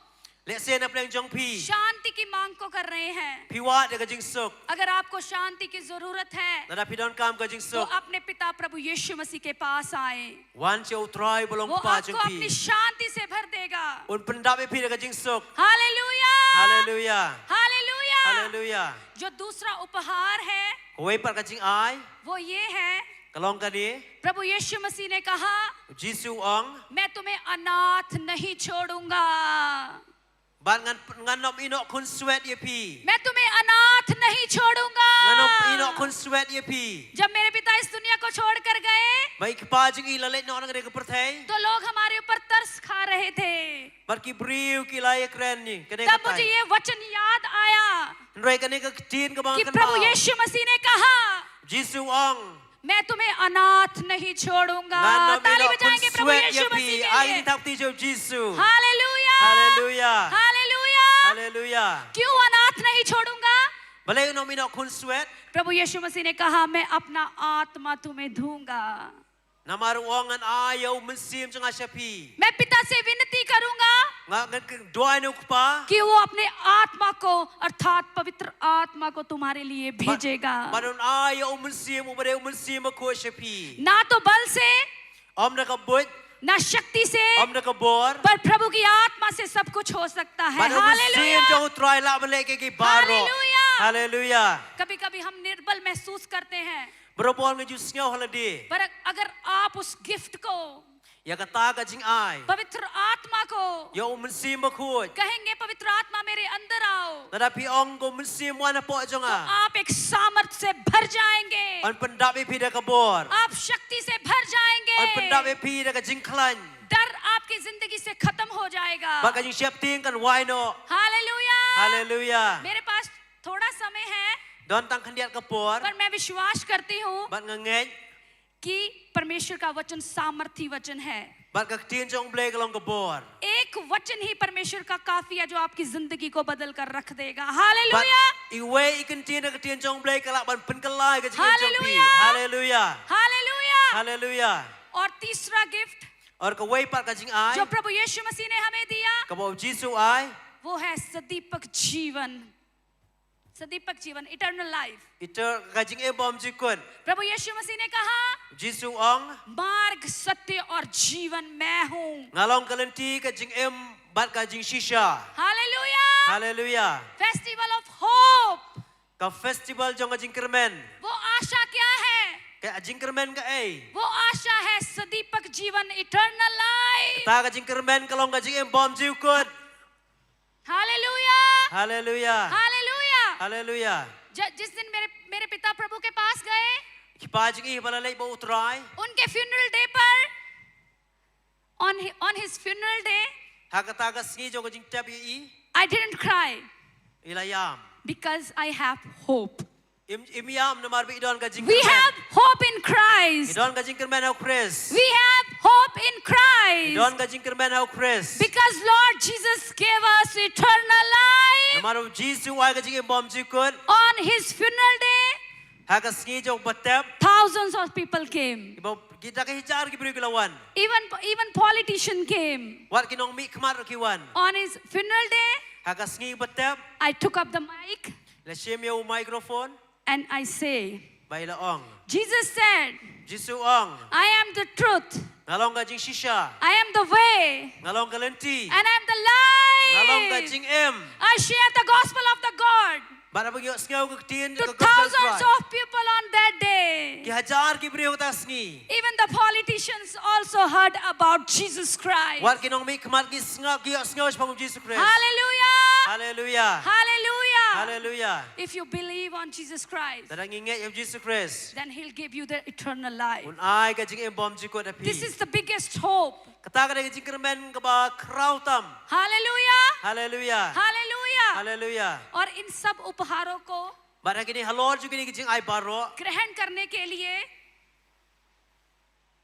Let's say na plang jong pi. शांति की मांग को कर रहे हैं, Pi wa de ka jing suk. अगर आपको शांति की जरूरत है Nada pi don kam ka jing तो suk. अपने पिता प्रभु यीशु मसीह के पास आए, Wan che utrai bolong वो pa आपको jong अपनी pi. शांति से भर देगा। Un pendap pi de ka jing suk. Hallelujah, Hallelujah. Hallelujah. Hallelujah. जो दूसरा उपहार है Kawai par ka jing ai. वो ये है, Kalong ka ni. प्रभु यीशु मसीह ने कहा, Jisu ong. मैं तुम्हें अनाथ नहीं छोड़ूंगा, Ban ngan nom inok kun sweat ye pi. मैं तुम्हें अनाथ नहीं छोड़ूंगा। Ngan nom inok kun sweat ye pi. जब मेरे पिता इस दुनिया को छोड़कर गए Mai pa jing i lalai no nang ka perthai. तो लोग हमारे ऊपर तरस खा रहे थे। Bar ki briu ki lai kren ni. Kene तब ka मुझे tai. ये वचन याद आया Nrai kene ka tin ka bang कि kan प्रभु ba. यीशु मसीह ने कहा, Jisu ong. मैं तुम्हें अनाथ नहीं छोड़ूंगा। Ngan nom ताली inok kun बजाएंगे प्रभु sweat ye यीशु pi. मसीह के Ai लिए। ni tap ti jo Jisu. Hallelujah, Hallelujah. Hallelujah. Hallelujah. क्यों अनाथ नहीं छोड़ूंगा? Balai nom inok kun sweat. प्रभु यीशु मसीह ने कहा, मैं अपना आत्मा तुम्हें दूंगा। Namaru ong an ayaw mensim jang asyapi. मैं पिता से विनती करूंगा Nga ngan doa no pa. कि वो अपने आत्मा को अर्थात पवित्र आत्मा को तुम्हारे लिए भेजेगा, Manon ayaw mensim ubare mensim ko asyapi. ना तो बल से Om na kabut. ना शक्ति से, Om na kabor. पर प्रभु की आत्मा से सब कुछ हो सकता है। Manon mensim hallelujah, jang utrai la maleke ki baro. Hallelujah. Hallelujah. कभी कभी हम निर्बल महसूस करते हैं, Berapon nga jus ngaw haladi. पर अगर आप उस गिफ्ट को, Ya kata ka jing ai. पवित्र आत्मा को Ya mensim makut. कहेंगे, पवित्र आत्मा मेरे अंदर आओ, Nadapi ong ko mensim wana po jang तो a. आप एक सामर्थ से भर जाएंगे, On pendapi pi da kabor. आप शक्ति से भर On जाएंगे, pendapi pi da ka jing klan. डर आपकी जिंदगी से खत्म हो जाएगा। Baka jing siap ting kan why no. Hallelujah. Hallelujah. मेरे पास थोड़ा समय है, Don tang kandiat kapor. पर मैं विश्वास करती हूँ Bat ngengej. कि परमेश्वर का वचन सामर्थी वचन है। Bat ka tin jong blay kalong kabor. एक वचन ही परमेश्वर का काफी है जो आपकी जिंदगी को बदल कर रख देगा। But hallelujah, iwe ikan tin ka tin jong blay kalak ban penkalai ka jing jong pi. Hallelujah. Hallelujah. Hallelujah. Hallelujah. और तीसरा gift Or ka way pat ka jing ai. जो प्रभु यीशु मसीह ने हमें दिया, Ka bo Jisu ai. वो है सदीपक जीवन। सदीपक जीवन, eternal life. Ito ka jing e bom jikun. प्रभु यीशु मसीह ने कहा, Jisu ong. मार्ग, सत्य और जीवन मैं हूँ। Ngalong kalenti ka jing em bat ka jing shisha. Hallelujah. Hallelujah. Festival of hope, Ka festival jong ka jing kermen. वो आशा क्या है? Ka jing kermen ka ai. वो आशा है सदीपक जीवन, eternal life. Ta ka jing kermen kalong ka jing em bom jikun. Hallelujah, Hallelujah. Hallelujah. Hallelujah. जिस दिन मेरे पिता प्रभु के पास गए, Ki pa jing i balalay bo utray. उनके फ्यूनरल डे पर, on his funeral day, Hakata ka singi jong ka jing tab i. I didn't cry Ilayam. because I have hope. Imiyam na marbi idon ka jing We kermen. have hope in Christ. Idon ka jing kermen au Chris. We have hope in Christ. Idon ka jing kermen au Chris. Because Lord Jesus gave us eternal life. Namaru Jisu ay ka jing bom jikun. On his funeral day, Haka singi jong batep. thousands of people came. Ibaw kita ka hijar ki beri kilawan. Even politician came. Wat kinong mi kemar kiwan. On his funeral day, Haka singi batep. I took up the mic La shem yo microphone. and I say, Baila ong. Jesus said, Jisu ong. I am the truth, Ngalong ka jing shisha. I am the way, Ngalong ka lenti. and I am the Ngalong ka life. jing em. I share the gospel of the God Bara bagyo singaw ka tin to ka thousands of people on that day. Ki hajar ki beri ta singi. Even the politicians also heard about Jesus Christ. Wat kinong mi kemar ki singaw ki singaw pang Jesus Christ. Hallelujah! Hallelujah. Hallelujah! Hallelujah. If you believe on Jesus Christ, Tadang ingat yung Jesus Christ. then He'll give you the eternal life. Un ay ka jing bom jiko na pi. This is the biggest hope. Kata ka na jing kermen ka ba krautam. Hallelujah! Hallelujah. Hallelujah! Hallelujah. और इन सब उपहारों को Bara kini halor juga ni jing ay baro. ग्रहण करने के लिए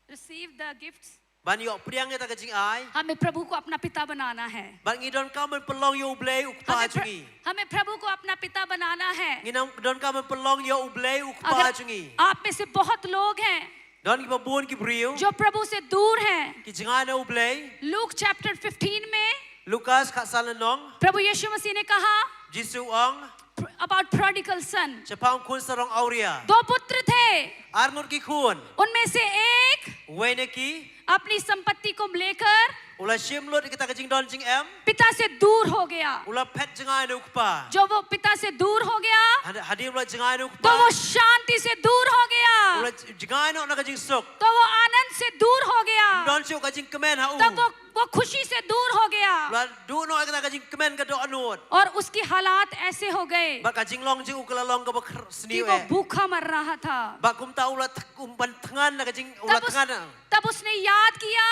receive the gifts. Ban yo priang ta ka jing ay. हमें प्रभु को अपना पिता बनाना है. Ban ngidon ka man pelong yo ublay ukpa jungi. हमें प्रभु को अपना पिता बनाना है. Ngidon ka man pelong yo ublay ukpa अगर jungi. आप में से बहुत लोग हैं Don ki babun ki brio. जो प्रभु से दूर हैं, Ki jinga na ublay. Luke chapter 15 में Lukas kat salanong. प्रभु यीशु मसीह ने कहा Jisu ong. about prodigal son. Chapang kun sarong auria. 2 पुत्र थे, Arnut ki kun. उनमें से एक Wene ki. अपनी संपत्ति को लेकर Ula shimlut kita kajing don jing em. पिता से दूर हो गया. Ula pet jengai nukpa. जो वो पिता से दूर हो गया, Hadir ula jengai तो nukpa. वो शांति से दूर हो गया, Ula jengai nok nak kajing sok. तो वो आनंद से दूर हो गया, Don syuk kajing kemen hau. तब वो खुशी से दूर हो गया. Ula du nok kita kajing kemen kado anut. और उसकी हालात ऐसे हो गए Ba kajing long jing ukala long ka कि sniu वो eh. भूखा मर rहा था. Ba kum ta ula ban thengan na kajing ula thengan. तब उसने याद किया,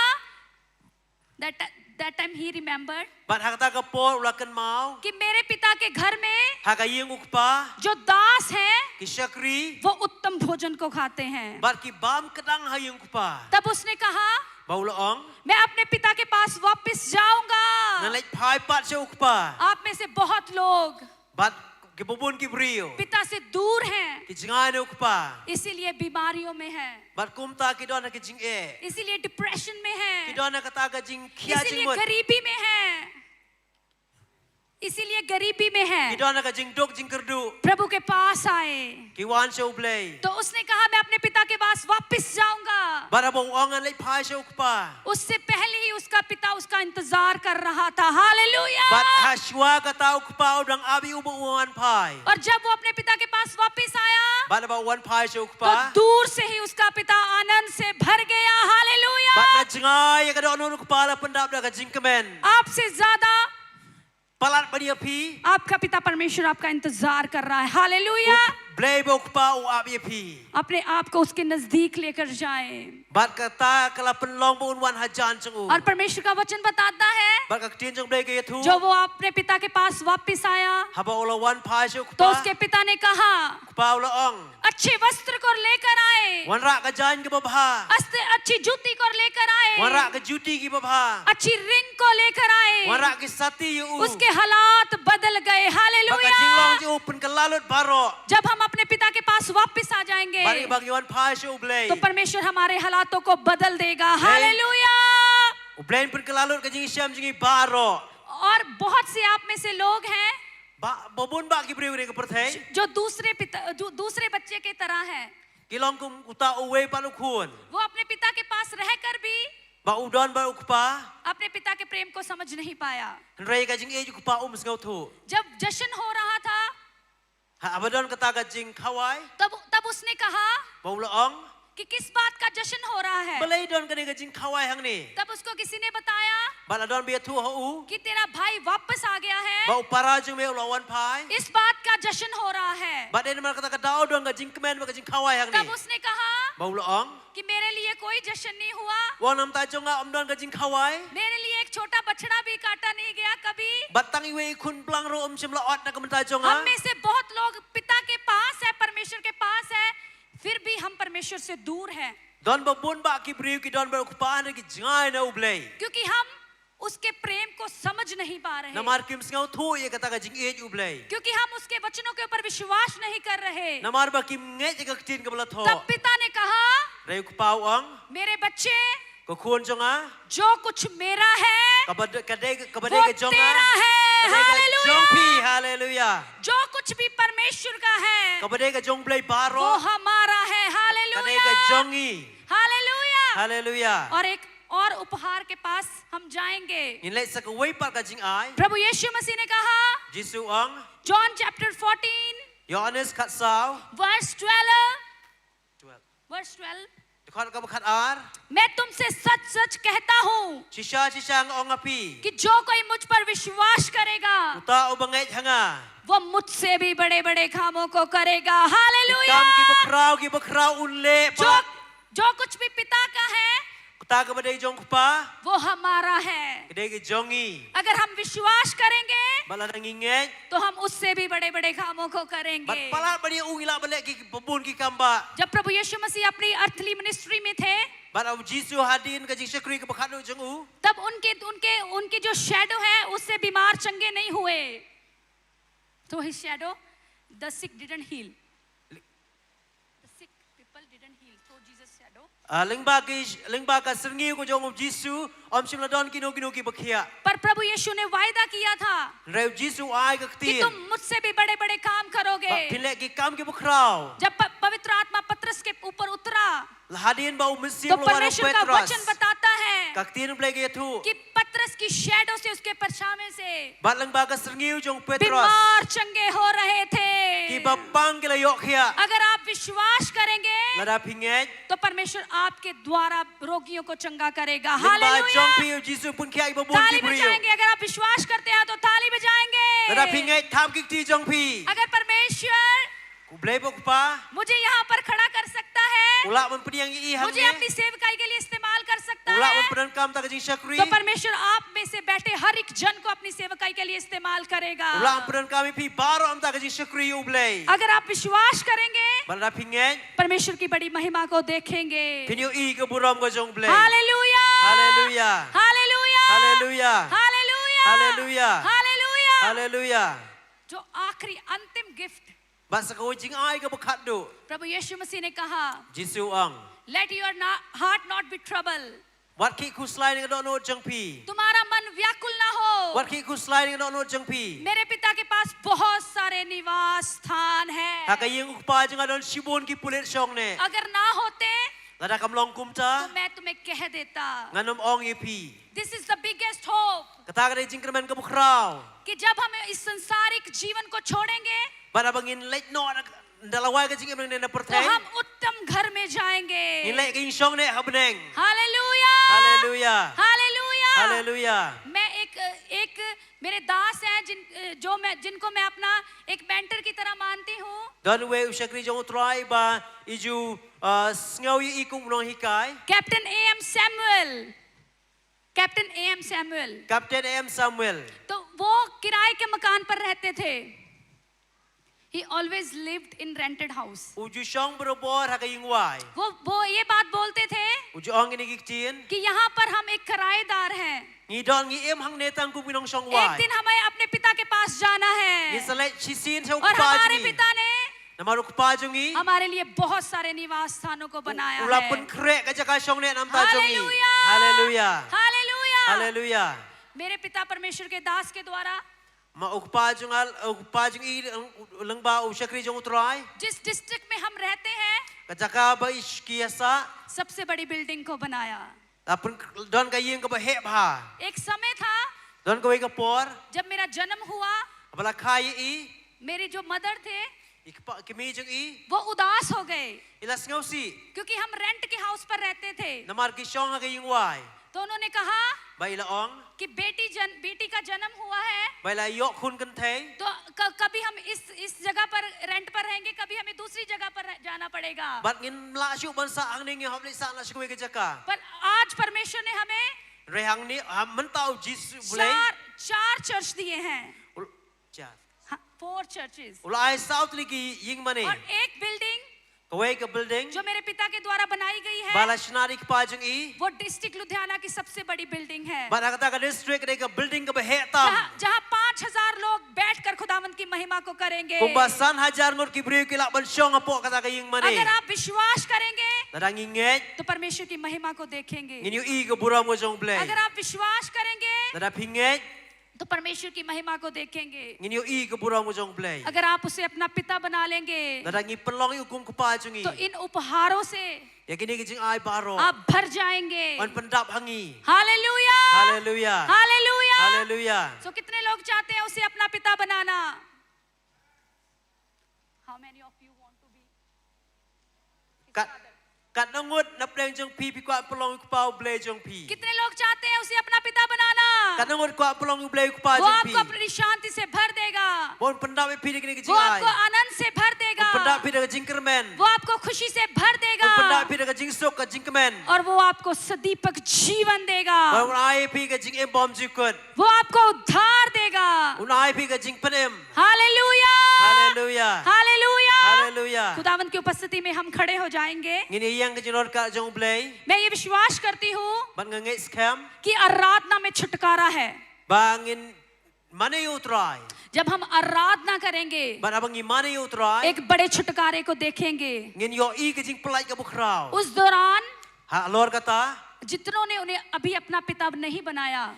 that time he remembered Ba hakata ka por ula kan mau. कि मेरे पिता के घर में Hakaying ukpa. जो दास हैं Ki syakri. वो उत्तम भोजन को खाते हैं. Ba ki bam kedang haying ukpa. तब उसने कहा, Ba ula ong. मैं अपने पिता के पास वापस जाऊंगा. Nalek pai pat syuk ukpa. आप में से बहुत लोग Ba ki bubun ki brio. पिता से दूर हैं, Ki jengai nukpa. इसीलिए बीमारियों में हैं, Ba kum ta ki don na kajing eh. इसीलिए डिप्रेशन में हैं, Ki don na kata kajing kia इसीलिए jing mut. गरीबी में हैं, इसीलिए गरीबी में हैं. Ki don na kajing dok jing kerdu. प्रभु के पास आए Ki wan syuk blay. तो उसने कहा, मैं अपने पिता के पास वापस जाऊंगा. Ba bong ong lek pai syuk ukpa. उससे पहले ही उसका पिता उसका इंतजार कर रहा था. Hallelujah. Ba hashwa kata ukpa udang abi ubu wan pai. और जब वो अपने पिता के पास वापस आया, Ba ba wan pai syuk तो ukpa. दूर से ही उसका पिता आनंद से भर गया. Hallelujah. Ba na jengai kado anun ukpa la pendap da kajing kemen. आपसे ज्यादा Palat ba dia pi. आपका पिता परमेश्वर आपका इंतजार कर रहा है. Hallelujah. Blay ba ukpa u abi pi. अपने आप को उसके नजदीक लेकर जाएं. Ba kata kala penlong bu wan hajan chengu. और परमेश्वर का वचन बताता है, Ba ka tin jeng blay ke yathu. जो वो अपने पिता के पास वापस आया, Haba ula wan pai syuk तो ukpa. उसके पिता ने कहा, Ukpa ula ong. अच्छे वस्त्र को लेकर आए, Wan rak ka jan ke babha. अच्छी जूती को लेकर आए, Wan rak ka juti ki babha. अच्छी रिंग को लेकर आए. Wan rak ki sati yu. उसके हालात बदल गए. Ba ka hallelujah. jing long ju pen kalalut baro. जब हम अपने पिता के पास वापस आ जाएंगे, Bagi bagi wan pai syuk blay. तो परमेश्वर हमारे हालातों को बदल देगा. Hallelujah. Ublain pen kalalut ka jing syam jing baro. और बहुत से आप में से लोग हैं Ba bobun ba ki brio ke perthai. जो दूसरे बच्चे के तरह हैं. Kilong kum uta uwe palukun. वो अपने पिता के पास रहकर भी Ba udon ba ukpa. अपने पिता के प्रेम को समझ नहीं पाया. Rai ka jing e ukpa sngau thu. जब जश्न हो रहा था, Ha abadon kata ka jing khawai. तब उसने कहा Ba ula ong. कि किस बात का जश्न हो रहा है. Balai don ka ni ka jing khawai hang ni. तब उसको किसी ने बताया Ba la don bi thu ho u. कि तेरा भाई वापस आ गया है. Ba upara jing me ula wan pai. इस बात का जश्न हो rहा है. Ba den mar kata ka dau don ka jing kemen ba ka jing khawai hang तब ni. उसने कहा Ba ula ong. कि मेरे लिए कोई जश्न नहीं हुआ. Wan nam ta chonga om don ka jing khawai. मेरे लिए एक छोटा बछड़ा भी काटा नहीं गया कभी. Batang iwe kun plang ro om sim la ot na ka mentai हम chonga. में से बहुत लोग पिता के पास है, परमेश्वर के पास है, फिर भी हम परमेश्वर से दूर हैं. Don ba bun ba ki brio ki don ba ukpa na ki jingai na ublay. क्योंकि हम उसके प्रेम को समझ नहीं पा रहे. Namar kim sngau thu ye kata ka jing e ublay. क्योंकि हम उसके वचनों के ऊपर विश्वास नहीं कर रहे. Namar ba kim nge je ka tin ka bala tho. तब पिता ने कहा, Rai ukpa ong. मेरे बच्चे, Ko kun chonga. जो कुछ मेरा है Kabade वो ke jonga. तेरा है. हालेलुया. Jongpi hallelujah. जो कुछ भी परमेश्वर का है Kabade ka jong blay वो baro. हमारा है. Kade hallelujah. ka jongi. Hallelujah. Hallelujah. और एक और उपहार के पास हम जाएंगे. In lek sak wei pa ka jing ai. प्रभु यीशु मसीह ने कहा, Jisu ong. John chapter 14 Yohanes kat sao. verse 12. Verse 12. Dekat ka bakat ar. मैं तुमसे सच सच कहता हूँ Shisha shisha ong api. कि जो कोई मुझ पर विश्वास करेगा Uta ubangai hanga. वो मुझसे भी बड़े बड़े कामों को करेगा. Hallelujah. Kam ki bakrau unle. जो कुछ भी पिता का है Kuta ka badai jong kupa. वो हमारा है. Kade ke jongi. अगर हम विश्वास करेंगे Bala nang inget. तो हम उससे भी बड़े बड़े कामों को करेंगे. Bat pala bani ungila balik ki babun ki kamba. जब प्रभु यीशु मसीह अपनी अर्थली मिनिस्ट्री में थे, Bat au Jisu hadin ka jing syakri ka bakat jong u. तब उनके जो शैडो है उससे बीमार चंगे नहीं हुए. तो his shadow, the sick didn't heal. The sick people didn't heal. So Jesus' shadow Lengba ka serngi ko jong Jisu om sim ladon kino ki bakhia. पर प्रभु यीशु ने वायदा किया था Rev Jisu ai ka कि tin. तुम मुझसे भी बड़े बड़े काम करोगे। Philek ki kam ki bakrao. जब पवित्र आत्मा पतरस के ऊपर उतरा Lahadin bau mesim तो lo warang परमेश्वर का Petrus. वचन बताता है Ka tin blek ye tu. कि पतरस की शैडो से उसके परछावे से Bat lengba ka serngi jong Petrus. बीमार चंगे हो रहे थे। Ki bapang ki layok khia. अगर आप विश्वास करेंगे Lada phingej. तो परमेश्वर आपके द्वारा रोगियों को चंगा करेगा। Lengba jong hallelujah. pi Jisu pun kia ibabun ताली ki brio. बजाएंगे। अगर आप विश्वास करते हैं तो ताली बजाएंगे। Lada phingej tham ki ti jong pi. अगर परमेश्वर Ku blek bok pa. मुझे यहाँ पर खड़ा कर सकता है, Ulak men pediang i मुझे hamne. अपनी सेवकाई ke लिए इस्तेमाल कर सकता Ulak men है, pedan kam ta ka jing syakri. तो परमेश्वर आप में से बैठे हर एक जन को अपनी सेवकाई के लिए इस्तेमाल करेगा। Ulak men pedan kami pi baro am ta ka jing syakri u blek. अगर आप विश्वास करेंगे Lada phingej. परमेश्वर की बड़ी महिमा को देखेंगे। Pinyo i ke buram ko jong blek. Hallelujah, Hallelujah. Hallelujah, Hallelujah. Hallelujah, Hallelujah. Hallelujah. Hallelujah. जो आखिरी अंतिम gift Basa ko jing ai ka bakhat do. प्रभु यीशु मसीह ने कहा, Jisu ang. let your heart not be troubled, Wat ki ku slide ng no jong pi. तुम्हारा मन व्याकुल ना हो। Wat ki ku slide ng no jong pi. मेरे पिता के पास बहुत सारे निवास स्थान है। Ha ka yeng ukpa jing adon shibon ki pulit syong ne. अगर ना होते Lada kam long kum ta. तो मैं तुम्हें कह देता। Nganom ong ye pi. This is the biggest hope Kata ka jing kermen ka bukrao. कि जब हम इस संसारिक जीवन को छोड़ेंगे Bada bangin late no dalaway ka jing emang ne na तो pertay. हम उत्तम घर में जाएंगे। Nilai ka syong ne habneng. Hallelujah, Hallelujah. Hallelujah. Hallelujah. मैं एक मेरे दास हैं जिनको मैं अपना एक मेंटर की तरह मानती हूँ। Don we usyakri jong try ba iju sngaw yi ikung nong hikai. Captain AM Samuel, captain AM Samuel. Captain M Samuel. तो वो किराए के मकान पर रहते थे। He always lived in rented house. Uju syong berobor ha ka ying wai. वो ये बात बोलते थे Uju ong ini giktin. कि यहाँ पर हम एक किराएदार हैं। Ngi don ngi em hang netang ku pinong syong एक wai. दिन hमें अपने पिता के पास जाना Ngi है salai chisin sa और ukpa हमारे jungi. पिता ने Namaru ukpa jungi. हमारे लिए बहुत सारे निवास स्थानों को बनाया Ula है। pun krek ka jaka syong ne nam ta jungi. Hallelujah, Hallelujah. Hallelujah. Hallelujah. मेरे पिता परमेश्वर के दास के द्वारा Ma ukpa jungi lengba usyakri jong try. जिस डिस्ट्रिक्ट में हम रहते हैं Ka jaka ba ish kiasa. सबसे बड़ी बिल्डिंग को बनाया। Apun don ka ying ka ba he ba. एक समय था Don ka wei ka por. जब मेरा जन्म हुआ, Abala khai i. मेरे जो मदर थे Ikpa kimi jong i. वो उदास हो गए Ilas ngaw si. क्योंकि हम रेंट के हाउस पर रहते थे। Namar ki syong ha ka ying wai. तो उन्होंने कहा Ba ila ong. कि बेटी का जन्म हुआ है Ba ila yok khun kan thay. तो कभी हम इस जगह पर रेंट पर रहेंगे, कभी हमें दूसरी जगह पर जाना पड़ेगा। Bat ngin la syuk bansa ang ning hom le sa na syuk ka jaka. पर आज परमेश्वर ने हमें Rehang ni mentau Jisu boleh. चार चर्च दिए हैं। Chat. 4 churches Ulai south lagi ying mane. और एक बिल्डिंग Kawai ka building. जो मेरे पिता के द्वारा बनाई गई है Bala shnari ka pajung i. वो डिस्ट्रिक्ट लुधियाना की सबसे बड़ी बिल्डिंग है, Ba kata ka district ka building ka ba he tam. जहाँ 5000 लोग बैठकर खुदावंत की महिमा को करेंगे। Kumbasan hajar ngur ki brio ki la ban syong apo kata ka ying mane. अगर आप विश्वास करेंगे Dadang inget. तो परमेश्वर की महिमा को देखेंगे। Ngin yu i ka buram ko jong blay. अगर आप विश्वास करेंगे Dadang pinget. तो परमेश्वर की महिमा को देखेंगे। Ngin yu i ka buram ko jong blay. अगर आप उसे अपना पिता bana लेंगे Dadang i pelong yu kum ka pajung i. तो इन उपहारों से Ya kini ki jing ai baro. आप भर जाएंगे। Wan pendap hangi. Hallelujah, Hallelujah. Hallelujah. Hallelujah. तो कितने लोग चाहते हैं उसे अपना पिता बनाना? How many of you want to be? Kat nangut na pleng jong pi pi kwa pelong ku pau blay jong pi. कितने लोग चाहते हैं उसे अपना पिता बनाना? Kat nangut kwa pelong ku blay ku pa वो jong pi. आपको अपनी शांति से भर देगा, Bon pendap pi kini ki वो jing ai. आपको आनंद से भर देगा, Pendap pi da jing kermen. वो आपको खुशी से भर देगा Pendap pi da jing sok ka jing kemen. और वो आपको सदीपक जीवन देगा। Ba ai pi ka jing em bom jikut. वो आपको उद्धार देगा। Un ai pi ka jing penem. Hallelujah, Hallelujah. Hallelujah. Hallelujah. खुदावंत की उपस्थिति में हम खड़े हो जाएंगे। Ngini yang ka jinor ka jong blay. मैं ये विश्वास करती हूँ Ban ngangai scam. कि आराधना में छुटकारा है। Bangin mana yu try. जब हम आराधना करेंगे Ban abang i mana yu try. एक बड़े छुटकारे को देखेंगे। Ngin yo i ka jing pelai ka bukrao. उस दौरान Lord kata, जितनों ने उन्हें अभी अपना पिता नहीं बनाया,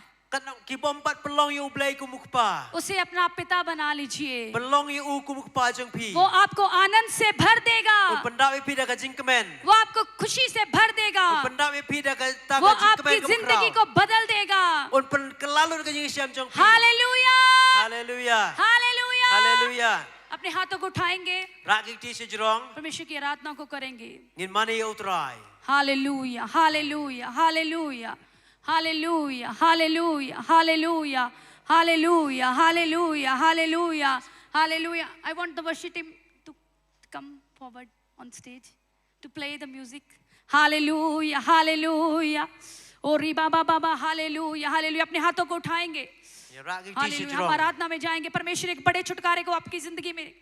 kibompat pelong yu play kumukpa. उसे अपना पिता बना लीजिए. Pelong yu kumukpa jeng pi. वो आपको आनंद से भर देगा. Pendak pi dah kajing kemen. वो आपको खुशी से भर देगा. Pendak pi dah kajing वो आपकी जिंदगी को बदल देगा. Un pen kelalu kajing siam jeng pi. Hallelujah. Hallelujah. Hallelujah. Hallelujah. अपने हाथों को उठाएंगे. Ragi ti sejrong. परमेश्वर की आराधना को करेंगे. Ngin mani utrai. Hallelujah. Hallelujah. Hallelujah. Hallelujah, hallelujah, hallelujah, hallelujah, hallelujah, hallelujah, hallelujah. I want the worship team to come forward on stage to play the music. Hallelujah, hallelujah. Oh riba baba baba, hallelujah, hallelujah. अपने हाथों को उठाएंगे. Hallelujah. हम आराधना में जाएंगे. परमेश्वर एक बड़े छुटकारे को आपकी जिंदगी में.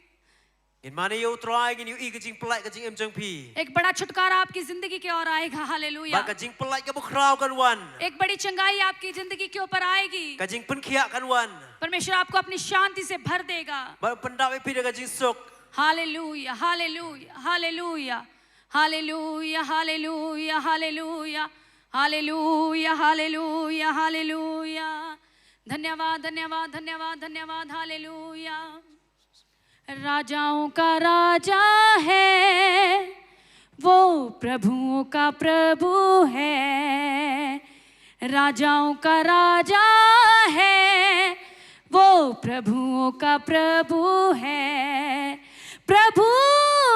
In mana you try and you kajing pelai kajing em jeng pi. एक बड़ा छुटकारा आपकी जिंदगी के और आएगा. Hallelujah. Ba kajing pelai ke bukrau kan wan. एक बड़ी चंगाई आपकी जिंदगी के ऊपर आएगी. Kajing penkiak kan wan. परमेश्वर आपको अपनी शांति से भर देगा. Ba pendak pi dah kajing sok. Hallelujah. Hallelujah. Hallelujah. Hallelujah. Hallelujah. Hallelujah. Hallelujah. Hallelujah. Hallelujah. धन्यवाद. धन्यवाद. धन्यवाद. धन्यवाद. हालेलुया. राजाओं का राजा है, वो प्रभुओं का प्रभु है. राजाओं का राजा है, वो प्रभुओं का प्रभु है. प्रभु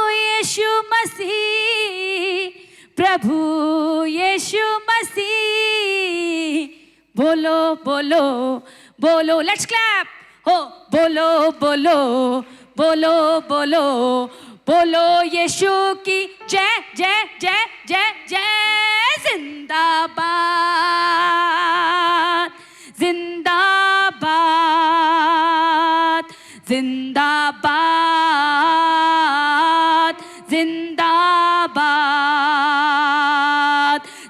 यीशु मसीह, प्रभु यीशु मसीह. बोलो बोलो बोलो. Let's clap. हो बोलो बोलो बोलो बोलो बोलो. यीशु की जय जय जय जय जय. जिंदाबाद जिंदाबाद जिंदाबाद जिंदाबाद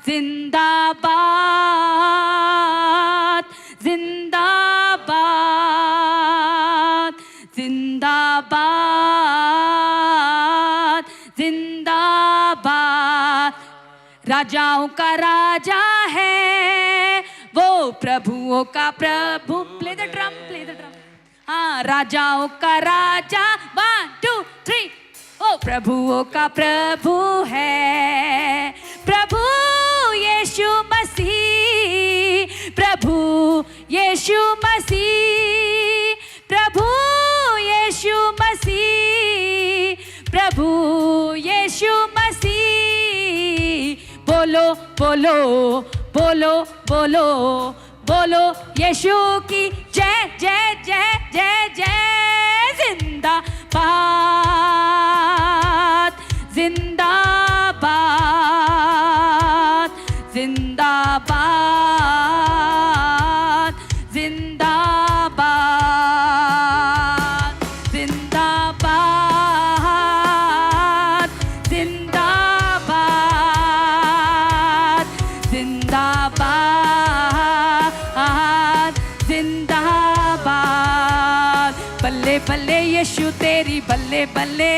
जिंदाबाद जिंदाबाद जिंदाबाद जिंदाबाद. राजाओं का राजा है, वो प्रभुओं का प्रभु. Play the drum. Play the drum. हाँ. राजाओं का राजा. 1 2 3. ओ प्रभुओं का प्रभु है. प्रभु यीशु मसीह. प्रभु यीशु मसीह. प्रभु यीशु मसीह. प्रभु यीशु मसीह. बोलो बोलो बोलो बोलो बोलो. यीशु की जय जय जय जय जय. जिंदाबाद जिंदाबाद जिंदाबाद जिंदाबाद जिंदाबाद जिंदाबाद जिंदाबाद जिंदाबाद. बल्ले बल्ले यीशु तेरी बल्ले बल्ले.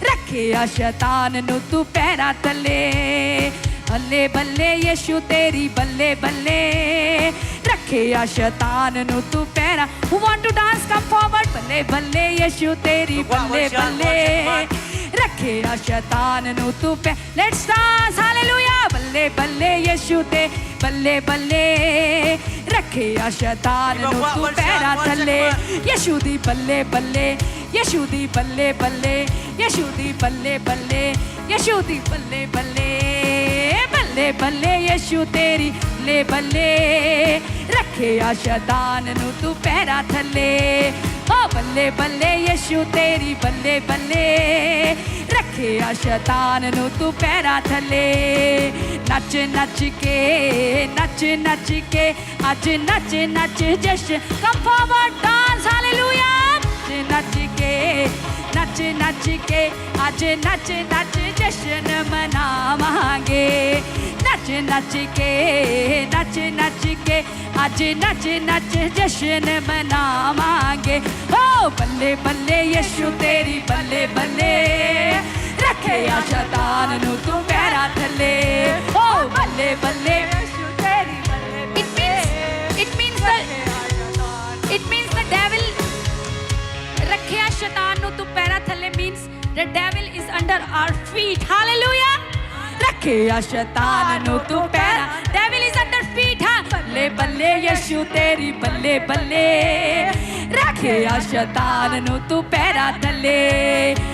रखे आ शैतान नु तू पैरा तले. बल्ले बल्ले यीशु तेरी बल्ले बल्ले. रखे आ शैतान नु तू para. Who want to dance? Come forward. बल्ले बल्ले यीशु तेरी बल्ले बल्ले. रखे आ शैतान नु तू पे. Let's dance. Hallelujah. बल्ले बल्ले यीशु ते बल्ले बल्ले. रखे आ शैतान नु तू पैरा तले. यीशु दी बल्ले बल्ले. यीशु दी बल्ले बल्ले. यीशु दी बल्ले बल्ले. यीशु दी बल्ले बल्ले. बल्ले बल्ले यीशु तेरी बल्ले बल्ले. रखे आ शैतान नु तू पैरा थले. ओ बल्ले बल्ले यीशु तेरी बल्ले बल्ले. रखे आ शैतान नु तू पैरा थले. नच नच के नच नच के आज नच नच जश्न. Come forward. डांस. हालेलुया. नच के नच नच के आज नच नच जश्न मनावांगे. नच नच के नच नच के आज नच नच जश्न मनावांगे. ओ बल्ले बल्ले यीशु तेरी बल्ले बल्ले. रखे आ शैतान नु तू पैरा थले. बल्ले it means the devil ਰੱਖਿਆ ਸ਼ੈਤਾਨ ਨੂੰ ਤੂੰ ਪੈਰਾਂ ਥੱਲੇ means the devil is under our feet hallelujah ਰੱਖਿਆ ਸ਼ੈਤਾਨ ਨੂੰ ਤੂੰ ਪੈਰਾਂ devil is under feet ਹਾਂ ਬੱਲੇ ਬੱਲੇ ਯਿਸੂ ਤੇਰੀ ਬੱਲੇ ਬੱਲੇ ਰੱਖਿਆ ਸ਼ੈਤਾਨ ਨੂੰ ਤੂੰ ਪੈਰਾਂ ਥੱਲੇ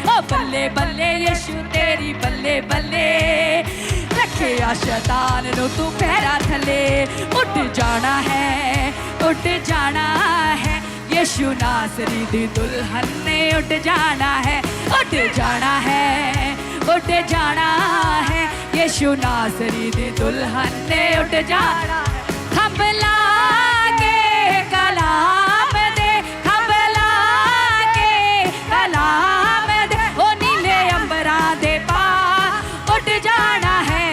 ਓ ਬੱਲੇ ਬੱਲੇ ਯਿਸੂ ਤੇਰੀ ਬੱਲੇ ਬੱਲੇ ਰੱਖਿਆ ਸ਼ੈਤਾਨ ਨੂੰ ਤੂੰ ਪੈਰਾਂ ਥੱਲੇ ਉੱਡ ਜਾਣਾ ਹੈ यीशु नासरी दी दुल्हन ने उठ जाना है यीशु नासरी दी दुल्हन ने उठ जाना थंबला के कलाम दे ओ नीले अंबरा दे पार उठ जाना है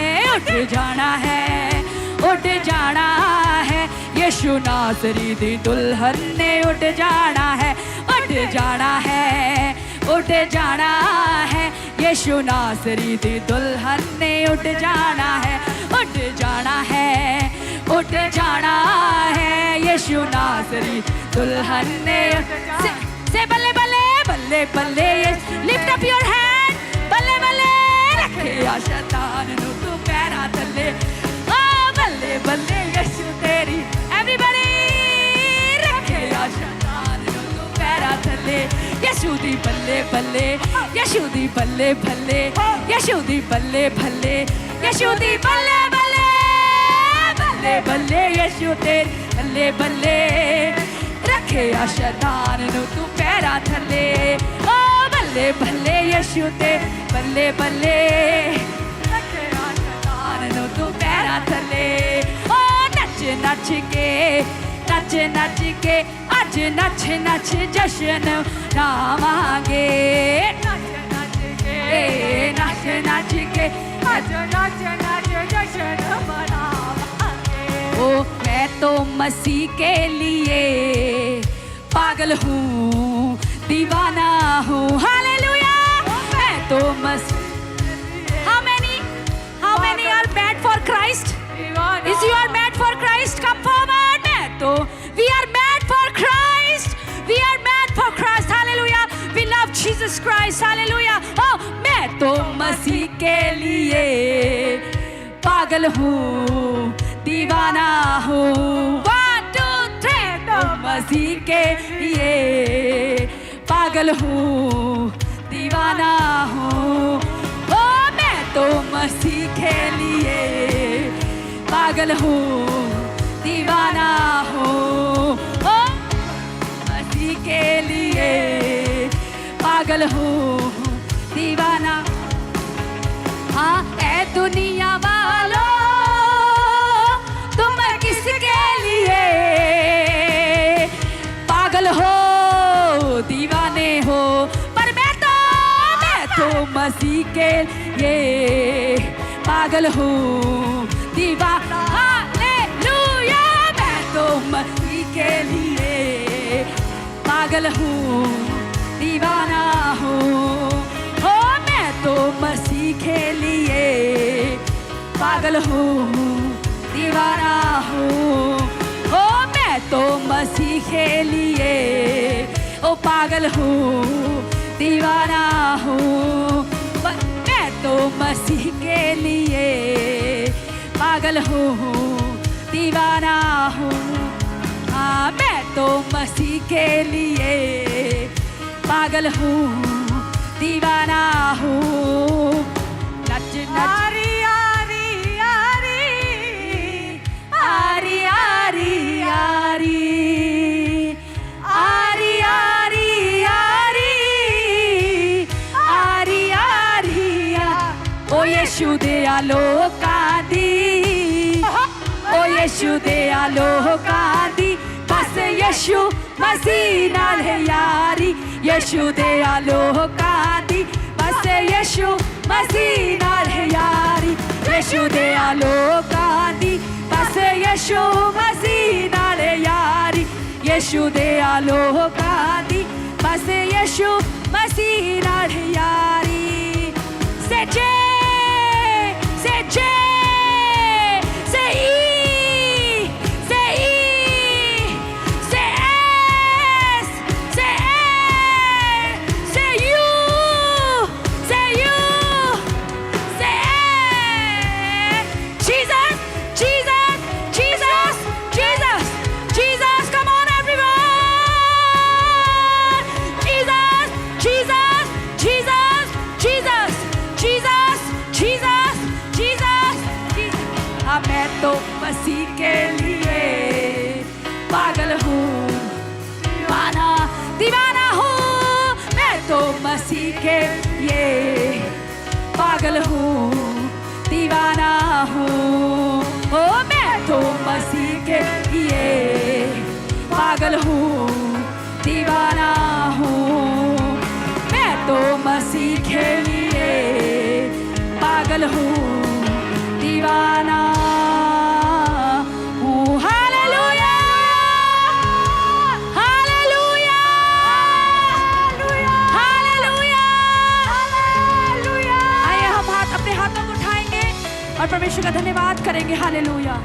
यीशु नासरी दी दुल्हन ने उठ जाना है यीशु नासरी दी दुल्हन ने उठ जाना है यीशु नासरी दुल्हन ने से बल्ले बल्ले बल्ले बल्ले लिफ्ट अप योर हैंड बल्ले बल्ले रखे शैतान नु तू पैरा थल्ले ओ बल्ले बल्ले यीशु तेरी एवरीबॉडी रखे शैतान नु तू पैरा थल्ले यीशु दी बल्ले बल्ले यीशु दी बल्ले बल्ले यीशु दी बल्ले बल्ले यीशु दी बल्ले बल्ले बल्ले बल्ले यीशु तेरी बल्ले बल्ले रखे शैतान नु तू पैरा थल्ले ओ बल्ले बल्ले यीशु तेरी बल्ले बल्ले रखे शैतान नु तू पैरा थल्ले ओ नच नच के आज नच नच जश्न नावांगे नच नच के आज नच नच जश्न मनावांगे ओ मैं तो मसीह के लिए पागल हूँ दीवाना हूँ हालेलुया मैं तो मसीह How many are mad for Christ? Is you are mad for Christ? Come forward. We are mad for Christ. We are mad for Christ. Hallelujah. We love Jesus Christ. Hallelujah. Oh, मैं तो मसीह के लिए पागल हूँ दीवाना हूँ 1 2 3 तो मसीह के लिए पागल हूँ दीवाना हूँ ओ मैं तो मसीह के लिए पागल हूँ दीवाना हूँ ओ मसीह के लिए पागल हूँ दीवाना हाँ ऐ दुनिया वालों तुम किसके लिए पागल हो दीवाने हो पर मैं तो मसीह के लिए पागल हूँ दीवाना हालेलुया मैं तो मसीह के लिए पागल हूँ दीवाना हूँ ओ मैं तो मसीह के लिए पागल हूँ दीवाना हूँ ओ मैं तो मसीह के लिए ओ पागल हूँ दीवाना हूँ मैं तो मसीह के लिए पागल हूँ दीवाना हूँ हाँ मैं तो मसीह के लिए पागल हूँ दीवाना हूँ नच नच आरी आरी आरी आरी आरी आरी आरी आरी आरी आरी ओ यीशु दया लोकां दी ओ यीशु दया लोकां दी बस यीशु मसीह नाल है यारी यीशु दया लोकां दी बस यीशु मसीह नाल है यारी यीशु दया लोकां दी बस यीशु मसीह नाल है यारी यीशु दया लोकां दी बस यीशु मसीह नाल है यारी से जे मैं तो मसीह के लिए पागल हूँ दीवाना दीवाना हूँ मैं तो मसीह के लिए पागल हूँ दीवाना हूँ ओ मैं तो मसीह के लिए पागल हूँ दीवाना हूँ मैं तो मसीह के लिए पागल हूँ दीवाना हूँ हालेलुया हालेलुया हालेलुया हालेलुया आइए हम अपने हाथों को उठाएंगे और परमेश्वर का धन्यवाद करेंगे हालेलुया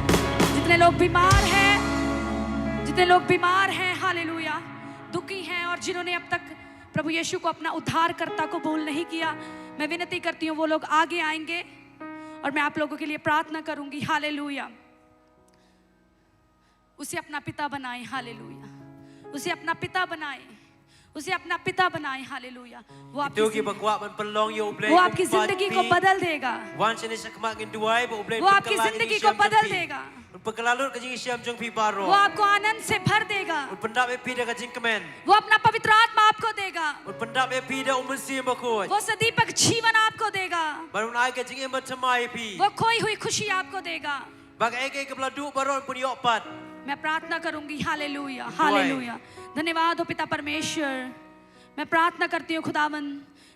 जितने लोग बीमार हैं हालेलुया दुखी हैं और जिन्होंने अब तक प्रभु यीशु को अपना उद्धारकर्ता को कबूल नहीं किया मैं विनती करती हूँ वो लोग आगे आएंगे और मैं आप लोगों के लिए प्रार्थना करूंगी हालेलुया उसे अपना पिता बनाए हालेलुया उसे अपना पिता बनाए उसे अपना पिता बनाए हालेलुया वो आपकी जिंदगी को बदल देगा वो आपकी जिंदगी को बदल देगा वो आपको आनंद से भर देगा वो अपना पवित्र आत्मा आपको देगा वो सदीपक जीवन आपको देगा वो खोई हुई खुशी आपको देगा मैं प्रार्थना करूंगी हालेलुया हालेलुया धन्यवाद हो पिता परमेश्वर मैं प्रार्थना करती हूँ खुदावन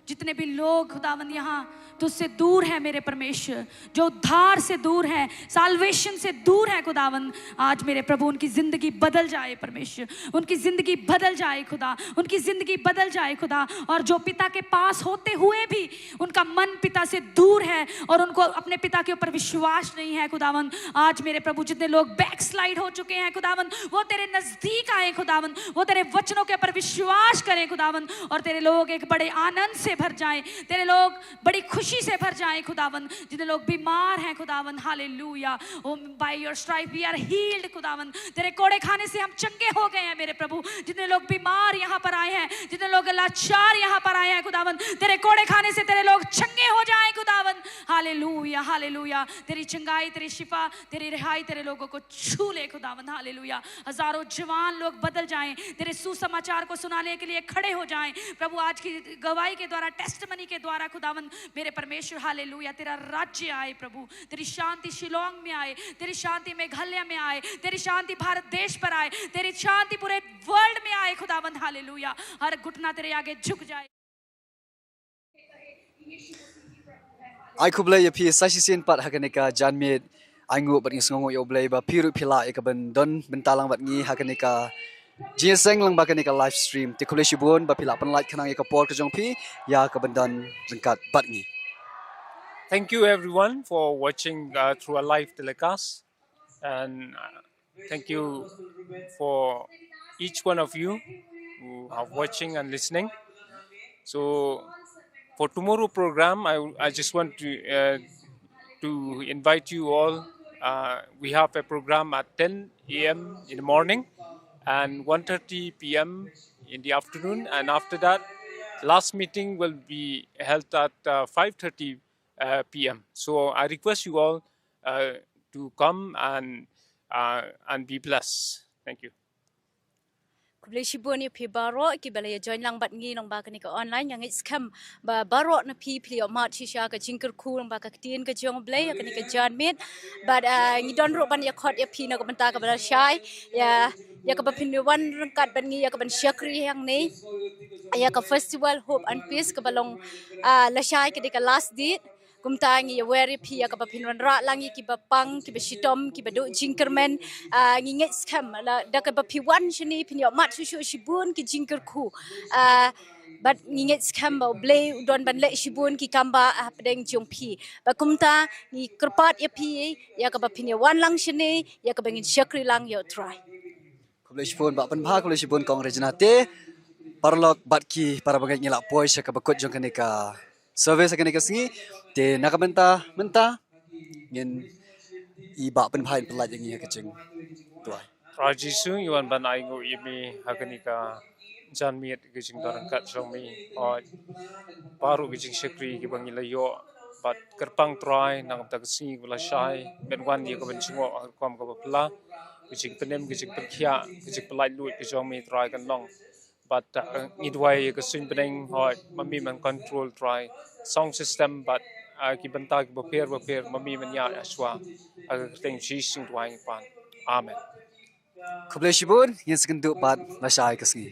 जितने भी लोग खुदावन यहाँ तुझसे दूर है मेरे परमेश्वर जो उद्धार से दूर है साल्वेशन से दूर है खुदावन आज मेरे प्रभु उनकी जिंदगी बदल जाए परमेश्वर उनकी जिंदगी बदल जाए खुदा उनकी जिंदगी बदल जाए खुदा और जो पिता के पास होते हुए भी उनका मन पिता से दूर है और उनको अपने पिता के ऊपर विश्वास नहीं है खुदावन आज मेरे प्रभु जितने लोग बैकस्लाइड हो चुके हैं खुदावन वो तेरे नजदीक आए खुदावन वो तेरे वचनों के ऊपर विश्वास करें खुदावन और तेरे लोग एक बड़े आनंद से भर जाएं तेरे लोग बड़ी खुशी से भर जाएं खुदावन जितने लोग बीमार हैं खुदावन hallelujah oh by your stripe we are healed खुदावन तेरे कोड़े खाने से हम चंगे हो गए हैं मेरे प्रभु जितने लोग बीमार यहाँ पर आए हैं जितने लोग लाचार यहाँ पर आए हैं खुदावन तेरे कोड़े खाने से तेरे लोग चंगे हो जाएं खुदावन हालेलुया हालेलुया तेरी चंगाई तेरी शिफा तेरी रिहाई तेरे लोगों को छू ले खुदावन हालेलुया हजारों जवान लोग बदल जाएं तेरे सुसमाचार को सुनाने के लिए खड़े हो जाएं प्रभु आज की गवाही के द्वारा टेस्टमनी के द्वारा खुदावन मेरे परमेश्वर हालेलुया तेरा राज्य आए प्रभु तेरी शांति शिलोंग में आए तेरी शांति मेघालय में आए तेरी शांति भारत देश पर आए तेरी शांति पूरे वर्ल्ड में आए खुदावन हालेलुया हर घुटना तेरे आगे झुक जाए ai kublai ya pi sashi sin pat hakanika janmit aingu bat ngisngongo yo blai ba piru pila ikaban don bentalang bat ngi hakanika jinseng lang bakanika live stream ti kublai shibun ba pila pan light kanang ikapor ka jong pi ya kabandan lengkat bat ngi. Thank you everyone for watching through a live telecast and thank you for each one of you who are watching and listening. So for tomorrow program, I just want to invite you all. We have a program at 10 a.m. in the morning and 1:30 p.m. in the afternoon. And after that, last meeting will be held at 5:30 p.m. So I request you all to come and be blessed. Thank you. Kublai shibun ya pi baro ki balaya join lang bat ngi lang ba ka ni ka online yang scam ba baro na pi ma chisha ka jingker ku lang ba ka tien ka jong blai ka ni ka jan mit but ngi don ro ban ya khot ya pi na ka banta ka bala shai ya ka ba pin wan rangkat ban ngi ya ka ban syakri yang ni ya ka festival hope and peace ka balong la shai ka di ka last date kumtangi ya weri pi ya ka ba pin wan ra langi ki ba pang ki ba shitom ki ba do jinkermen ngi nget scam la da ka ba pi wan shini pin ya mat su shibun ki jinker ku but ngi nget scam ba blay don ban le shibun ki kamba pedeng jong pi ba kumta ngi kerpat ya pi ya ka ba pin ya wan lang shini ya ka ba ngin syakri lang ya try kublai shibun ba pan bha kublai shibun kong rejana te parlok bat ki para bagai ngila poi sha ka bakot jong kanika service kanika singi te nakamenta menta ngin iba pen bhain pelaj ngi kaching tuai Rajisu yuan ban aingo imi hakanika janmiet gijing dorang kat somi or paru gijing sekri ki bangila yo but kerpang try nang tak si bela shai ben wan ye ko ben singo kom ko pla kicik penem kicik perkhia kicik pelai lut kicong mi try kan long but ngidwai ko sin peneng hoi mami man control try sound system but ki benta ki beper mami man ya aswa ag teng chi sing twai pan amen Kublai shibun, yang sekenduk bat, masyai kesini.